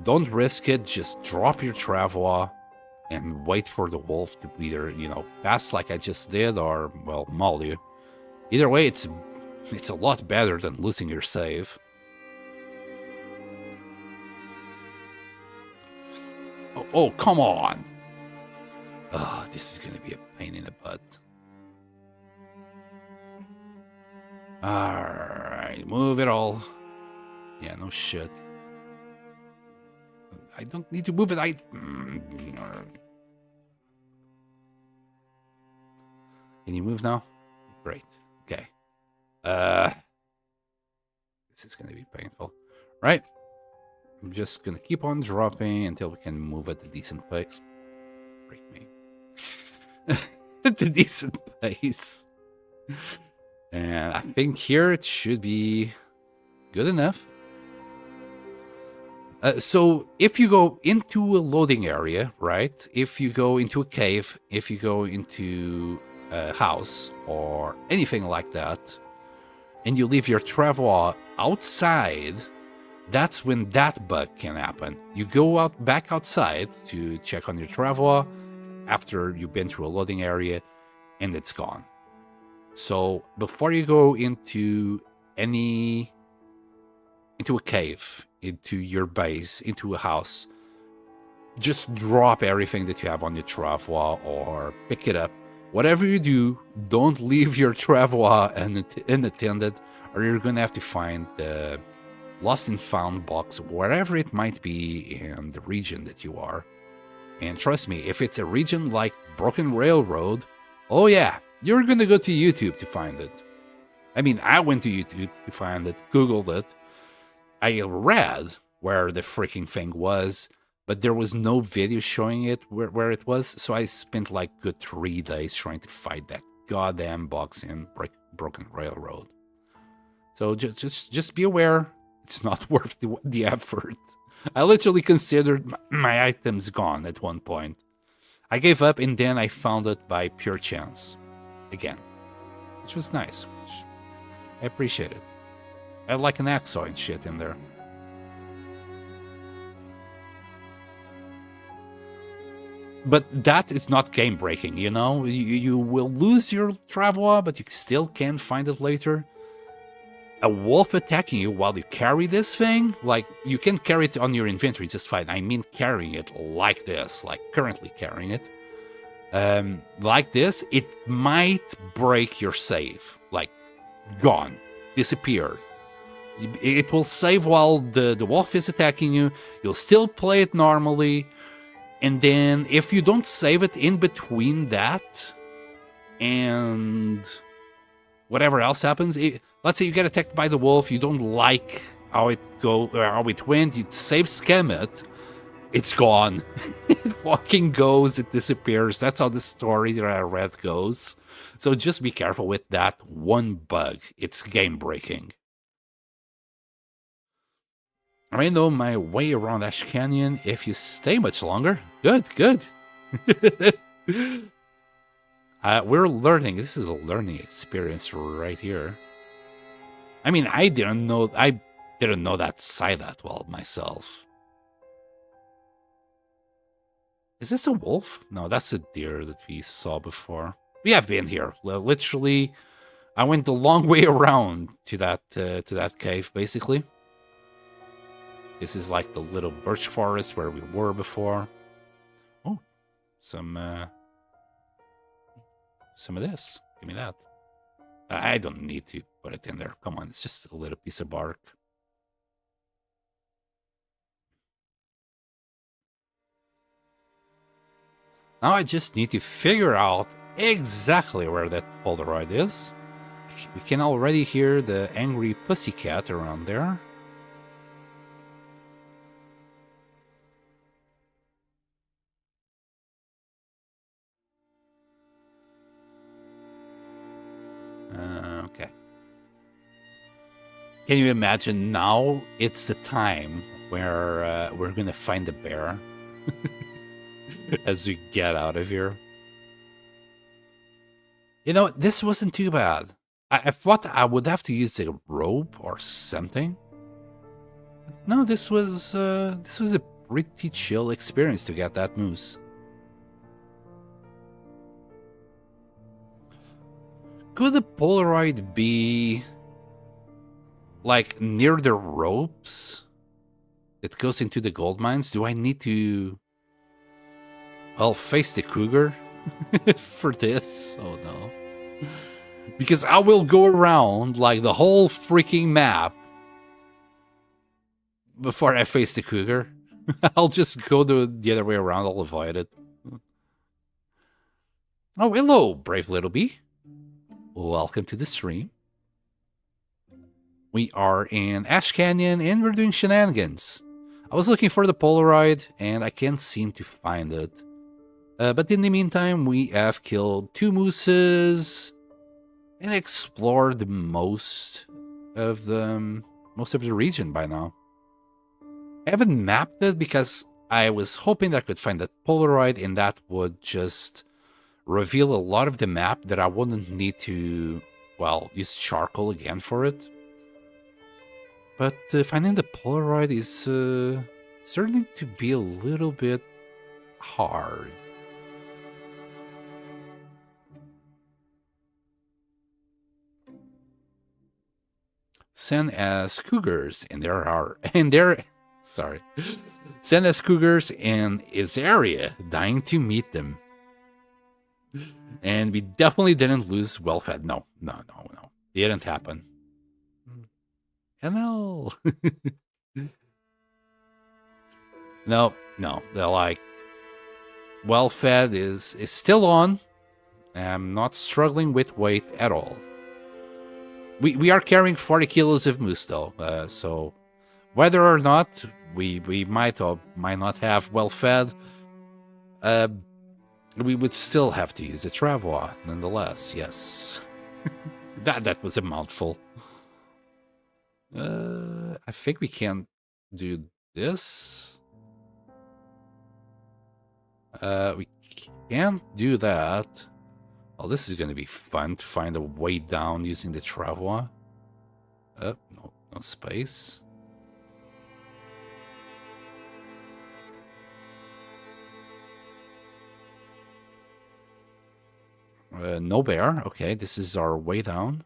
don't risk it. Just drop your travois and wait for the wolf to either, pass like I just did, or, well, maul you. Either way, it's a lot better than losing your save. Oh, come on! Oh, this is gonna be a pain in the butt. Alright, move it all. Yeah, no shit. I don't need to move it, Can you move now? Great. Okay. This is gonna be painful. Right? I'm just gonna keep on dropping until we can move at a decent pace. Break me. At a decent pace. And I think here it should be good enough. So if you go into a loading area, right? If you go into a cave, if you go into a house or anything like that, and you leave your travel outside, that's when that bug can happen. You go out back outside to check on your travel after you've been through a loading area, and it's gone. So before you go into a cave, into your base, into a house, just drop everything that you have on your travel or pick it up. Whatever you do, don't leave your travel unattended, or you're gonna have to find the lost and found box wherever it might be in the region that you are. And trust me, if it's a region like Broken Railroad, oh yeah, you're gonna go to YouTube to find it. I mean, I went to YouTube to find it, Googled it. I read where the freaking thing was, but there was no video showing it where it was, so I spent like good 3 days trying to find that goddamn box in Broken Railroad. So just be aware, it's not worth the effort. I literally considered my items gone at one point. I gave up, and then I found it by pure chance again, which was nice. I appreciate it. I had like an hacksaw and shit in there. But that is not game breaking, you know? You will lose your travel, but you still can find it later. A wolf attacking you while you carry this thing? Like, you can carry it on your inventory just fine. I mean carrying it like this, like currently carrying it. Like this, it might break your save. Like, gone. Disappeared. It will save while the wolf is attacking you. You'll still play it normally. And then if you don't save it in between that and whatever else happens, let's say you get attacked by the wolf, you don't like how it went, you save scam it, it's gone. It fucking goes, it disappears. That's how the story that I read goes. So just be careful with that one bug. It's game breaking. I know my way around Ash Canyon if you stay much longer. Good. We're learning. This is a learning experience right here. I mean, I didn't know that side that well myself. Is this a wolf? No, that's a deer that we saw before. We have been here. Literally, I went the long way around to that cave, basically. This is like the little birch forest where we were before. Oh, some of this. Give me that. I don't need to put it in there. Come on, it's just a little piece of bark. Now I just need to figure out exactly where that Polaroid is. We can already hear the angry pussycat around there. Okay. Can you imagine now it's the time where we're gonna find the bear as we get out of here? You know, this wasn't too bad. I thought I would have to use a rope or something. No, this was a pretty chill experience to get that moose. Could the Polaroid be like near the ropes that goes into the gold mines? Do I need to, well, face the cougar for this? Oh no. Because I will go around like the whole freaking map before I face the cougar. I'll just go the other way around. I'll avoid it. Oh, hello, brave little bee. Welcome to the stream. We are in Ash Canyon and we're doing shenanigans. I was looking for the Polaroid and I can't seem to find it. But in the meantime, we have killed 2 mooses and explored most of the region by now. I haven't mapped it because I was hoping that I could find that Polaroid and that would just reveal a lot of the map that I wouldn't need to well, use charcoal again for it. But finding the Polaroid is starting to be a little bit hard. Send as cougars, and sorry, send as cougars in his area, dying to meet them. And we definitely didn't lose well-fed. No. It didn't happen. ML. No. They're like, well-fed is still on. I'm not struggling with weight at all. We are carrying 40 kilos of moose though, so whether or not we might or might not have well-fed, we would still have to use a travois nonetheless. Yes, that was a mouthful. I think we can do this. We can't do that. Oh, this is going to be fun to find a way down using the travois. No space. No bear. Okay, this is our way down.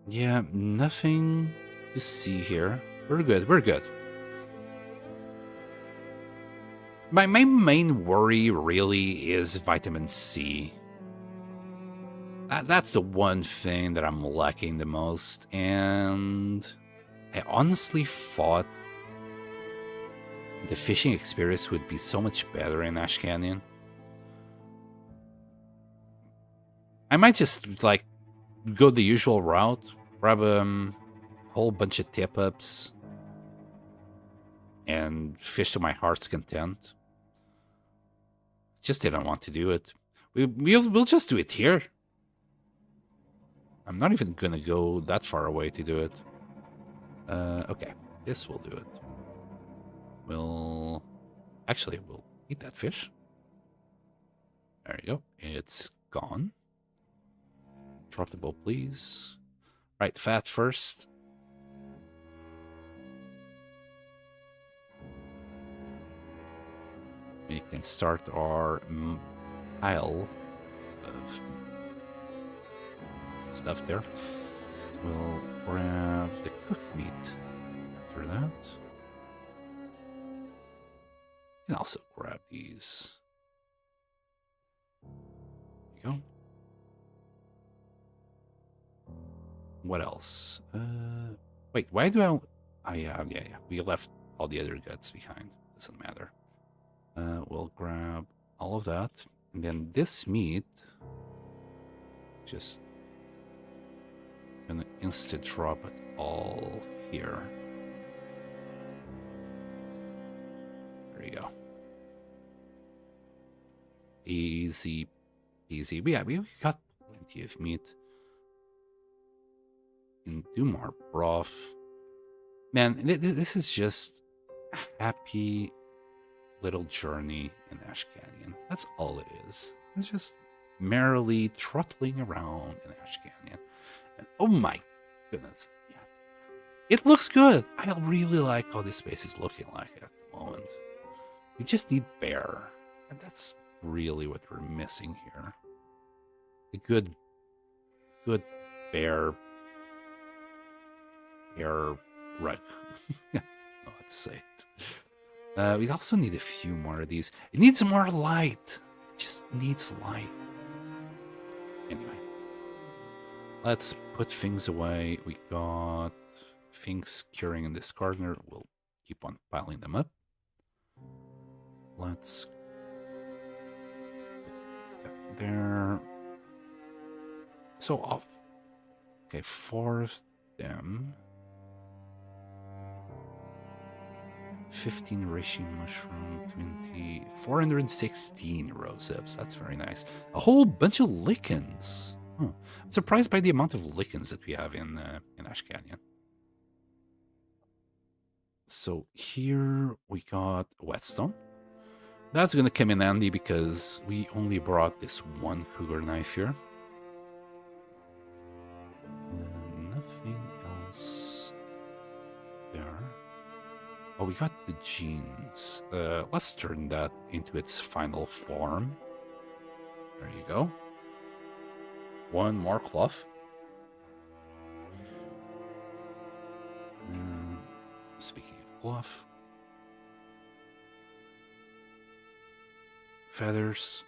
Yeah, nothing to see here. We're good. My main worry really is vitamin C. That's the one thing that I'm lacking the most, and I honestly thought the fishing experience would be so much better in Ash Canyon. I might just, like, go the usual route, grab a whole bunch of tip-ups, and fish to my heart's content. Just didn't want to do it. We'll just do it here. I'm not even gonna go that far away to do it. Okay, this will do it. We'll eat that fish. There you go. It's gone. Drop the bowl, please. Right, fat first. We can start our pile of stuff there. We'll grab the cooked meat after that. And also grab these. There you go. What else? Wait, why do I... Oh, yeah. We left all the other guts behind. Doesn't matter. We'll grab all of that. And then this meat... Just... gonna instant drop it all here. There you go. Easy peasy. Yeah, we got plenty of meat. Can do more broth. Man, this is just a happy little journey in Ash Canyon. That's all it is. It's just merrily trotting around in Ash Canyon. And oh my goodness, yeah. It looks good. I really like how this space is looking like at the moment. We just need bear. And that's really what we're missing here. A good bear rug. I don't know how to say it. We also need a few more of these. It needs more light. It just needs light. Anyway, let's put things away. We got things curing in this corner. We'll keep on piling them up. Let's put that there. So off. Okay, 4 of them. 15 reishi mushroom, 20, 416 rosehip. That's very nice. A whole bunch of lichens. I'm surprised by the amount of lichens that we have in Ash Canyon. So here we got whetstone. That's gonna come in handy because we only brought this one cougar knife here. Nothing else there. Oh, we got the jeans. Let's turn that into its final form. There you go. One more cloth. Speaking of cloth. Feathers.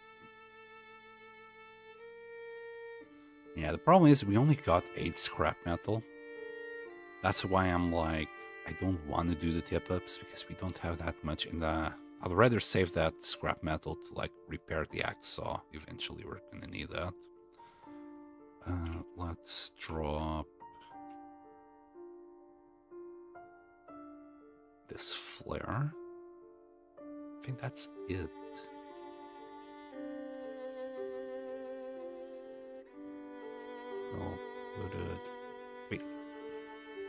Yeah, the problem is we only got 8 scrap metal. That's why I'm like, I don't want to do the tip-ups because we don't have that much in the... I'd rather save that scrap metal to like repair the axe saw. Eventually we're gonna need that. Let's drop this flare. I think that's it. I'll put it... Wait.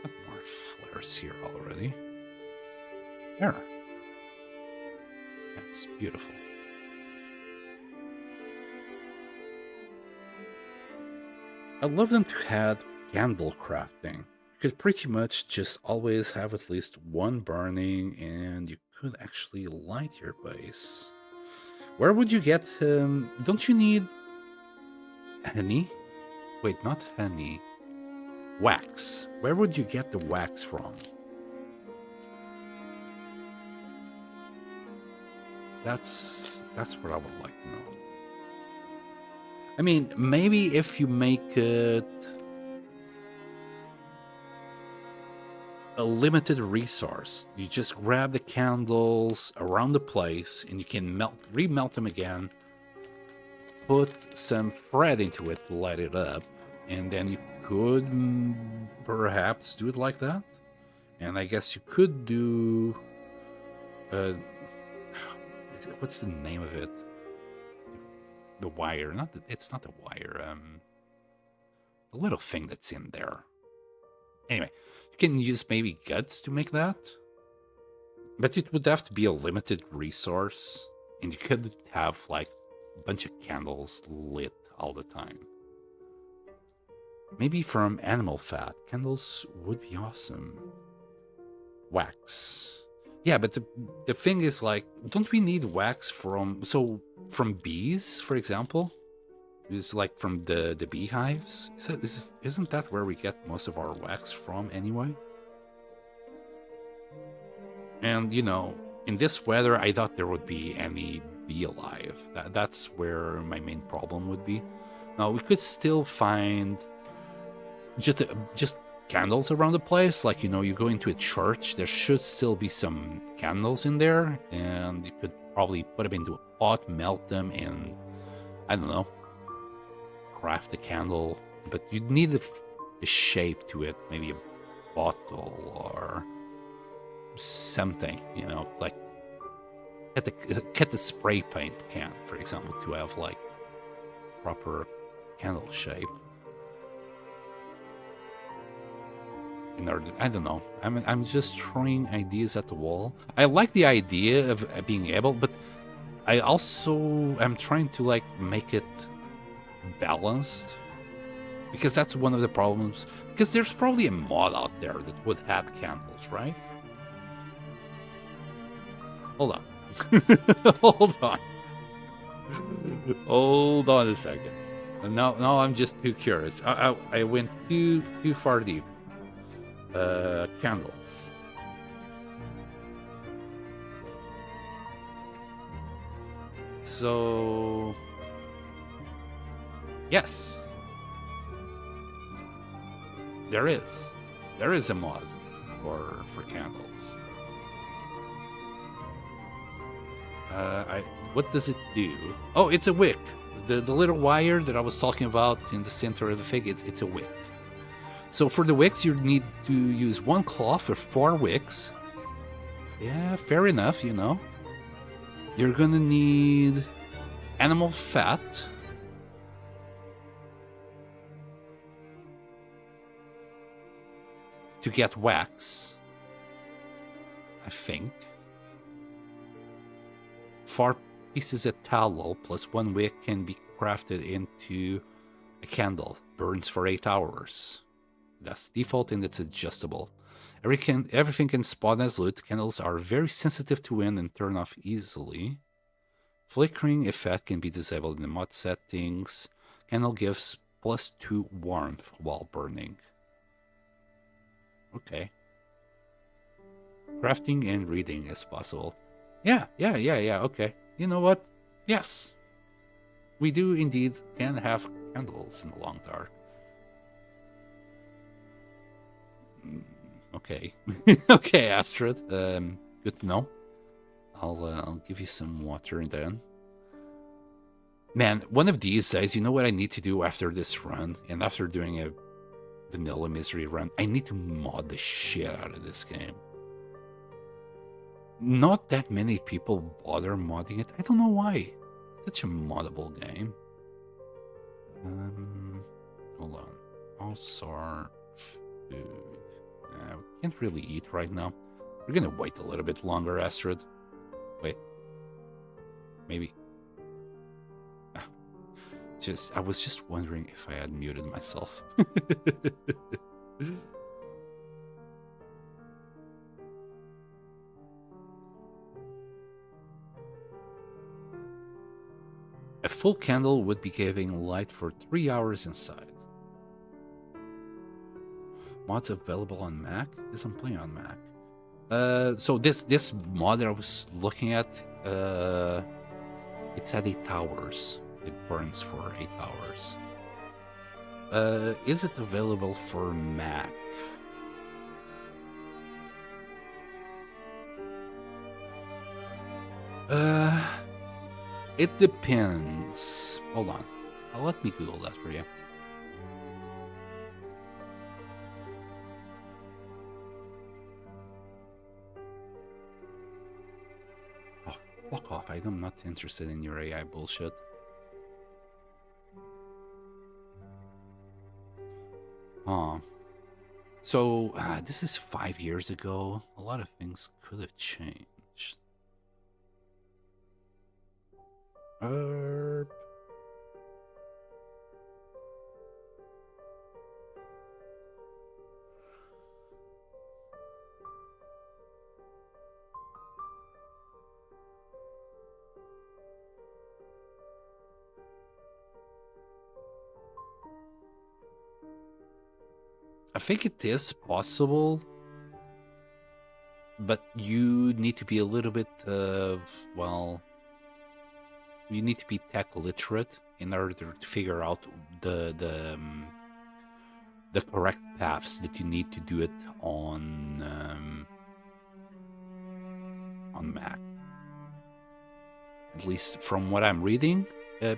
Got more flares here already. There. That's beautiful. I'd love them to add candle crafting. You could pretty much just always have at least one burning and you could actually light your base. Where would you get... don't you need honey? Wait, not honey. Wax. Where would you get the wax from? That's what I would like to know. I mean, maybe if you make it a limited resource, you just grab the candles around the place and you can remelt them again, put some thread into it to light it up, and then you could perhaps do it like that. And I guess you could do what's the name of it? The wire, it's not the wire, the little thing that's in there. Anyway, you can use maybe guts to make that, but it would have to be a limited resource, and you could have like a bunch of candles lit all the time. Maybe from animal fat. Candles would be awesome. Wax. Yeah, but the thing is, like, don't we need wax from bees, for example? It's like from the beehives? Isn't that where we get most of our wax from anyway? And, you know, in this weather, I thought there would be any bee alive. That's where my main problem would be. Now, we could still find just candles around the place. Like, you know, you go into a church, there should still be some candles in there, and you could probably put them into a pot, melt them, and I don't know, craft a candle. But you'd need a shape to it, maybe a bottle or something, you know, like get the spray paint can, for example, to have like proper candle shape. In order, I don't know. I'm just throwing ideas at the wall. I like the idea of being able, but I also am trying to like make it balanced, because that's one of the problems. Because there's probably a mod out there that would have candles, right? Hold on. Hold on. Hold on a second. Now I'm just too curious. I went too far deep. Candles. So yes, there is a mod for candles. What does it do? Oh, it's a wick. The little wire that I was talking about in the center of the fig, it's a wick. So for the wicks, you need to use one cloth for 4 wicks. Yeah, fair enough, you know. You're gonna need animal fat. To get wax, I think. 4 pieces of tallow plus 1 wick can be crafted into a candle. Burns for 8 hours. That's default and it's adjustable. Everything can spawn as loot. Candles are very sensitive to wind and turn off easily. Flickering effect can be disabled in the mod settings. Candle gives +2 warmth while burning. Okay. Crafting and reading is possible. Yeah, okay. You know what? Yes. We do indeed can have candles in the long dark. Okay. Okay, Astrid. Good to know. I'll give you some water then. Man, one of these days, you know what I need to do after this run, and after doing a vanilla misery run, I need to mod the shit out of this game. Not that many people bother modding it. I don't know why. Such a moddable game. Hold on. Also, food. We can't really eat right now. We're gonna wait a little bit longer, Astrid. Wait. Maybe. I was just wondering if I had muted myself. A full candle would be giving light for 3 hours inside. Mods available on Mac? Because I'm playing on Mac. So this mod that I was looking at, it's at 8 hours. It burns for 8 hours. Is it available for Mac? It depends. Hold on. Let me Google that for you. Oh, fuck off. I'm not interested in your AI bullshit. So, this is 5 years ago. A lot of things could have changed. I think it is possible, but you need to be a little bit well, you need to be tech literate in order to figure out the correct paths that you need to do it on Mac. At least from what I'm reading,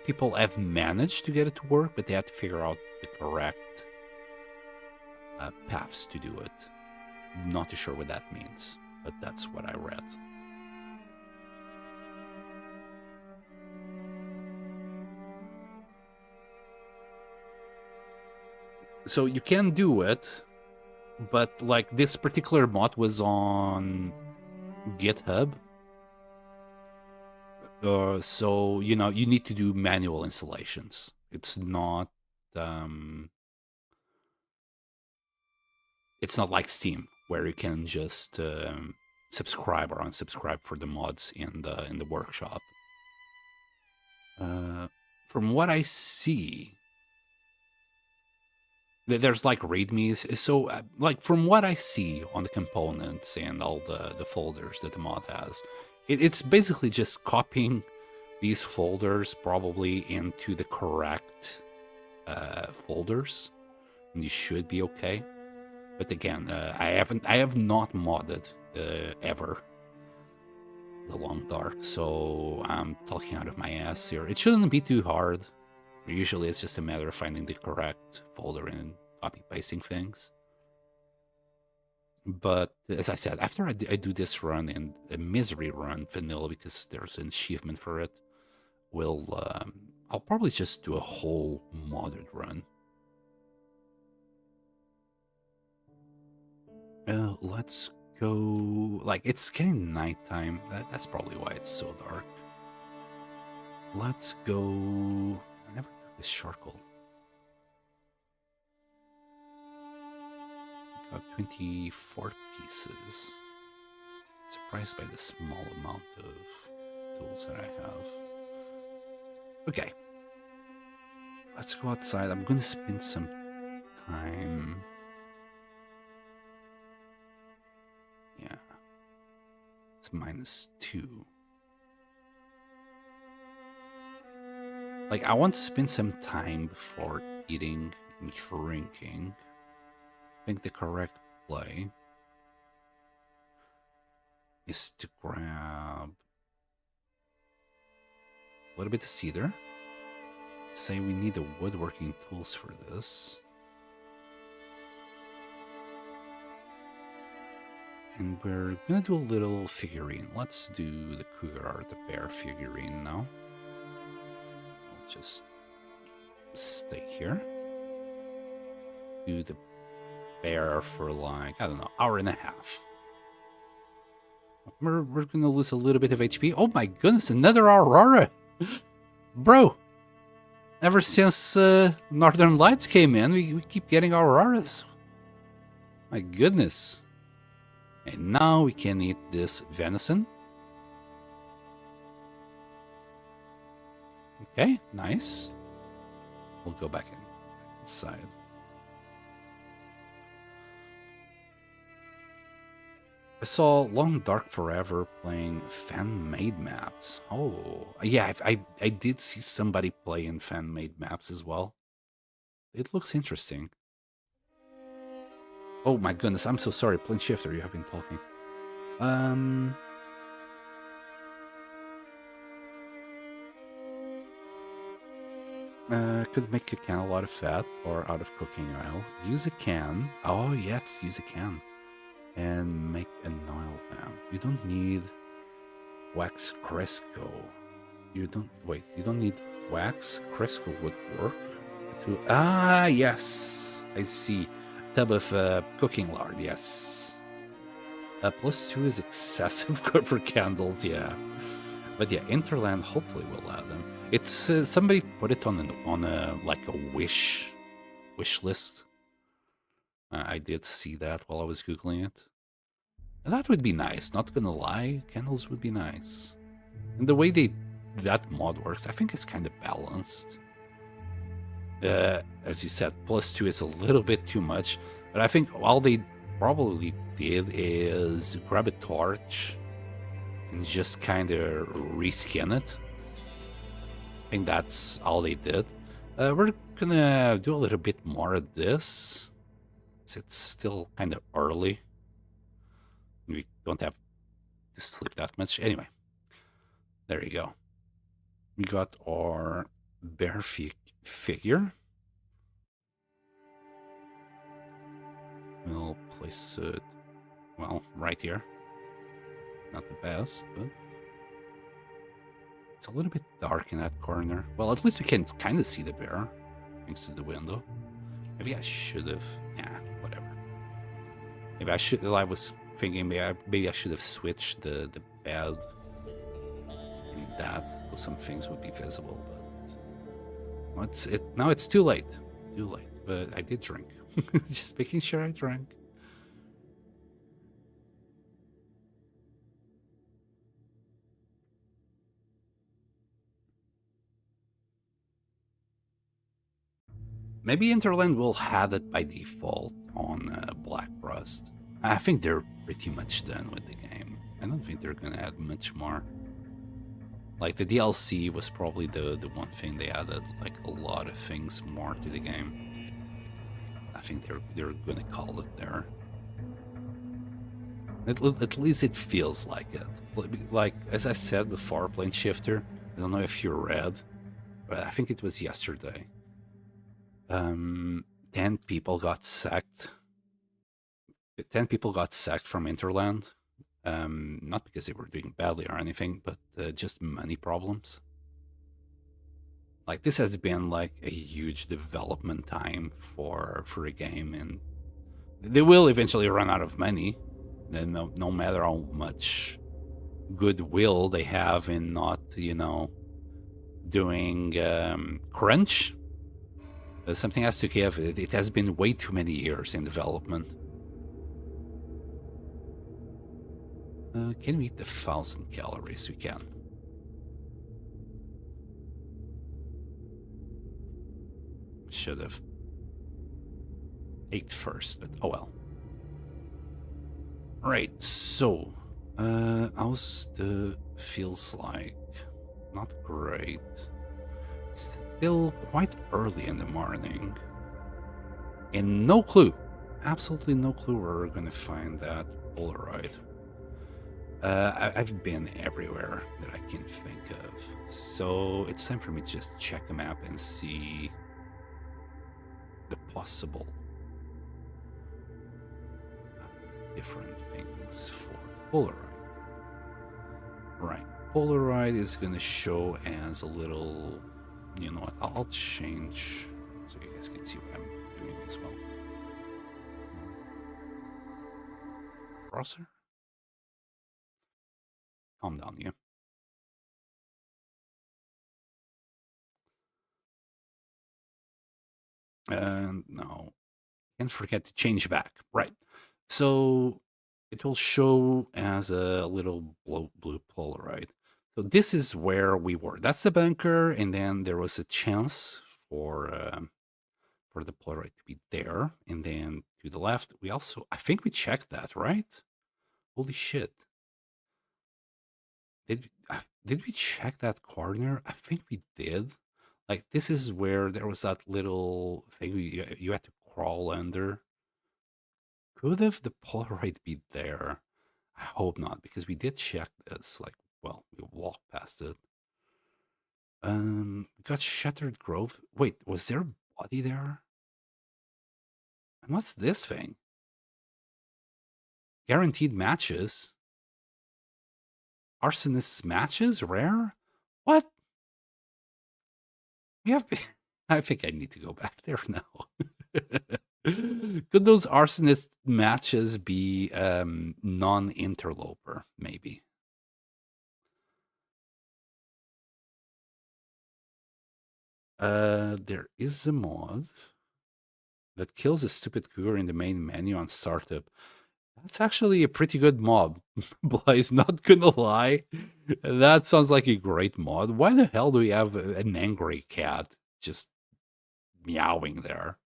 people have managed to get it to work, but they have to figure out the correct paths to do it. Not too sure what that means, but that's what I read. So you can do it, but like this particular mod was on GitHub. So, you know, you need to do manual installations. It's not like Steam, where you can just subscribe or unsubscribe for the mods in the workshop. From what I see, there's like readmes. So, like from what I see on the components and all the folders that the mod has, it's basically just copying these folders probably into the correct folders, and you should be okay. But again, I have not modded ever the Long Dark, so I'm talking out of my ass here. It shouldn't be too hard. Usually it's just a matter of finding the correct folder and copy pasting things. But as I said, after I do this run and a misery run vanilla because there's an achievement for it, I'll probably just do a whole modded run. Let's go. Like, it's getting nighttime. That's probably why it's so dark. Let's go. I never took this charcoal. Got 24 pieces. Surprised by the small amount of tools that I have. Okay. Let's go outside. I'm gonna spend some time. Yeah. It's -2. Like, I want to spend some time before eating and drinking. I think the correct play is to grab a little bit of cedar. Say we need the woodworking tools for this. And we're gonna do a little figurine. Let's do the cougar, the bear figurine now. I'll just stay here. Do the bear for like, I don't know, hour and a half. We're gonna lose a little bit of HP. Oh my goodness, another Aurora! Bro! Ever since Northern Lights came in, we keep getting Auroras. My goodness. And now we can eat this venison. Okay, nice. We'll go back inside. I saw Long Dark Forever playing fan-made maps. Oh, yeah, I did see somebody play in fan-made maps as well. It looks interesting. Oh my goodness, I'm so sorry, Plane Shifter, you have been talking. Could make a can out of fat or out of cooking oil. Use a can. Oh yes, use a can. And make an oil lamp. You don't need wax Cresco. You don't need wax. Cresco would work. Yes, I see. Tub of cooking lard, yes. +2 is excessive for candles, yeah. But yeah, Interland hopefully will add them. It's somebody put it on a like a wish list. I did see that while I was googling it. And that would be nice, not gonna lie, candles would be nice. And the way that mod works, I think it's kind of balanced. As you said, +2 is a little bit too much, but I think all they probably did is grab a torch and just kind of reskin it. I think that's all they did. We're gonna do a little bit more of this. It's still kind of early. We don't have to sleep that much. Anyway, there you go. We got our bear figure. We'll place it, well, right here. Not the best, but it's a little bit dark in that corner. Well, at least we can kind of see the bear, thanks to the window. Maybe I should have, yeah, whatever. Maybe I should, I was thinking maybe I should have switched the bed in that, so some things would be visible, but now it's too late. Too late, but I did drink. Just making sure I drank. Maybe Interland will have it by default on Black Rust. I think they're pretty much done with the game. I don't think they're gonna add much more. Like, the DLC was probably the one thing they added, like a lot of things more to the game. I think they're gonna call it there. At least it feels like it. Like, as I said before, Plane Shifter, I don't know if you read, but I think it was yesterday. 10 people got sacked 10 people got sacked from Interland. Not because they were doing badly or anything, but just money problems. Like this has been like a huge development time for a game, and they will eventually run out of money. Then no matter how much goodwill they have in not, doing crunch, something has to give. It has been way too many years in development. Can we eat the 1,000 calories? We can. Should have ate first, but oh well. Right, so how's the feels like? Not great. It's still quite early in the morning. And no clue, absolutely no clue where we're gonna find that Polaroid. I've been everywhere that I can think of. So it's time for me to just check a map and see the possible different things for Polaroid. Right. Polaroid is going to show as a little, you know what, I'll change so you guys can see what I'm doing as well. Browser? Calm down, yeah. And now, can't forget to change back. Right. So it will show as a little blue Polaroid. So this is where we were. That's the bunker, and then there was a chance for the Polaroid to be there. And then to the left, we also, I think we checked that, right? Holy shit! Did we check that corner? I think we did. Like this is where there was that little thing you had to crawl under. Could have the Polaroid be there? I hope not, because we did check this. Like, well, we walked past it. We got Shattered Grove. Wait, was there a body there? And what's this thing? Guaranteed matches. Arsonist's matches? Rare? What? We have. I think I need to go back there now. Could those arsonist matches be non-interloper? Maybe. There is a mod that kills a stupid cougar in the main menu on startup. That's actually a pretty good mod. Blaze, not gonna lie. That sounds like a great mod. Why the hell do we have an angry cat just meowing there?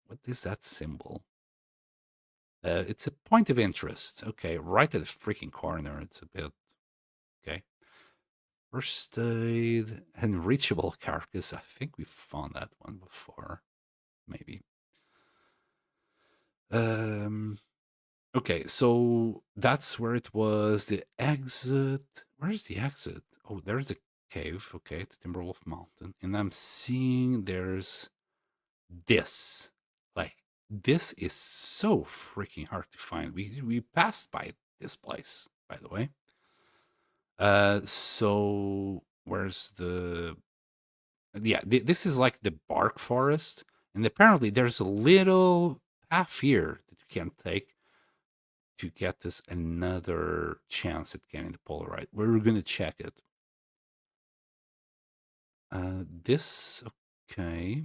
What is that symbol? It's a point of interest. Okay, right at the freaking corner. It's a bit... Okay. First aid, unreachable carcass. I think we found that one before. Maybe. Okay, so that's where it was. The exit. Where's the exit? Oh, there's the cave. Okay, the Timberwolf Mountain. And I'm seeing there's this. Like, this is so freaking hard to find. We passed by this place, by the way. So where's the... Yeah, this is like the bark forest, and apparently there's a little path here that you can take to get this another chance at getting the Polaroid. We're gonna check it. This... Okay.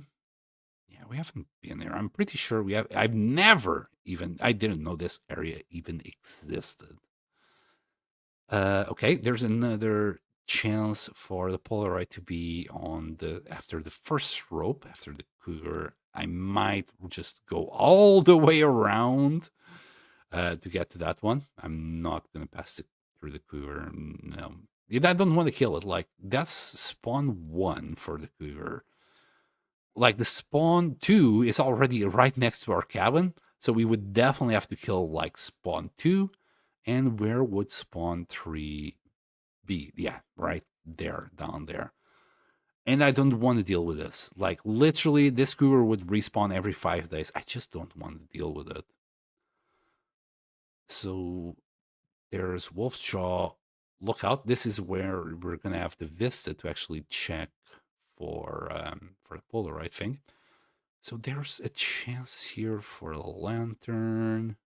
Yeah, we haven't been there. I'm pretty sure we have. I've never even... I didn't know this area even existed. Okay, there's another chance for the Polaroid to be on the... After the first rope, after the cougar. I might just go all the way around to get to that one. I'm not gonna pass it through the cougar. No, I don't want to kill it. Like, that's spawn 1 for the cougar. Like, the spawn 2 is already right next to our cabin, so we would definitely have to kill like spawn 2. And where would spawn 3 be? Yeah, right there, down there. And I don't want to deal with this. Like, literally, this cougar would respawn every 5 days. I just don't want to deal with it. So there's Wolf's Jaw. Look out. This is where we're going to have the Vista to actually check for the Polaroid thing. So there's a chance here for a lantern.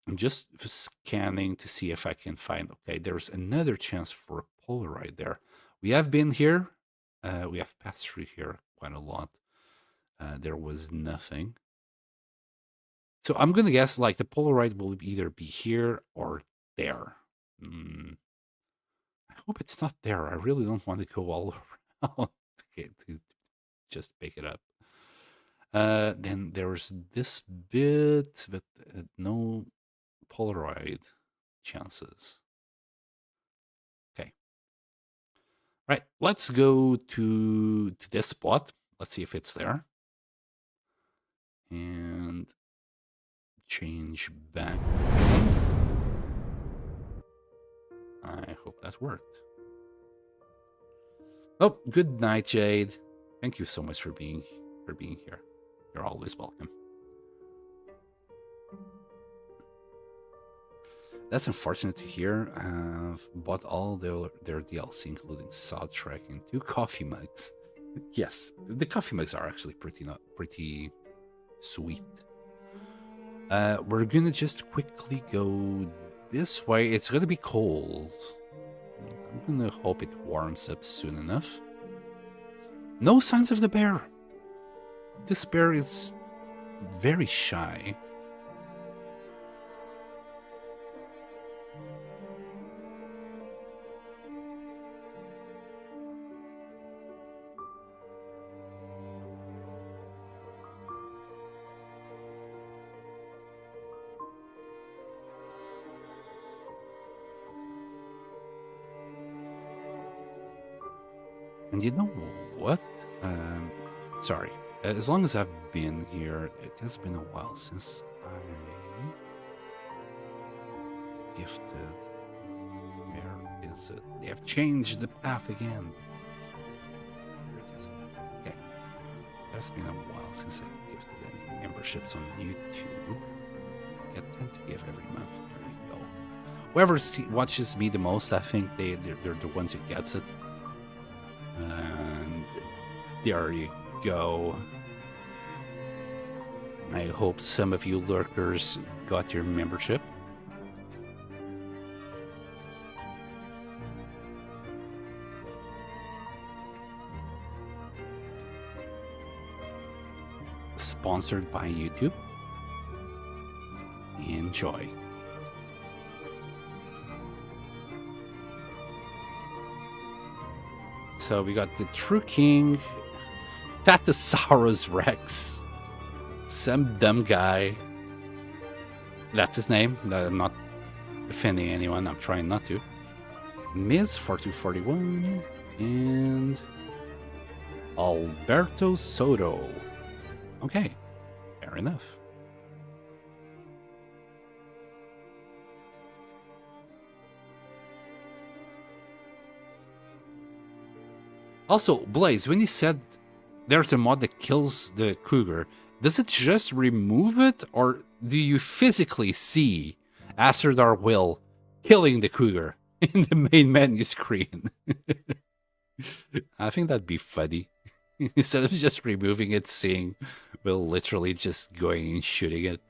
I'm just scanning to see if I can find. Okay, there's another chance for a Polaroid there. We have been here. We have passed through here quite a lot. There was nothing. So I'm going to guess like the Polaroid will either be here or there. I hope it's not there. I really don't want to go all around to just pick it up. Then there's this bit, but no Polaroid chances. Okay. Right. Let's go to this spot. Let's see if it's there. And change back. I hope that worked. Oh, good night, Jade. Thank you so much for being here. You're always welcome. That's unfortunate to hear. I've bought all their DLC, including soundtrack and 2 coffee mugs. Yes, the coffee mugs are actually pretty sweet. We're gonna just quickly go this way. It's gonna be cold. I'm gonna hope it warms up soon enough. No signs of the bear. This bear is very shy. And you know what? Sorry. As long as I've been here, it has been a while since I gifted. Where is it? They have changed the path again. Here it is. Okay. It has been a while since I gifted any memberships on YouTube. I tend to give every month. There you go. Whoever watches me the most, I think they're the ones who gets it. And there you go. I hope some of you lurkers got your membership. Sponsored by YouTube. Enjoy. So we got the True King, Tatasaurus Rex, some dumb guy. That's his name. I'm not offending anyone. I'm trying not to. Ms. 4241 and Alberto Soto. Okay, fair enough. Also, Blaze, when you said there's a mod that kills the cougar, does it just remove it, or do you physically see Astrodar Will killing the cougar in the main menu screen? I think that'd be funny. Instead of just removing it, seeing Will literally just going and shooting it.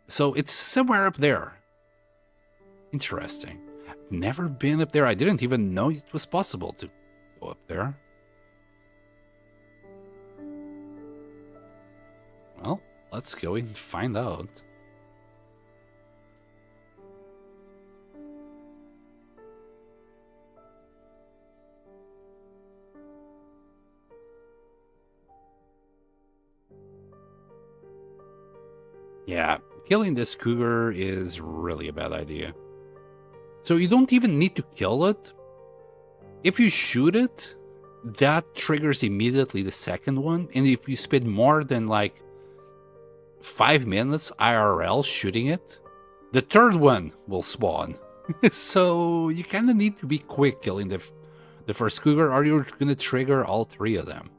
So it's somewhere up there. Interesting. Never been up there. I didn't even know it was possible to go up there. Well, let's go and find out. Yeah, killing this cougar is really a bad idea. So you don't even need to kill it. If you shoot it, that triggers immediately the second one. And if you spend more than like 5 minutes IRL shooting it, the third one will spawn. So you kind of need to be quick killing the first cougar, or you're going to trigger all three of them.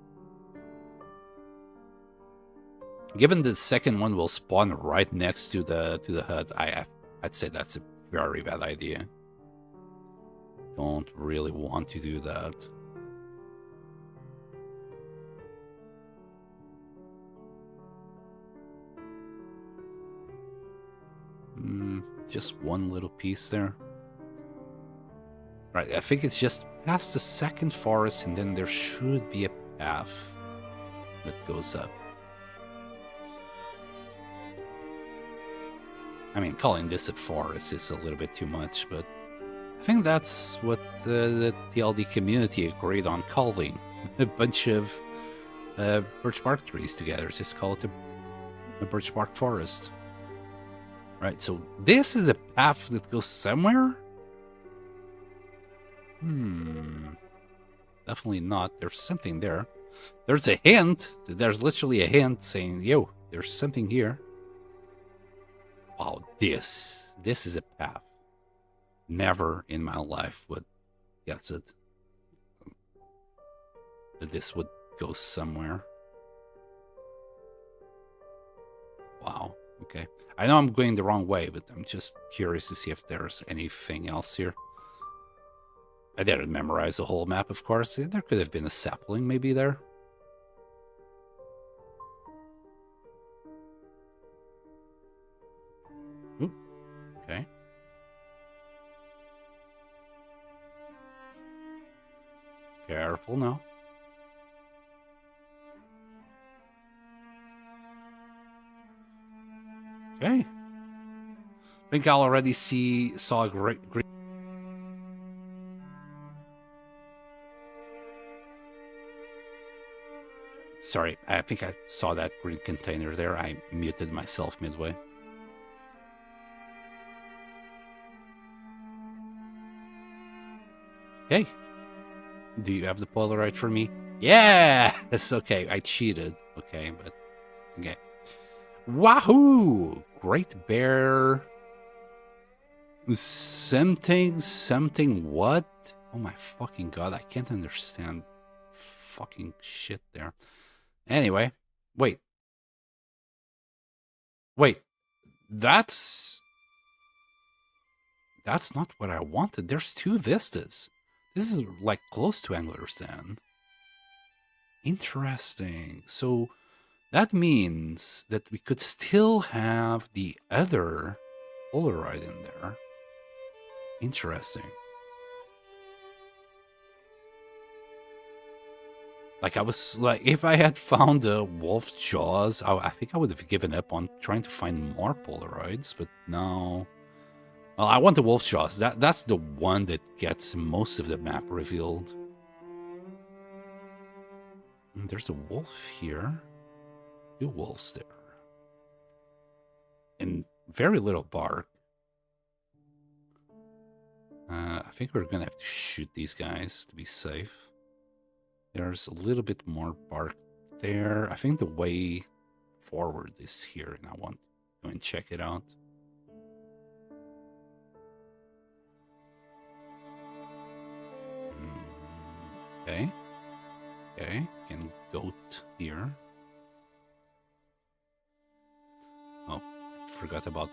Given the second one will spawn right next to the hut, I'd say that's a very bad idea. Don't really want to do that. Just one little piece there. Right, I think it's just past the second forest, and then there should be a path that goes up. I mean, calling this a forest is a little bit too much, but I think that's what the TLD community agreed on calling a bunch of birch bark trees together. Just call it a birch bark forest. Right, so this is a path that goes somewhere? Definitely not. There's something there. There's a hint. There's literally a hint saying, yo, there's something here. Wow, this is a path. Never in my life would guess it. That this would go somewhere. Wow, okay. I know I'm going the wrong way, but I'm just curious to see if there's anything else here. I didn't memorize the whole map, of course. There could have been a sapling maybe there. Ooh, okay. Careful now. Okay. I think I already saw a great. Sorry, I think I saw that green container there. I muted myself midway. Okay. Do you have the Polaroid for me? Yeah! It's okay. I cheated. Okay, but... Okay. Wahoo! Great bear. Something what? Oh my fucking god, I can't understand fucking shit there. Anyway, wait. That's not what I wanted. There's two vistas. This is like close to Angler's Den. Interesting. So that means that we could still have the other Polaroid in there. Interesting. Like, I was like, if I had found the wolf's jaws, I think I would have given up on trying to find more Polaroids, but no. Well, I want the wolf's jaws. That's the one that gets most of the map revealed. And there's a wolf here. Two wolves there. And very little bark. I think we're gonna have to shoot these guys to be safe. There's a little bit more bark there. I think the way forward is here, and I want to go and check it out. Okay. Okay, can goat here. Oh, forgot about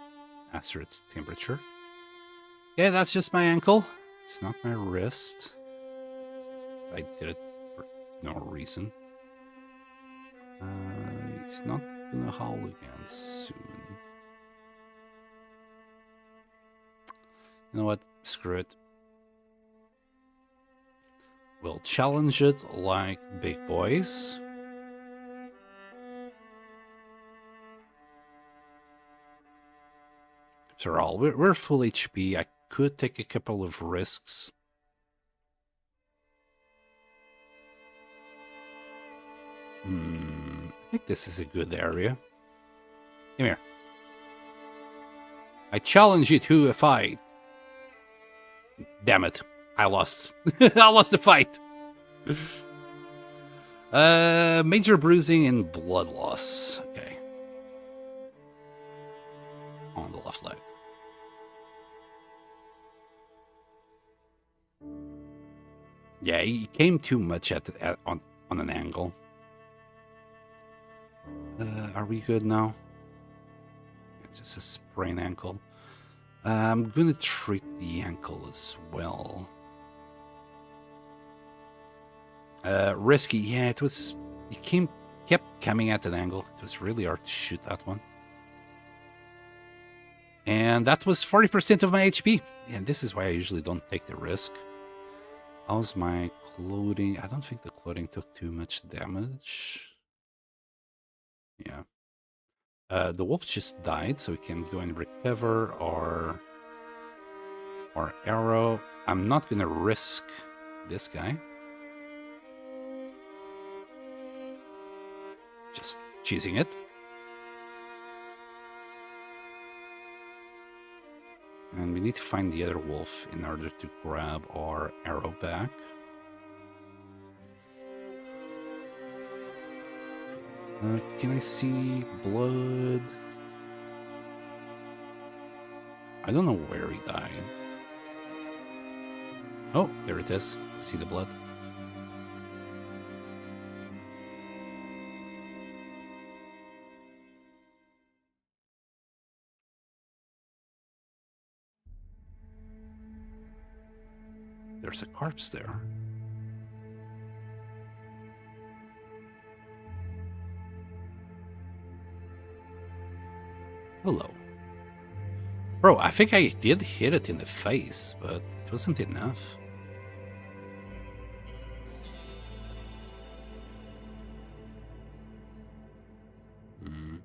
Asteroid's temperature. Yeah, that's just my ankle. It's not my wrist. I did it for no reason. He's not gonna howl again soon. You know what? Screw it. We'll challenge it like big boys. After all, we're full HP. I could take a couple of risks. I think this is a good area. Come here. I challenge you to a fight. Damn it. I lost. I lost the fight. Major bruising and blood loss. Okay. On the left leg. Yeah, he came too much on an angle. Are we good now? It's just a sprained ankle. I'm gonna treat the ankle as well. Risky, yeah, it was. He kept coming at an angle. It was really hard to shoot that one. And that was 40% of my HP. And this is why I usually don't take the risk. How's my clothing? I don't think the clothing took too much damage. Yeah. The wolf just died, so we can go and recover our arrow. I'm not gonna risk this guy. Just choosing it. And we need to find the other wolf in order to grab our arrow back. Can I see blood? I don't know where he died. Oh, there it is. See the blood. There's a corpse there. Hello. Bro, I think I did hit it in the face, but it wasn't enough. I don't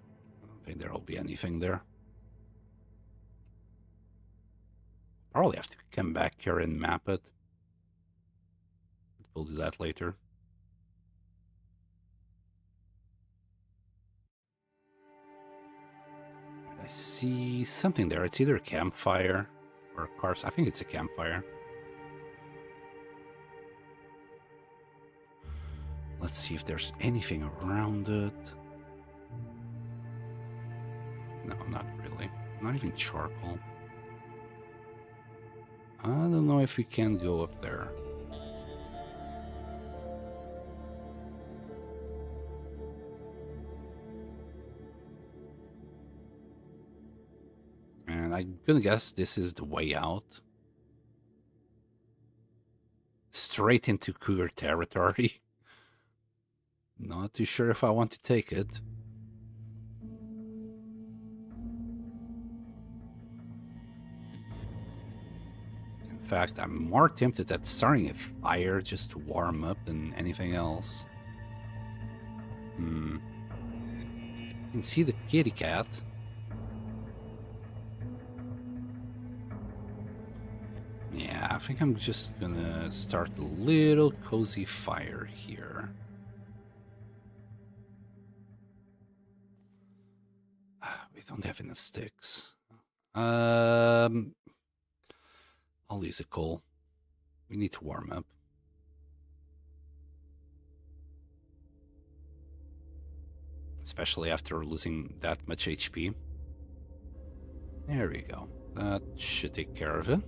think there'll be anything there. Probably have to come back here and map it. We'll do that later. I see something there. It's either a campfire or a corpse. I think it's a campfire. Let's see if there's anything around it. No, not really. Not even charcoal. I don't know if we can go up there. And I'm gonna guess this is the way out. Straight into cougar territory. Not too sure if I want to take it. In fact, I'm more tempted at starting a fire just to warm up than anything else. You can see the kitty cat. Yeah, I think I'm just gonna start a little cozy fire here. We don't have enough sticks. I'll use a coal. We need to warm up. Especially after losing that much HP. There we go. That should take care of it.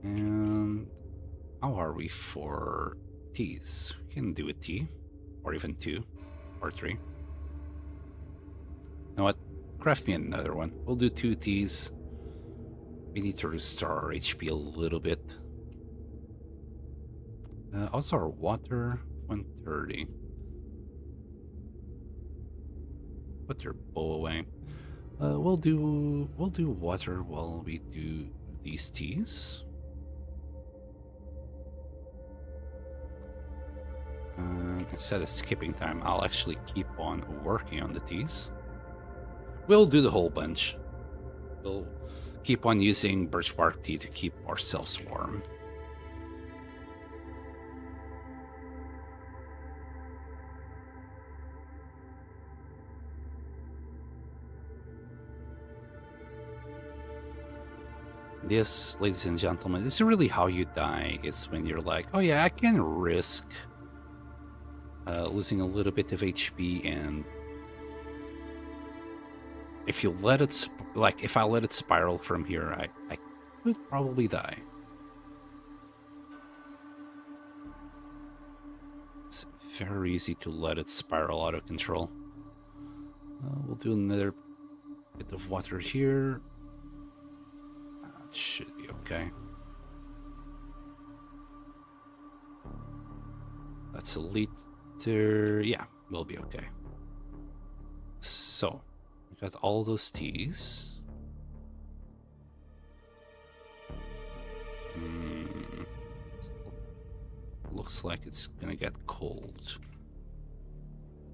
And how are we for teas? We can do a tea, or even 2, or 3. You know what? Craft me another one. We'll do 2 teas. We need to restore our HP a little bit. Also, our water, 130. Put your bow away. We'll do water while we do these teas. Instead of skipping time, I'll actually keep on working on the teas. We'll do the whole bunch. We'll keep on using birch bark tea to keep ourselves warm. This, ladies and gentlemen, this is really how you die. It's when you're like, oh yeah, I can risk losing a little bit of HP, and if you let it, if I let it spiral from here, I could probably die. very easy to let it spiral out of control. We'll do another bit of water here. That should be okay. That's a liter. Yeah, we'll be okay. So, we got all those teas. Looks like it's gonna get cold.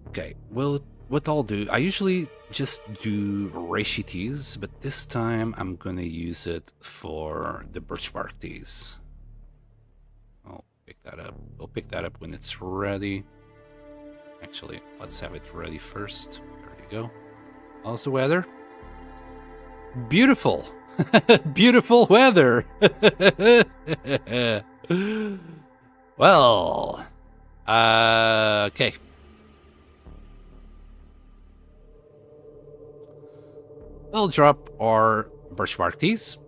Okay, well, what I'll do, I usually just do reishi teas, but this time I'm gonna use it for the birch bark teas. I'll pick that up. We'll pick that up when it's ready. Actually, let's have it ready first. There you go. How's the weather? Beautiful! Beautiful weather! Well, okay. We'll drop our birch bark teas.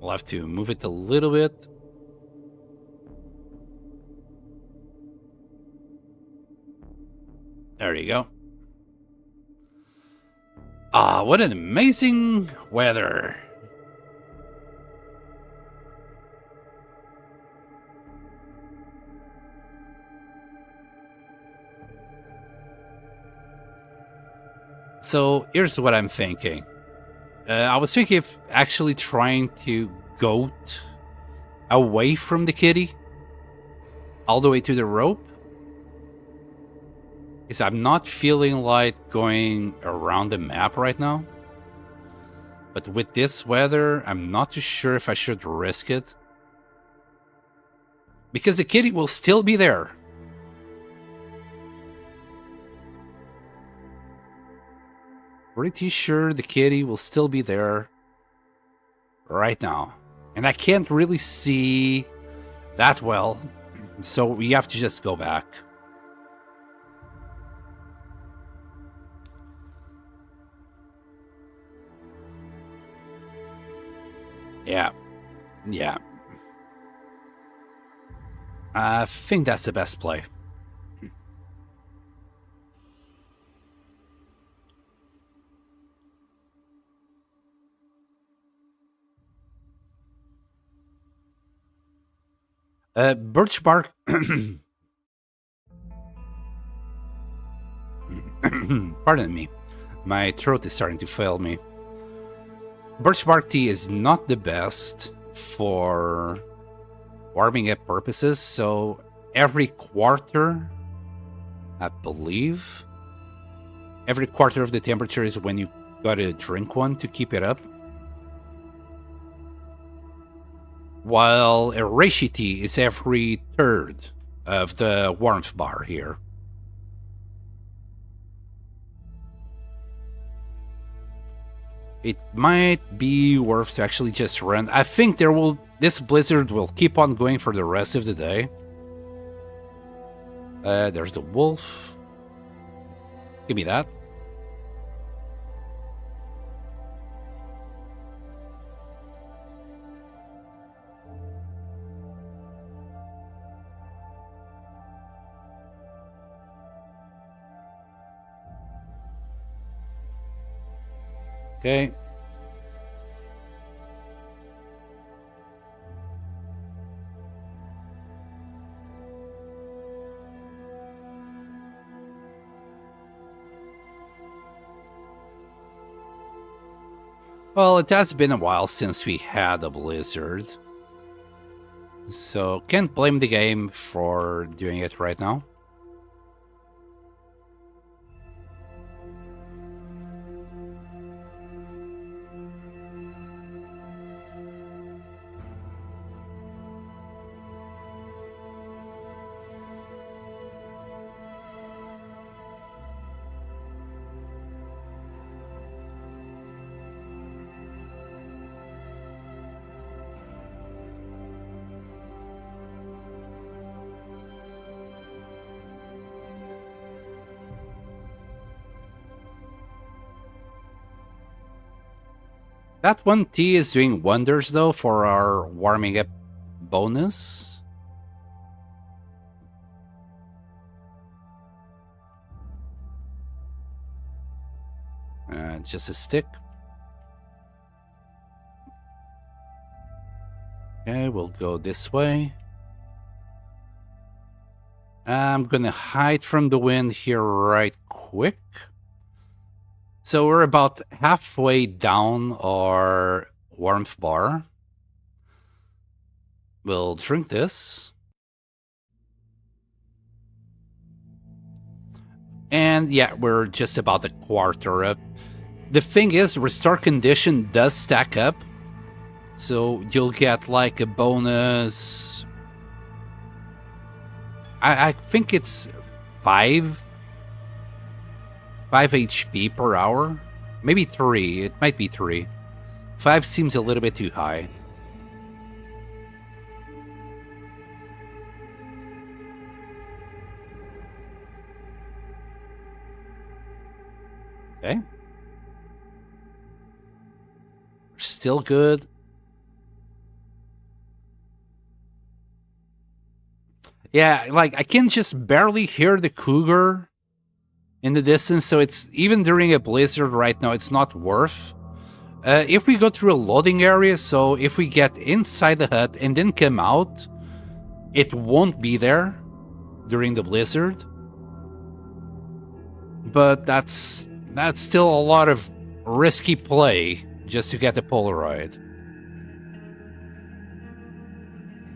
We'll have to move it a little bit. There you go. Ah, what an amazing weather. So here's what I'm thinking. I was thinking of actually trying to goat away from the kitty all the way to the rope. Because I'm not feeling like going around the map right now. But with this weather, I'm not too sure if I should risk it. Because the kitty will still be there. Pretty sure the kitty will still be there right now. And I can't really see that well. So we have to just go back. Yeah. Yeah. I think that's the best play. Birch bark. Pardon me. My throat is starting to fail me. Birch bark tea is not the best for warming up purposes, so every quarter, I believe, every quarter of the temperature is when you gotta drink one to keep it up. While a reishi tea is every third of the warmth bar here. It might be worth to actually just run. I think this blizzard will keep on going for the rest of the day. There's the wolf. Give me that. Okay. Well, it has been a while since we had a blizzard. So, can't blame the game for doing it right now. That one tea is doing wonders, though, for our warming up bonus. and just a stick. Okay, we'll go this way. I'm gonna hide from the wind here right quick. So we're about halfway down our warmth bar. We'll drink this. And yeah, we're just about a quarter up. The thing is, restore condition does stack up. So you'll get like a bonus. I think it's 5 HP per hour. Maybe 3. It might be 3. 5 seems a little bit too high. Okay. We're still good. Yeah, like I can just barely hear the cougar in the distance, so it's even during a blizzard right now, it's not worth. If we go through a loading area, so if we get inside the hut and then come out, it won't be there during the blizzard. But that's still a lot of risky play just to get the Polaroid.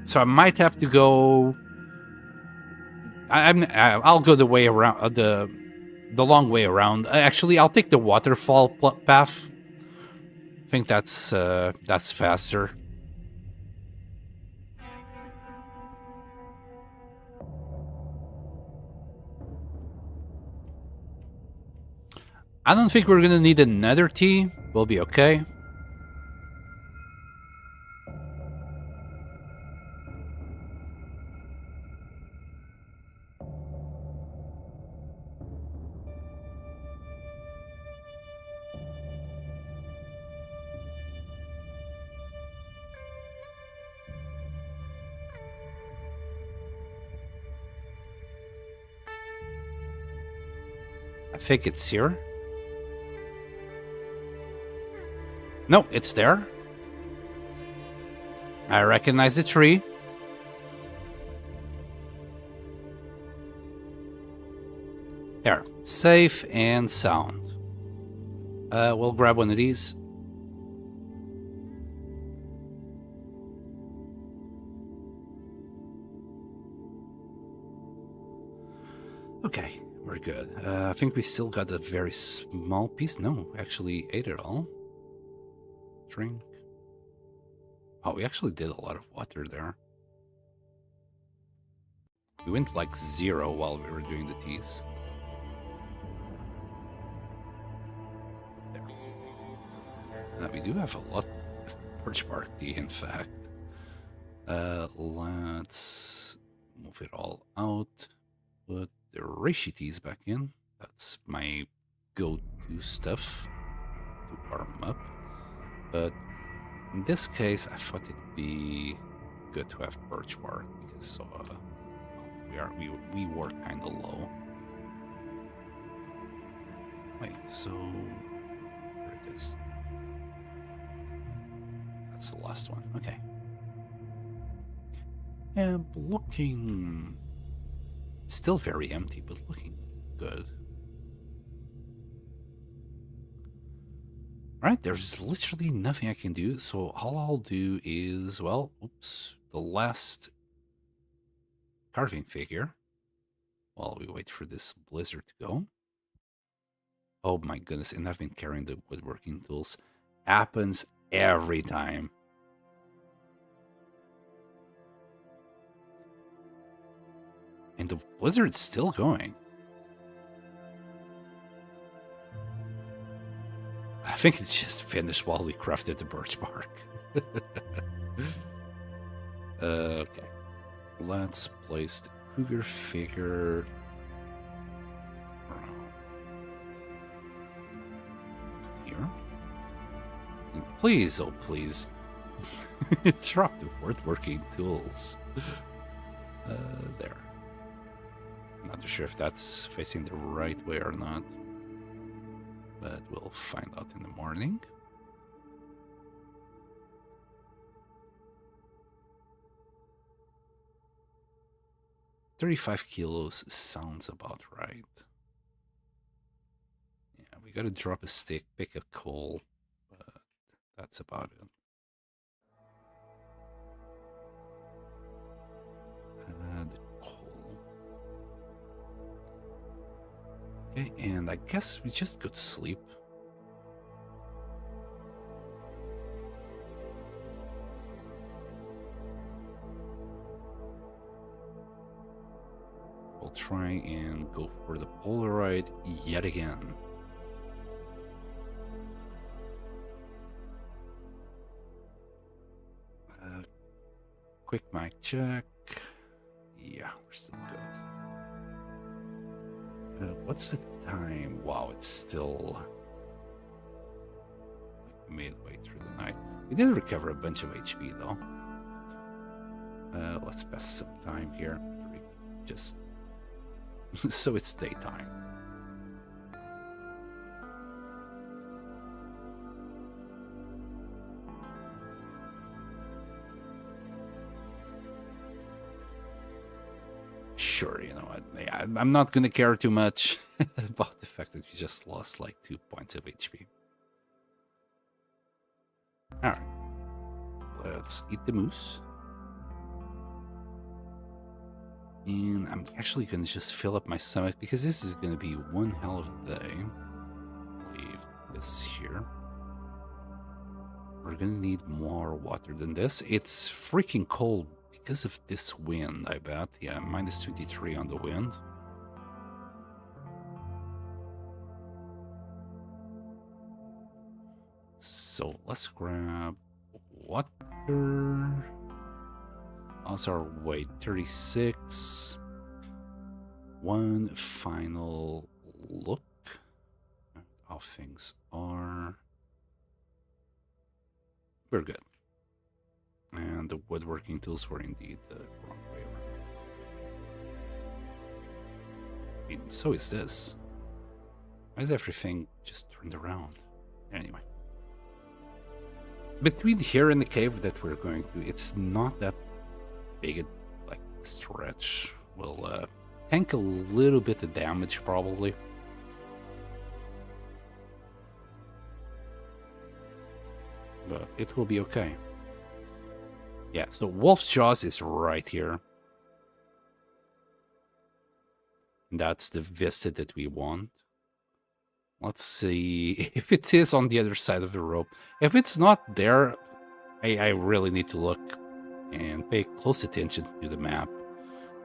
So I might have to go. I'll go the way around the long way around. Actually, I'll take the waterfall path. I think that's faster. I don't think we're gonna need another tea. We'll be okay. I think it's here. No, it's there. I recognize the tree. There, safe and sound. We'll grab one of these. Okay, we're good. I think we still got a very small piece. No, actually ate it all. Drink. Oh, we actually did a lot of water there. We went like 0 while we were doing the teas. There. We do have a lot of birch bark tea, in fact. Let's move it all out. Put the reishi teas back in. That's my go-to stuff to warm up. But in this case, I thought it'd be good to have birch bark because we were kind of low. Wait, so there it is. That's the last one. Okay. And looking still very empty, but looking good. Alright, there's literally nothing I can do, so all I'll do is, well, oops, the last carving figure while we wait for this blizzard to go. Oh my goodness, and I've been carrying the woodworking tools. Happens every time. And the blizzard's still going. I think it's just finished while we crafted the birch bark. Okay. Let's place the cougar figure here. And please, oh please, drop the woodworking tools. There. I'm not sure if that's facing the right way or not. but we'll find out in the morning. $35 kilos sounds about right. Yeah, we gotta drop a stick, pick a coal, but that's about it. The coal. Okay, and I guess we just go to sleep. We'll try and go for the Polaroid yet again. Quick mic check. Yeah, we're still good. What's the time? Wow, it's still like midway through the night. We did recover a bunch of HP though. Let's pass some time here. Just so it's daytime. Sure, you know what? Yeah, I'm not gonna care too much about the fact that we just lost like 2 points of HP. Alright. Let's eat the moose. And I'm actually gonna just fill up my stomach because this is gonna be one hell of a day. Leave this here. We're gonna need more water than this. It's freaking cold because of this wind, I bet. Yeah, minus 23 on the wind. So let's grab water. How's our weight? 36. One final look at how things are. We're good. And the woodworking tools were indeed the wrong way around. I mean, so is this. Why is everything just turned around? Anyway. Between here and the cave that we're going to, it's not that big a like stretch. We'll tank a little bit of damage probably. But it will be okay. Yeah, so Wolf's Jaws is right here. That's the vista that we want. Let's see if it is on the other side of the rope. If it's not there, I really need to look and pay close attention to the map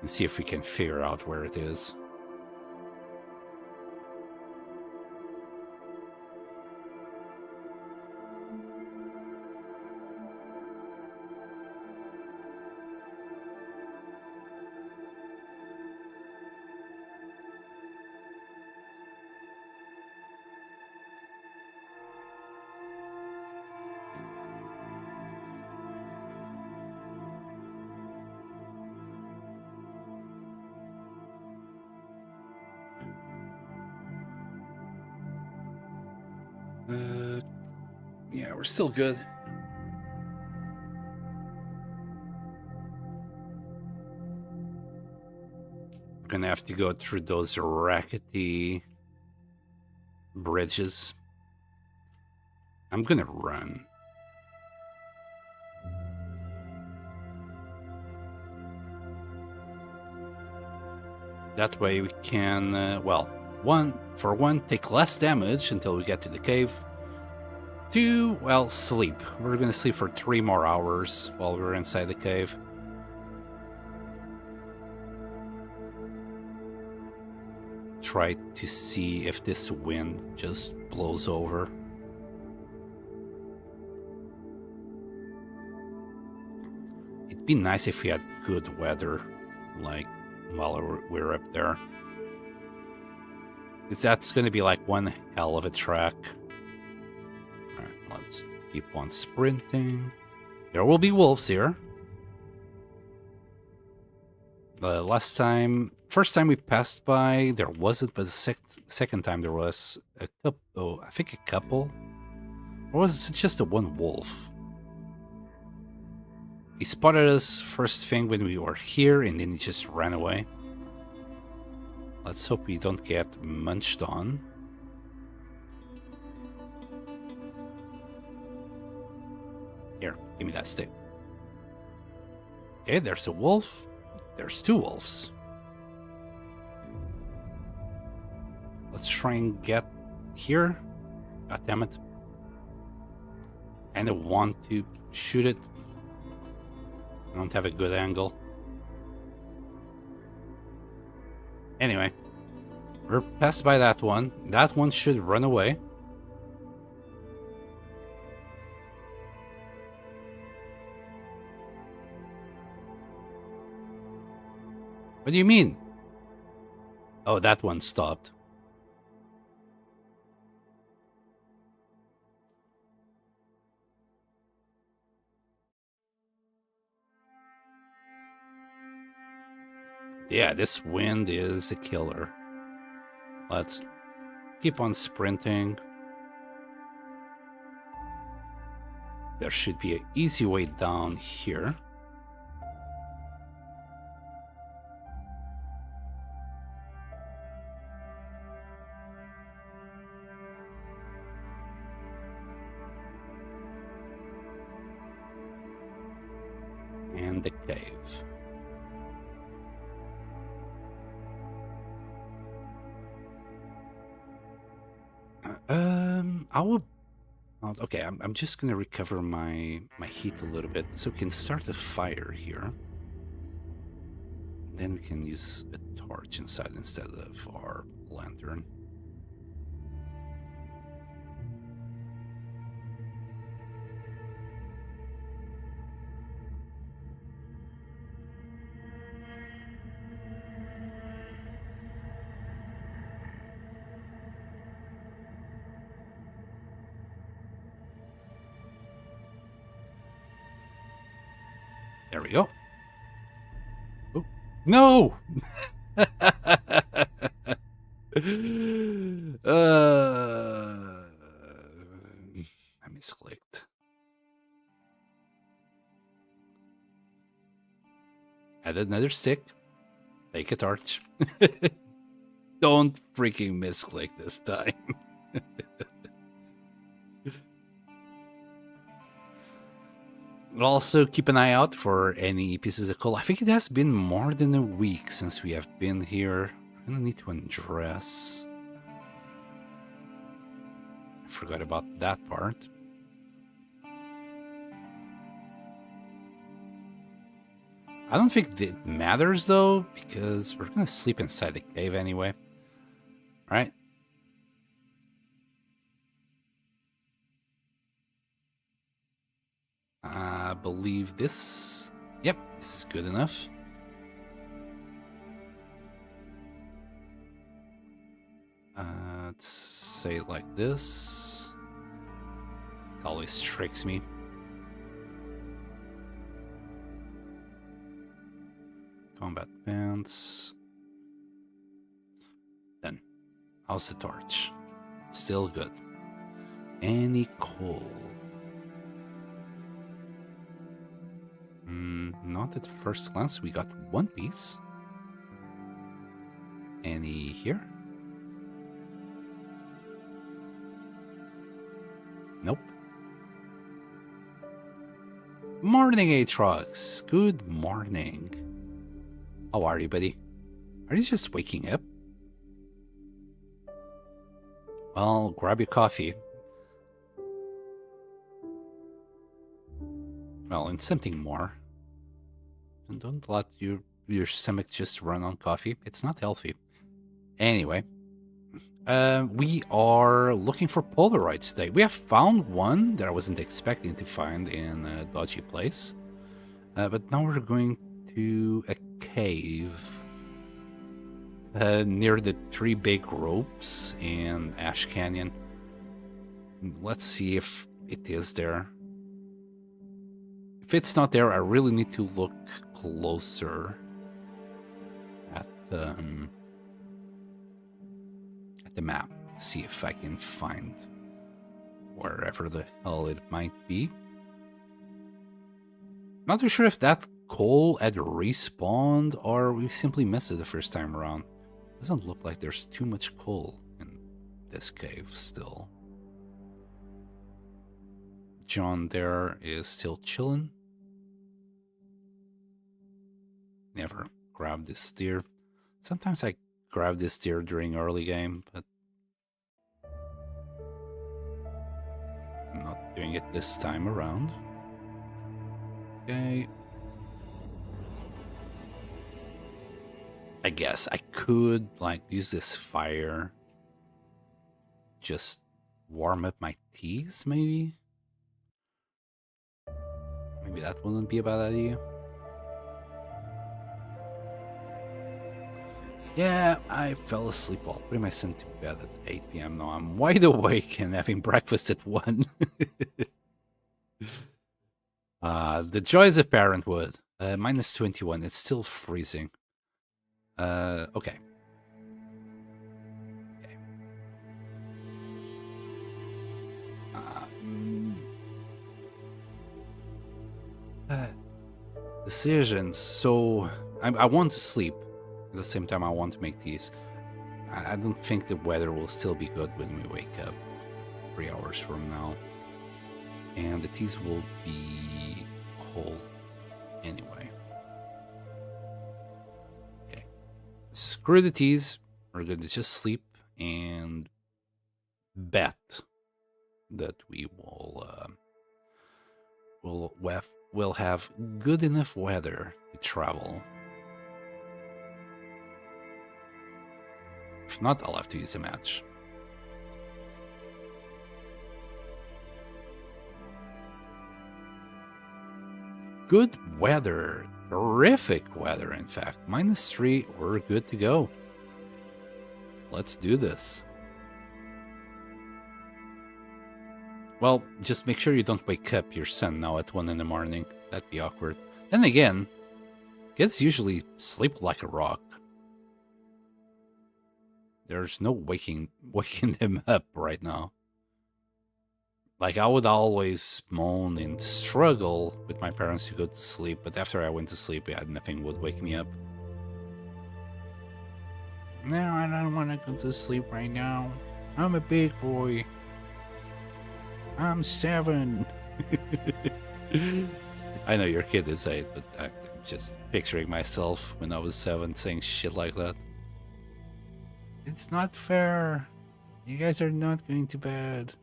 and see if we can figure out where it is. Yeah, we're still good. We're gonna have to go through those rackety bridges. I'm gonna run. That way we can, well, for one, take less damage until we get to the cave. 2, well, sleep. We're gonna sleep for 3 more hours while we're inside the cave. Try to see if this wind just blows over. It'd be nice if we had good weather, like, while we're up there. Because that's gonna be like one hell of a trek. Alright, let's keep on sprinting. There will be wolves here. first time we passed by, there wasn't, but the second time there was a couple. Oh, I think a couple. Or was it just the one wolf? He spotted us first thing when we were here, and then he just ran away. Let's hope we don't get munched on. Here, give me that stick. Okay, there's a wolf. There's two wolves. Let's try and get here. God damn it. And I want to shoot it. I don't have a good angle. Anyway, we're passed by that one. That one should run away. What do you mean? Oh, that one stopped. Yeah, this wind is a killer. Let's keep on sprinting. There should be an easy way down here. And the cave. I will. Okay, I'm just gonna recover my heat a little bit, so we can start a fire here. Then we can use a torch inside instead of our lantern. There we go. Oh, no! I misclicked. Add another stick. Take a torch. Don't freaking misclick this time. Also, keep an eye out for any pieces of coal. I think it has been more than a week since we have been here. We're gonna need to undress. I forgot about that part. I don't think it matters though, because we're gonna sleep inside the cave anyway. All right. I believe this. Yep, this is good enough. Let's say it like this. It always tricks me. Combat pants. Then, how's the torch? Still good. Any coal? Not at first glance. We got one piece. Any here? Nope. Morning, Aatrox. Good morning. How are you, buddy? Are you just waking up? Well, grab your coffee. Well, and something more. And don't let your stomach just run on coffee. It's not healthy. Anyway, we are looking for Polaroids today. We have found one that I wasn't expecting to find in a dodgy place. But now we're going to a cave near the 3 big ropes in Ash Canyon. Let's see if it is there. If it's not there, I really need to look closer. the map, see if I can find wherever the hell it might be. Not too sure if that coal had respawned or we simply missed it the first time around. Doesn't look like there's too much coal in this cave still. John there is still chilling. Never grabbed this deer. Sometimes I grab this deer during early game, but I'm not doing it this time around. Okay. I guess I could like use this fire. Just warm up my teeth, maybe? Maybe that wouldn't be a bad idea. Yeah, I fell asleep while putting my son to bed at 8 p.m. Now I'm wide awake and having breakfast at 1. The joys of parenthood. Minus 21. It's still freezing. Okay. Decisions. So I want to sleep. At the same time, I want to make these. I don't think the weather will still be good when we wake up 3 hours from now. And the teas will be cold anyway. Okay. Screw the teas. We're going to just sleep and bet that we will have good enough weather to travel. If not, I'll have to use a match. Good weather. Terrific weather, in fact. -3, we're good to go. Let's do this. Well, just make sure you don't wake up your son now at 1 in the morning. That'd be awkward. Then again, kids usually sleep like a rock. There's no waking them up right now. Like, I would always moan and struggle with my parents to go to sleep, but after I went to sleep, yeah, nothing would wake me up. No, I don't want to go to sleep right now. I'm a big boy. I'm 7. I know your kid is 8, but I'm just picturing myself when I was 7 saying shit like that. It's not fair. You guys are not going to bed.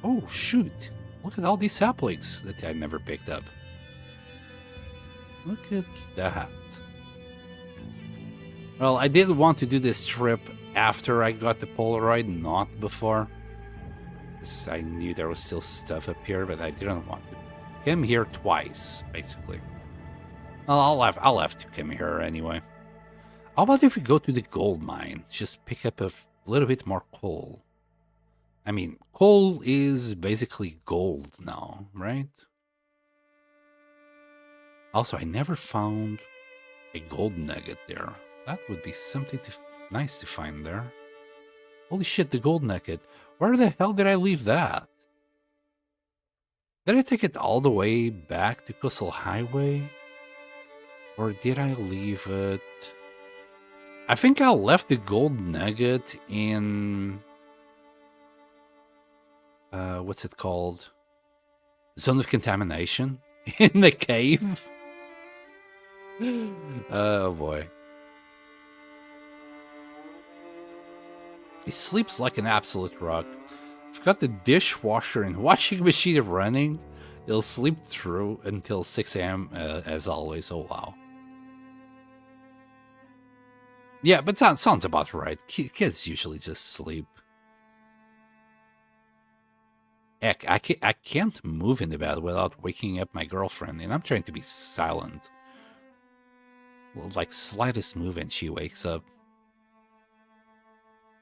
Oh, shoot. Look at all these saplings that I never picked up. Look at that. Well, I did want to do this trip after I got the Polaroid, not before. I knew there was still stuff up here, but I didn't want to come here twice, basically. Well, I'll have to come here anyway. How about if we go to the gold mine? Just pick up a little bit more coal. I mean, coal is basically gold now, right? Also, I never found a gold nugget there. That would be something nice to find there. Holy shit, the gold nugget. Where the hell did I leave that? Did I take it all the way back to Coastal Highway? Or did I leave it... I think I left the gold nugget in... what's it called? Zone of contamination? In the cave? Oh boy. He sleeps like an absolute rock. I've got the dishwasher and washing machine running. He'll sleep through until 6 a.m. As always. Oh wow. Yeah, but that sounds about right. Kids usually just sleep. Heck, I can't move in the bed without waking up my girlfriend, and I'm trying to be silent. Well, like, slightest move and she wakes up.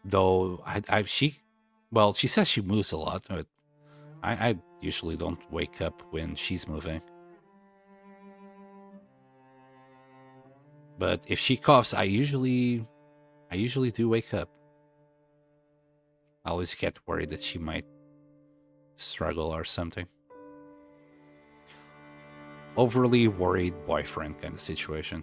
Though, she Well, she says she moves a lot, but I usually don't wake up when she's moving. But if she coughs, I usually do wake up. I always get worried that she might struggle or something. Overly worried boyfriend kind of situation.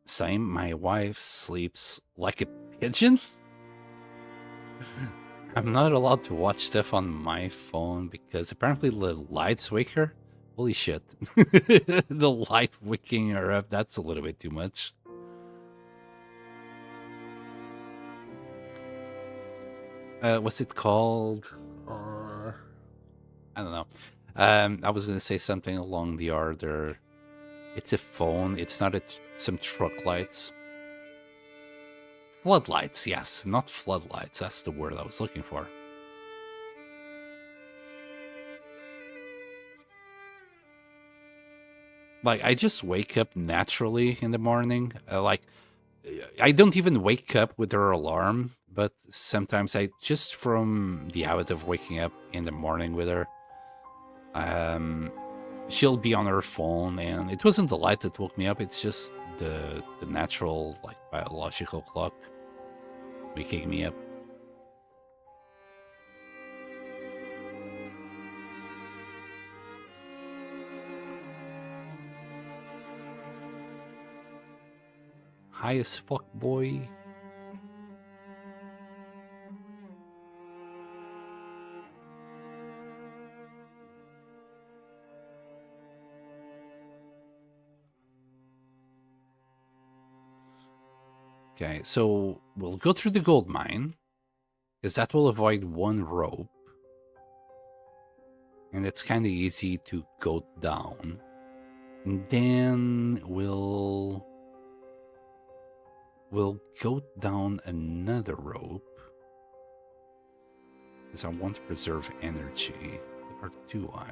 Same, my wife sleeps like a pigeon. I'm not allowed to watch stuff on my phone because apparently the lights wake her. Holy shit. The light waking her up, that's a little bit too much. What's it called? I don't know. I was going to say something along the order. It's a phone. It's not some truck lights. Floodlights, yes. Not floodlights. That's the word I was looking for. Like, I just wake up naturally in the morning. I don't even wake up with her alarm, but sometimes just from the habit of waking up in the morning with her, she'll be on her phone, and it wasn't the light that woke me up. It's just the natural, like, biological clock waking me up. High as fuck, boy. Okay, so we'll go through the gold mine, because that will avoid one rope. And it's kind of easy to go down. And then we'll go down another rope, because I want to preserve energy. Or do I?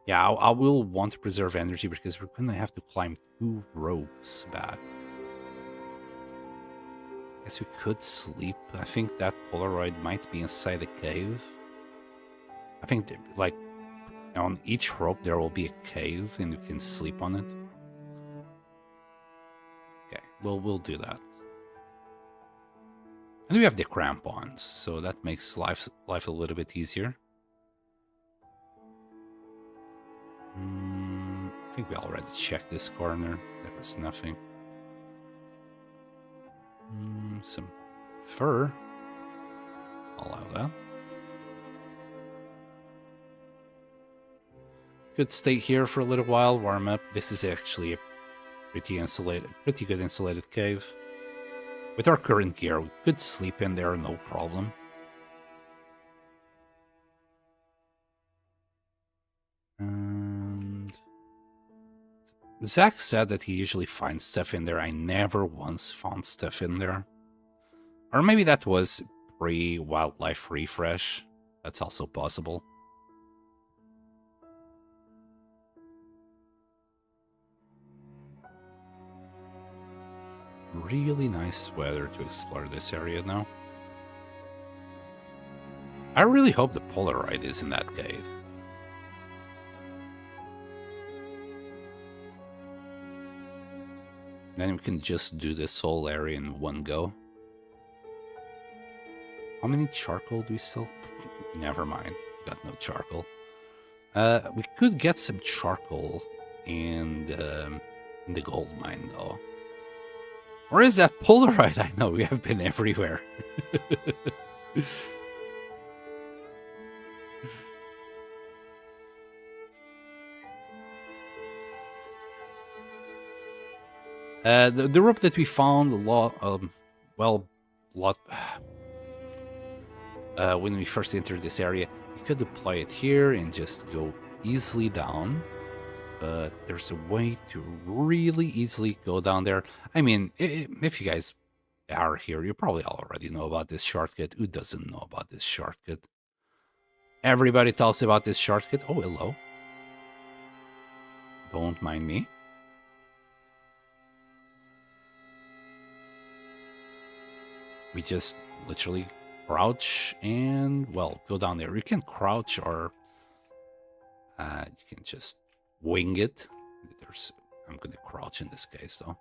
Yeah, I will want to preserve energy because we're going to have to climb 2 ropes back. Guess we could sleep. I think that Polaroid might be inside the cave. I think, like, on each rope there will be a cave and you can sleep on it. Okay, well, we'll do that. And we have the crampons, so that makes life a little bit easier. I think we already checked this corner. There was nothing. Some fur. I'll allow that. Could stay here for a little while, warm up. This is actually a pretty good insulated cave. With our current gear, we could sleep in there, no problem. And Zach said that he usually finds stuff in there. I never once found stuff in there. Or maybe that was pre-wildlife refresh. That's also possible. Really nice weather to explore this area now. I really hope the Polaroid is in that cave. Then we can just do this whole area in one go. How many charcoal do we still? Never mind, got no charcoal. We could get some charcoal in the gold mine though. Where is that Polaroid? I know, we have been everywhere. The rope that we found when we first entered this area, we could deploy it here and just go easily down. But there's a way to really easily go down there. I mean, if you guys are here. You probably already know about this shortcut. Who doesn't know about this shortcut? Everybody talks about this shortcut. Oh, hello. Don't mind me. We just literally crouch and, well, go down there. You can crouch or you can just wing it. I'm going to crouch in this case, though.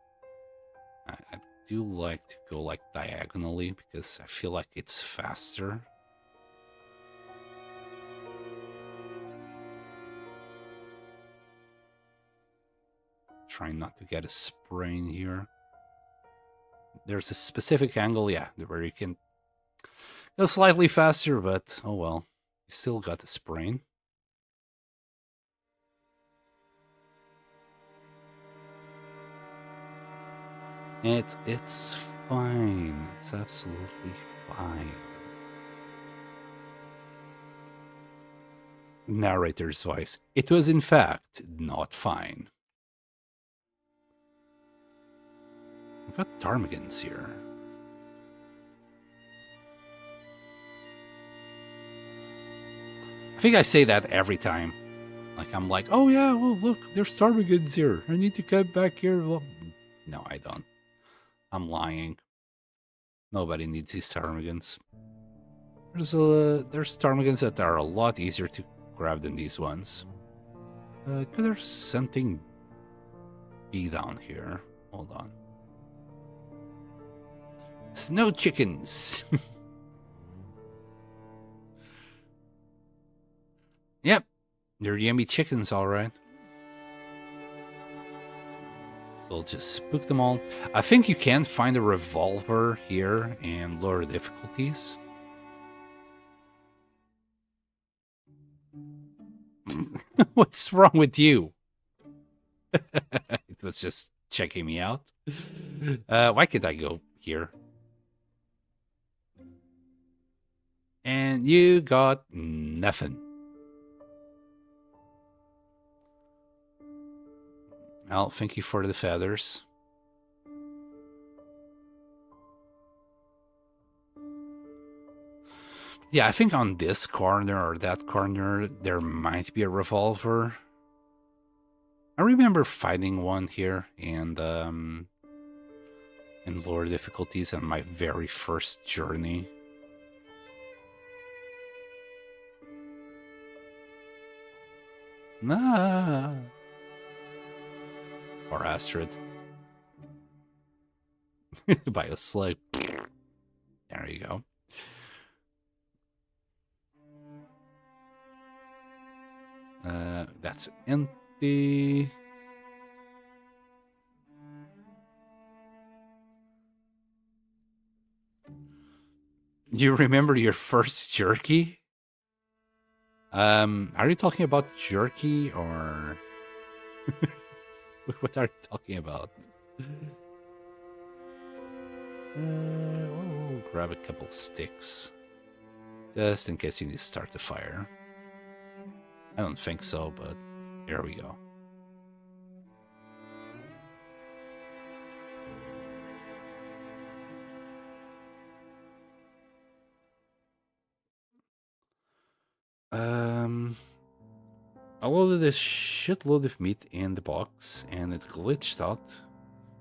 I do like to go like diagonally because I feel like it's faster. Trying not to get a sprain here. There's a specific angle, yeah, where you can go slightly faster, but oh well. You still got the sprain. It's fine. It's absolutely fine. Narrator's voice. It was in fact not fine. We've got ptarmigans here. I think I say that every time. Like, I'm like, oh yeah, well, look, there's ptarmigans here. I need to come back here. Well, no, I don't. I'm lying. Nobody needs these ptarmigans. There's ptarmigans that are a lot easier to grab than these ones. Could there something be down here? Hold on. Snow chickens. Yep, they're yummy chickens, all right. We'll just spook them all. I think you can find a revolver here and lower difficulties. What's wrong with you? It was just checking me out. Why can't I go here? And you got nothing. Well, thank you for the feathers. Yeah, I think on this corner or that corner, there might be a revolver. I remember finding one here and in lower difficulties on my very first journey. Nah. Or Astrid. Bioslug. There you go. That's empty. You remember your first jerky? Are you talking about jerky or what are you talking about? We'll grab a couple sticks just in case you need to start the fire. I don't think so, but here we go. I loaded a shitload of meat in the box and it glitched out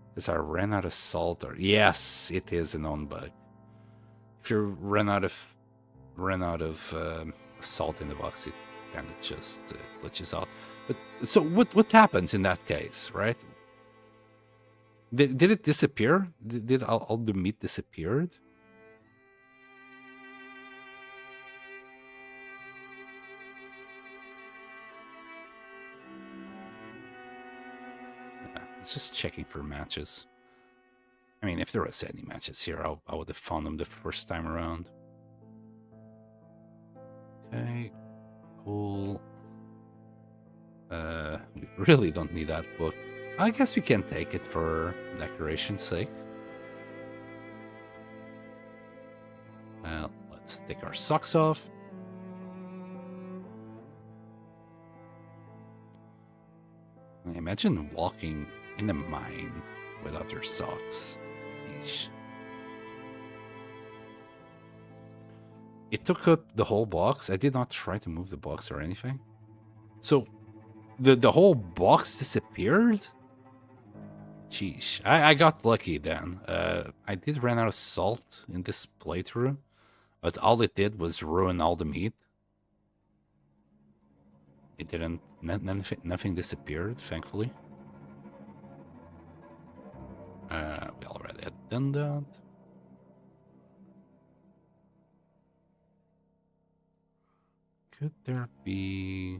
because I ran out of salt. Or yes, it is a known bug. If you run out of salt in the box, it kind of just glitches out. But so what happens in that case, right? Did it disappear? Did all the meat disappeared? Just checking for matches. I mean, if there was any matches here, I would have found them the first time around. Okay, cool. We really don't need that book. I guess we can take it for decoration's sake. Well, let's take our socks off. Imagine walking in a mine without your socks. Eesh. It took up the whole box. I did not try to move the box or anything. So the whole box disappeared? Sheesh. I got lucky then. I did run out of salt in this playthrough, but all it did was ruin all the meat. It didn't... Nothing disappeared, thankfully. We already had done that. Could there be...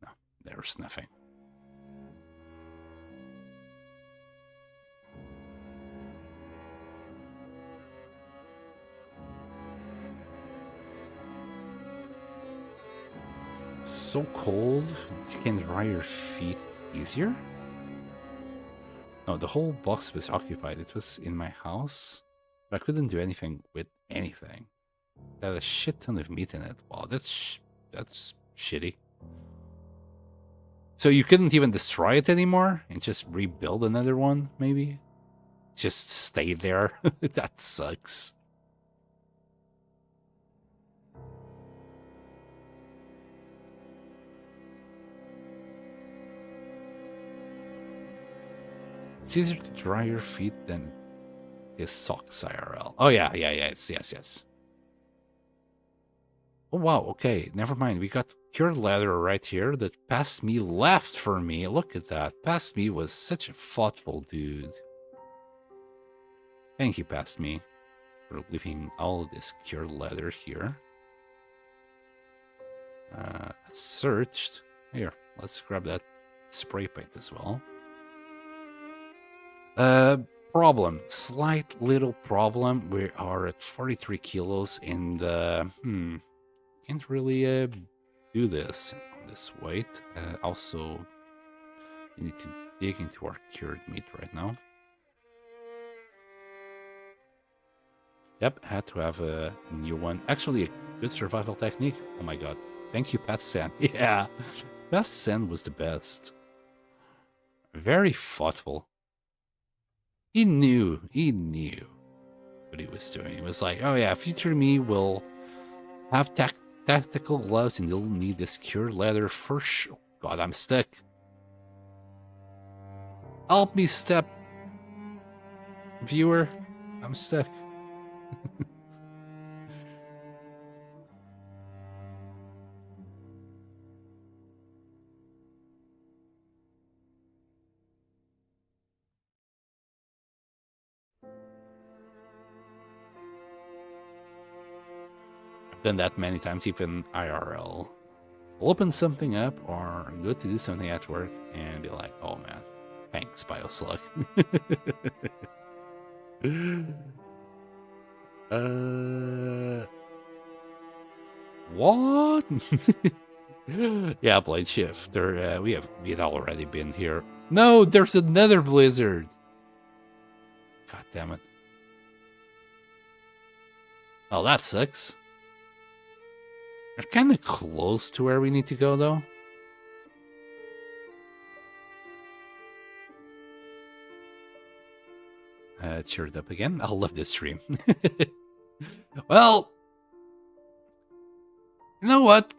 No, there's nothing. So cold, you can dry your feet easier? No, the whole box was occupied. It was in my house, but I couldn't do anything with anything. It had a shit ton of meat in it. Wow, that's shitty. So you couldn't even destroy it anymore and just rebuild another one, maybe? Just stay there? That sucks. It's easier to dry your feet than his socks IRL. Oh, yeah, yes. Oh, wow, okay, never mind. We got cured leather right here that Past Me left for me. Look at that. Past Me was such a thoughtful dude. Thank you, Past Me, for leaving all of this cured leather here. Searched. Here, let's grab that spray paint as well. Problem. Slight little problem. We are at 43 kilos and, can't really, do this on this weight. Also, we need to dig into our cured meat right now. Yep, had to have a new one. Actually, a good survival technique. Oh my god. Thank you, Pat Sen. Yeah, Pat Sen was the best. Very thoughtful. He knew what he was doing. He was like, oh yeah, future me will have tactical gloves and you'll need this cured leather for sure. God, I'm stuck. Help me, step viewer. I'm stuck. Done that many times, even IRL. We'll open something up or go to do something at work and be like, oh man, thanks, Bioslug. What? Yeah, Blade Shifter. We had already been here. No, there's another blizzard. God damn it. Oh, that sucks. We're kind of close to where we need to go, though. Cheered up again. I love this stream. Well, you know what?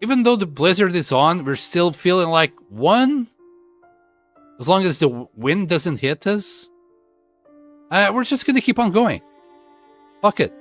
Even though the blizzard is on, we're still feeling like one. As long as the wind doesn't hit us, we're just gonna keep on going. Fuck it.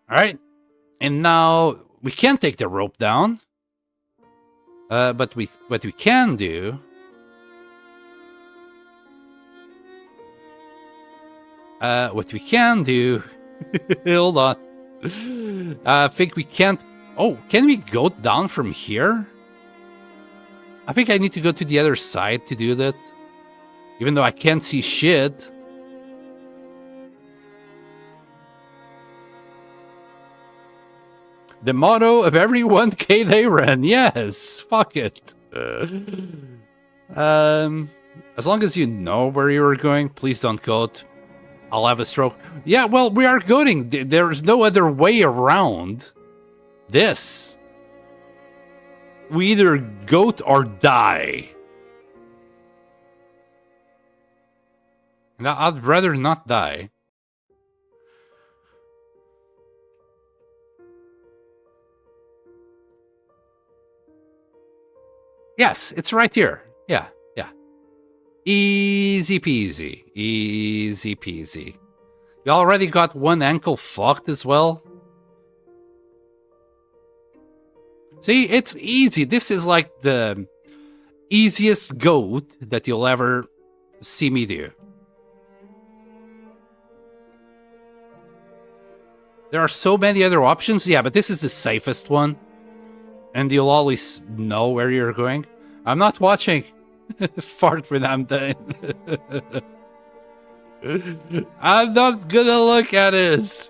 All right, and now we can't take the rope down, but what we can do. What we can do. Hold on. I think we can't. Oh, can we go down from here? I think I need to go to the other side to do that, even though I can't see shit. The motto of every 1K they run. Yes, fuck it. As long as you know where you're going, please don't goat. I'll have a stroke. Yeah, well, we are goating. There's no other way around this. We either goat or die. And I'd rather not die. Yes, it's right here. Yeah, yeah. Easy peasy. Easy peasy. You already got one ankle fucked as well? See, it's easy. This is like the easiest goat that you'll ever see me do. There are so many other options. Yeah, but this is the safest one. And you'll always know where you're going. I'm not watching. Fart when I'm done. I'm not gonna look at this.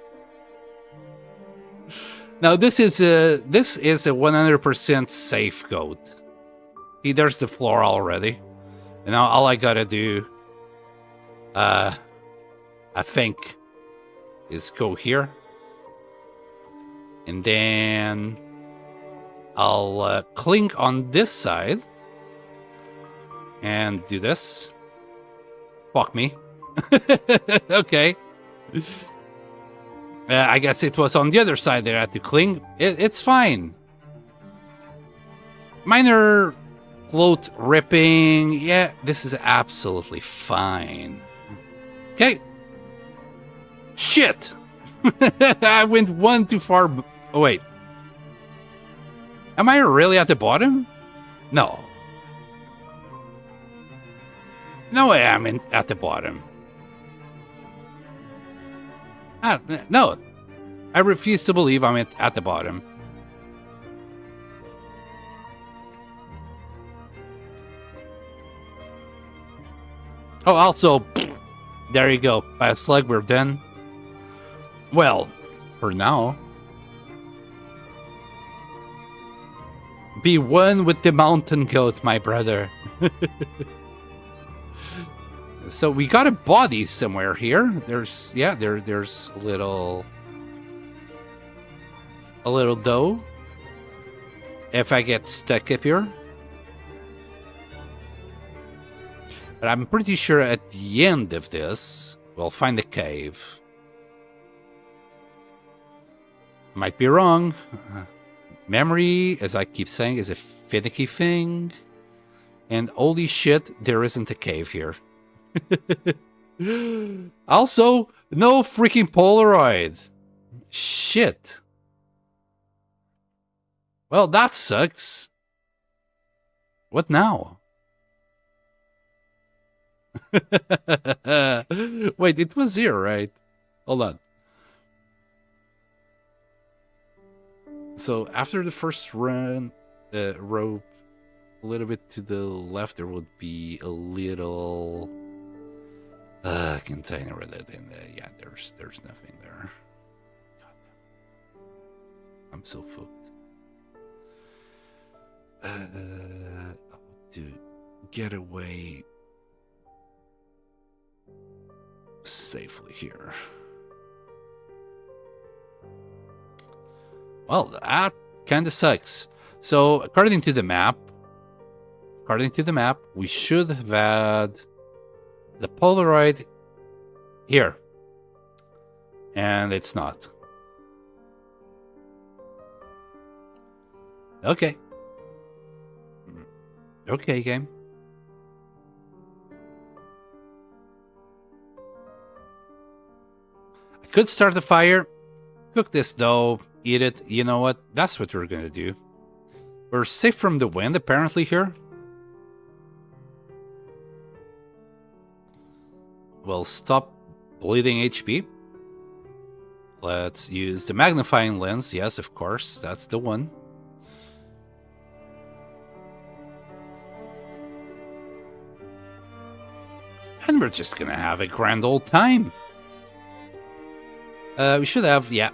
Now this is a 100% safe goat. See, there's the floor already. And now all I gotta do, I think, is go here. And then I'll cling on this side and do this. Fuck me. Okay. I guess it was on the other side that I had to cling. It's fine. Minor float ripping. Yeah, this is absolutely fine. Okay. Shit! I went one too far. Oh, wait. Am I really at the bottom? No. No way I'm at the bottom. No. I refuse to believe I'm at the bottom. Oh, also, there you go. By a slug, we're done. Well, for now. Be one with the mountain goat, my brother. So we got a body somewhere here. There's there's a little dough. If I get stuck up here. But I'm pretty sure at the end of this, we'll find a cave. Might be wrong. Memory, as I keep saying, is a finicky thing. And holy shit, there isn't a cave here. Also, no freaking Polaroid. Shit. Well, that sucks. What now? Wait, it was here, right? Hold on. So after the first run, rope, a little bit to the left, there would be a little container with it in there. Yeah, there's nothing there. God damn. I'm so fucked. To get away safely here. Well, that kind of sucks. So, according to the map, we should have had the Polaroid here. And it's not. Okay. Okay, game. I could start the fire, cook this dough, eat it. You know what? That's what we're gonna do. We're safe from the wind, apparently, here. We'll stop bleeding HP. Let's use the magnifying lens. Yes, of course, that's the one. And we're just gonna have a grand old time. We should have, yeah,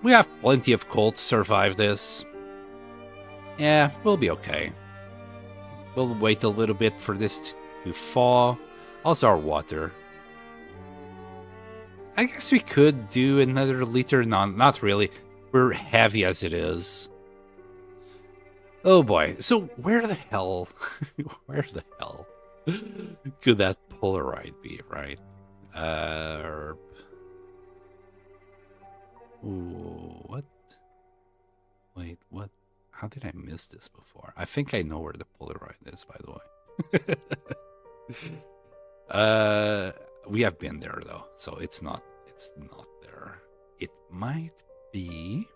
we have plenty of coal to survive this. Yeah, we'll be okay. We'll wait a little bit for this to thaw. Also our water. I guess we could do another liter. No, not really. We're heavy as it is. Oh boy. So where the hell, where the hell could that Polaroid be, right? Ooh, what? Wait, what? How did I miss this before? I think I know where the Polaroid is, by the way. We have been there though, so it's not there. It might be.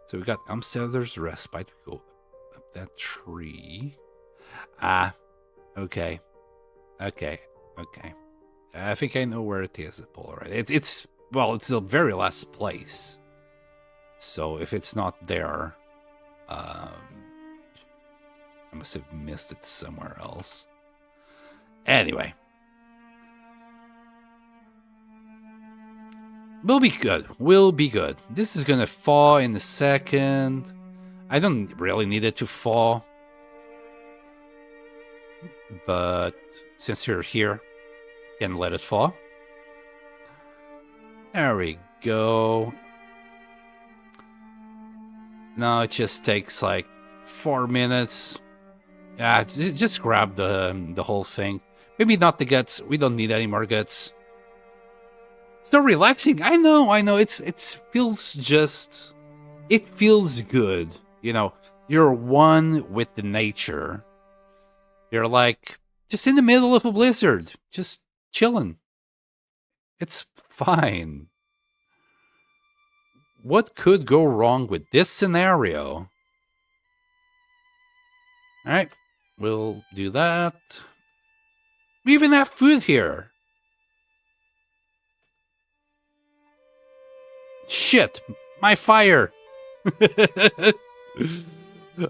So we got Amsteller's Respite. We go up that tree. Okay. I think I know where it is, the Polaroid. It's the very last place. So if it's not there, I must have missed it somewhere else. Anyway. We'll be good. This is gonna thaw in a second. I don't really need it to thaw. But since you're here, can let it thaw. There we go. Now it just takes like 4 minutes. Yeah, just grab the whole thing. Maybe not the guts. We don't need any more guts. So relaxing. I know. It feels good. You know, you're one with the nature. You're like just in the middle of a blizzard, just chilling. It's fine. What could go wrong with this scenario? All right, we'll do that. We even have food here. Shit, my fire.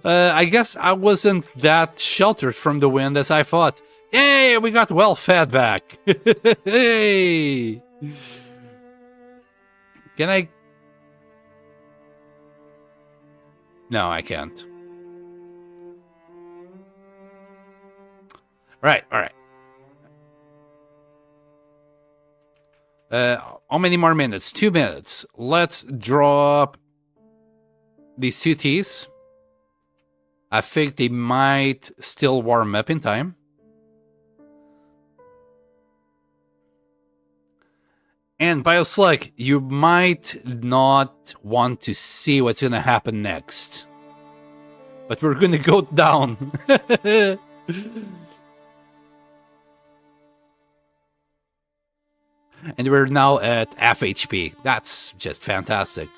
I guess I wasn't that sheltered from the wind as I thought. Yay, we got well fed back. Hey. Can I? No, I can't. Right, all right. How many more minutes? 2 minutes. Let's drop these two teas. I think they might still warm up in time. And Bioslug, you might not want to see what's going to happen next. But we're going to go down. And we're now at half HP. That's just fantastic.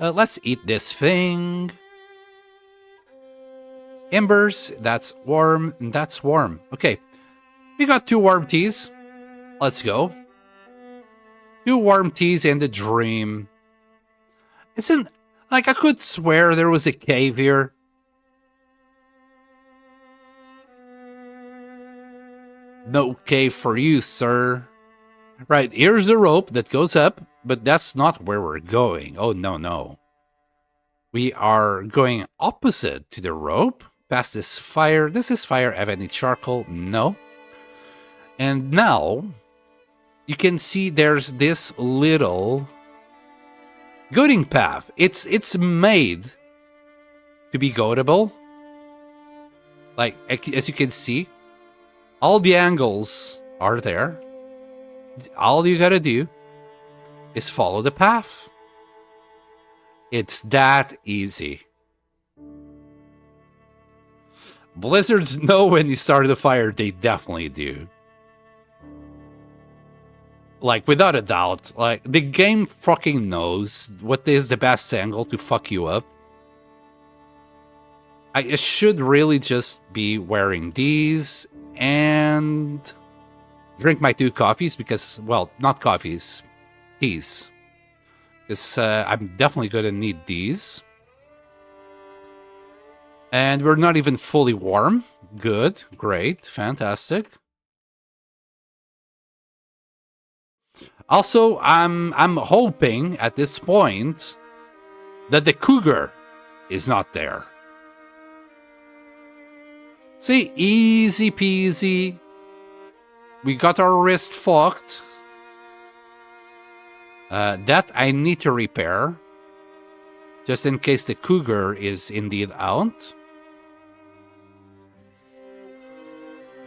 Let's eat this thing. Embers, that's warm. That's warm. Okay, we got 2 warm teas. Let's go. 2 warm teas and a dream. Isn't, like, I could swear there was a cave here. No cave for you, sir. Right, here's the rope that goes up, but that's not where we're going. Oh, no. We are going opposite to the rope, past this fire. Does this fire have any charcoal? No. And now, you can see there's this little goating path. It's made to be goatable. Like, as you can see, all the angles are there. All you gotta do is follow the path. It's that easy. Blizzards know when you start the fire. They definitely do. Like, without a doubt. Like, the game fucking knows what is the best angle to fuck you up. I should really just be wearing these and drink my 2 coffees because, well, not coffees, teas. Because I'm definitely going to need these. And we're not even fully warm. Good, great, fantastic. Also, I'm hoping at this point that the cougar is not there. See, easy peasy. We got our wrist fucked. That I need to repair. Just in case the cougar is indeed out.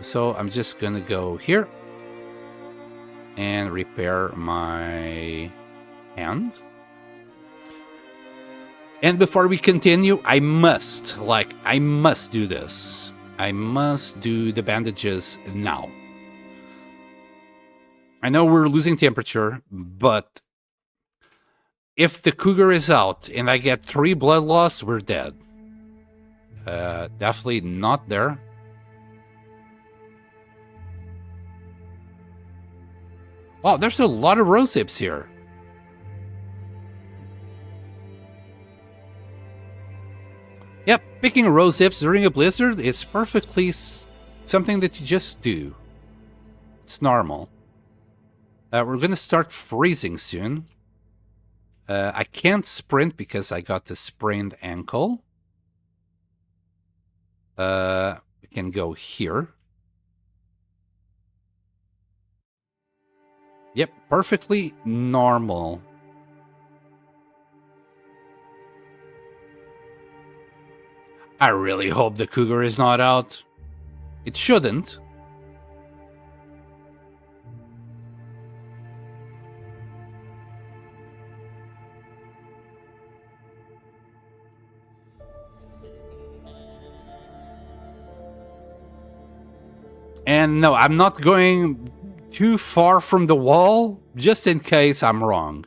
So I'm just gonna go here. And repair my hand. And before we continue, I must do this. I must do the bandages now. I know we're losing temperature, but if the cougar is out and I get 3 blood loss, we're dead. Definitely not there. Wow, there's a lot of rose hips here. Yep, picking rose hips during a blizzard is perfectly something that you just do. It's normal. We're gonna start freezing soon. I can't sprint because I got the sprained ankle. We can go here. Yep, perfectly normal. I really hope the cougar is not out. It shouldn't. And no, I'm not going too far from the wall, just in case I'm wrong.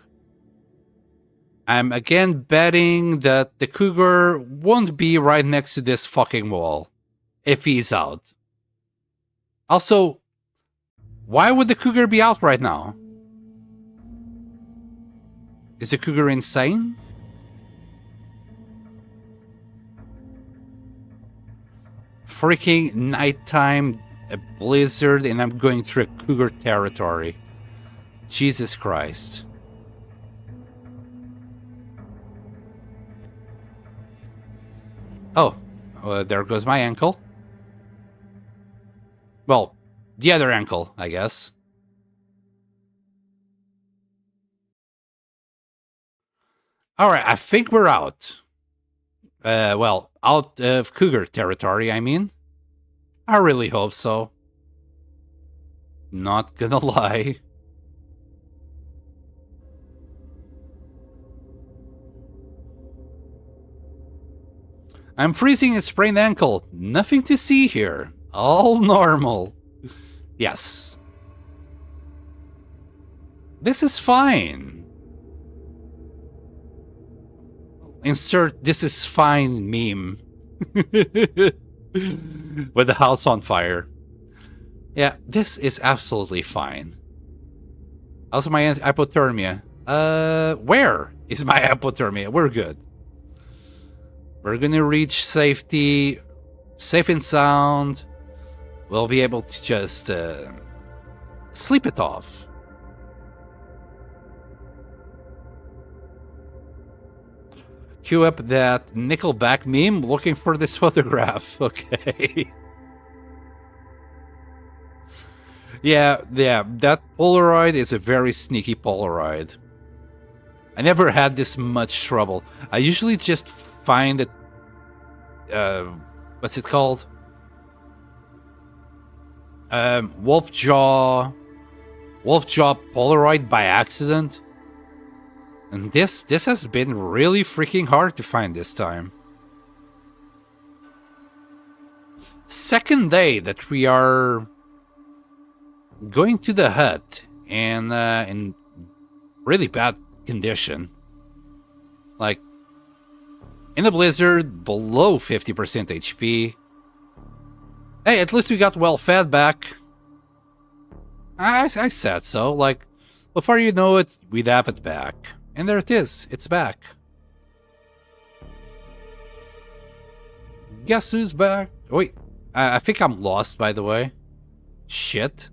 I'm again betting that the cougar won't be right next to this fucking wall if he's out. Also, why would the cougar be out right now? Is the cougar insane? Freaking nighttime, a blizzard, and I'm going through a cougar territory. Jesus Christ. Oh, there goes my ankle. Well, the other ankle, I guess. Alright, I think we're out. Well, out of cougar territory, I mean. I really hope so. Not gonna lie. I'm freezing a sprained ankle. Nothing to see here. All normal. Yes. This is fine. Insert "this is fine" meme. With the house on fire. Yeah, this is absolutely fine. Also, my hypothermia. Where is my hypothermia? We're good. We're gonna reach safety, safe and sound. We'll be able to just sleep it off. Cue up that Nickelback meme looking for this photograph. Okay. Yeah, that Polaroid is a very sneaky Polaroid. I never had this much trouble. I usually just find it, what's it called? Wolfjaw Polaroid by accident. And this has been really freaking hard to find this time. Second day that we are going to the hut and in really bad condition. Like, in the blizzard, below 50% HP. Hey, at least we got well fed back. I said so. Like, before you know it, we'd have it back. And there it is. It's back. Guess who's back? Wait, I think I'm lost, by the way. Shit.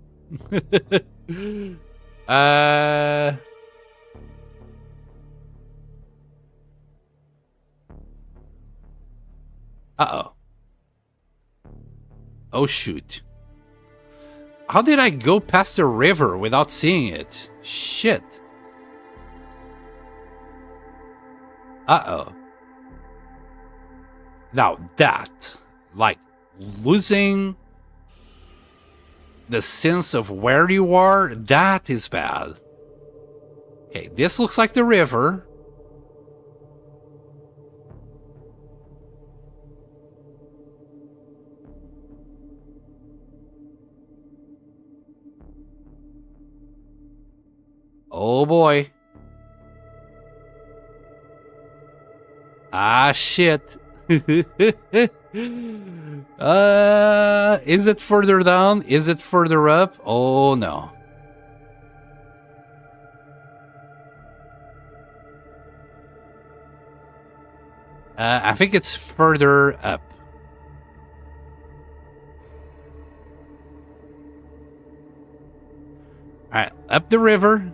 Uh-oh. Oh, shoot. How did I go past the river without seeing it? Shit. Uh-oh. Now that, like, losing the sense of where you are, that is bad. Okay, this looks like the river. Oh boy. Ah, shit. Is it further down? Is it further up? Oh no. I think it's further up. Alright, up the river.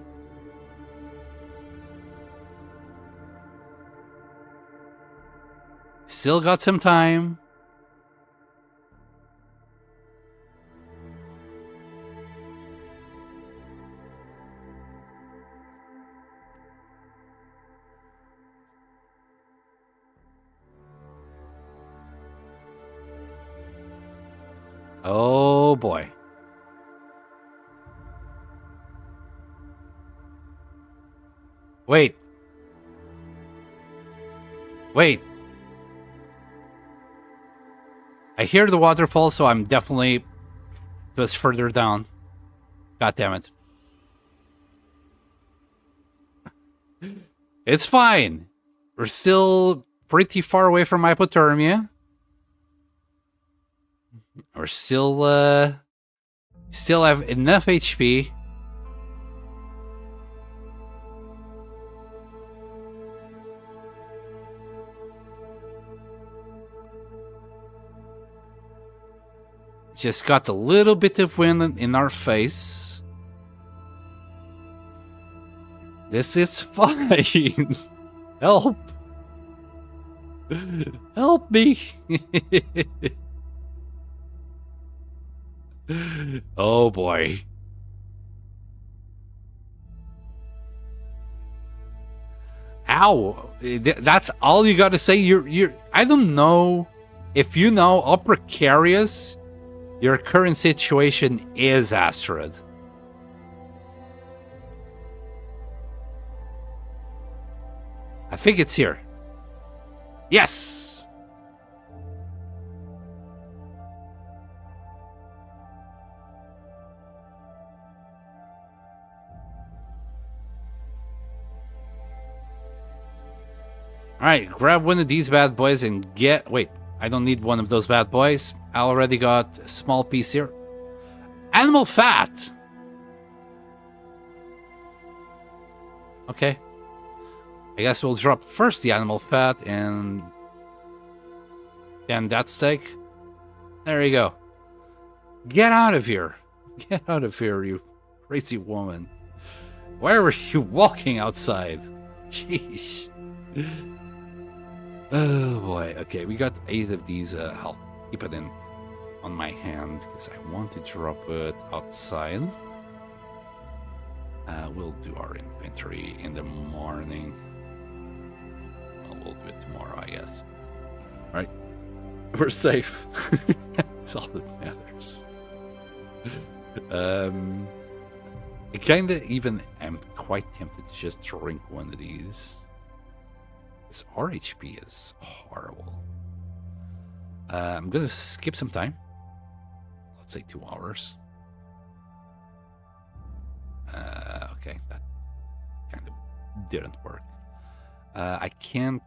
Still got some time. Oh boy. Wait. Wait. I hear the waterfall, so I'm definitely just further down. God damn it. It's fine. We're still pretty far away from hypothermia. We're still have enough HP. Just got a little bit of wind in our face. This is fine. Help. Help me. Oh boy. Ow. That's all you gotta say. You're I don't know if you know how precarious your current situation is, Astrid. I think it's here. Yes! Alright, grab one of these bad boys and get... Wait, I don't need one of those bad boys. I already got a small piece here. Animal fat! Okay. I guess we'll drop first the animal fat and then that steak. There you go. Get out of here. Get out of here, you crazy woman. Why were you walking outside? Jeez. Oh boy. Okay, we got 8 of these. I'll keep it in on my hand because I want to drop it outside. We'll do our inventory in the morning. Well, we'll do it tomorrow, I guess. All right, we're safe. That's all that matters. I kind of even am quite tempted to just drink one of these. This RHP is horrible. I'm gonna skip some time. Let's say 2 hours. Okay, that kind of didn't work. I can't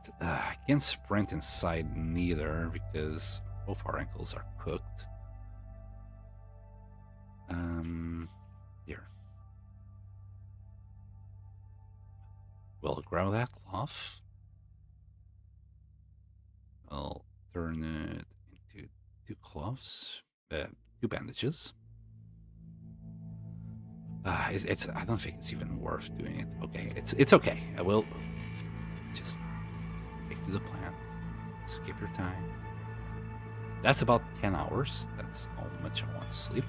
sprint inside neither because both our ankles are cooked. Here. We'll grab that cloth. I'll turn it into 2 cloths, 2 bandages. It's I don't think it's even worth doing it. Okay, it's okay. I will just stick to the plan. Skip your time. That's about 10 hours. That's how much I want to sleep.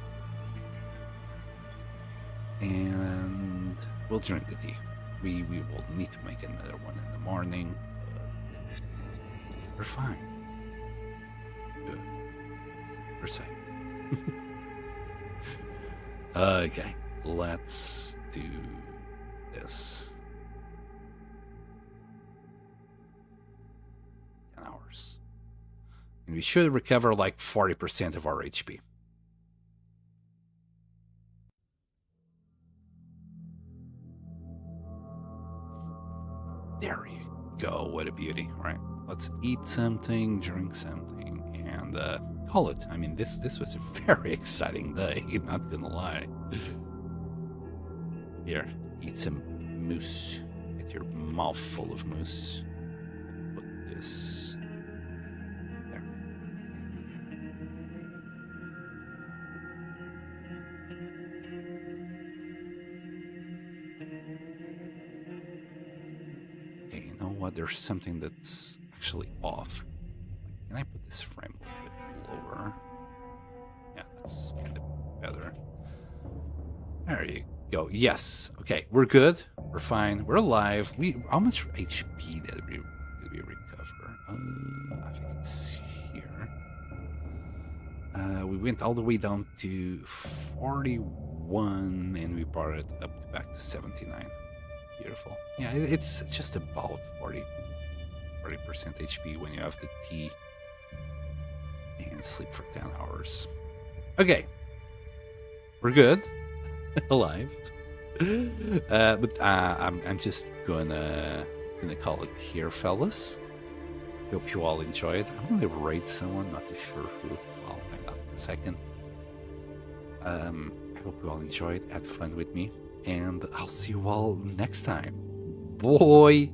And we'll drink the tea. We will need to make another one in the morning, but we're fine. Good. We're safe. Okay, let's do this. 10 hours. And we should recover like 40% of our HP. There you go. What a beauty, right? Let's eat something, drink something, and call it. I mean, this was a very exciting day, not gonna lie. Here, eat some mousse. Get your mouth full of mousse. Put this there. Okay, you know what? There's something that's actually off. Can I put this frame a little bit lower? Yeah, that's kind of better. There you go. Yes. Okay, we're good. We're fine. We're alive. How much HP did we recover? I think it's here. We went all the way down to 41, and we brought it up back to 79. Beautiful. Yeah, it's just about 40% HP when you have the tea and sleep for 10 hours. Okay, we're good. Alive. But I'm just gonna call it here, fellas. Hope you all enjoyed. I'm gonna rate someone, not too sure who. I'll find out in a second. I hope you all enjoyed, had fun with me, and I'll see you all next time. Boy.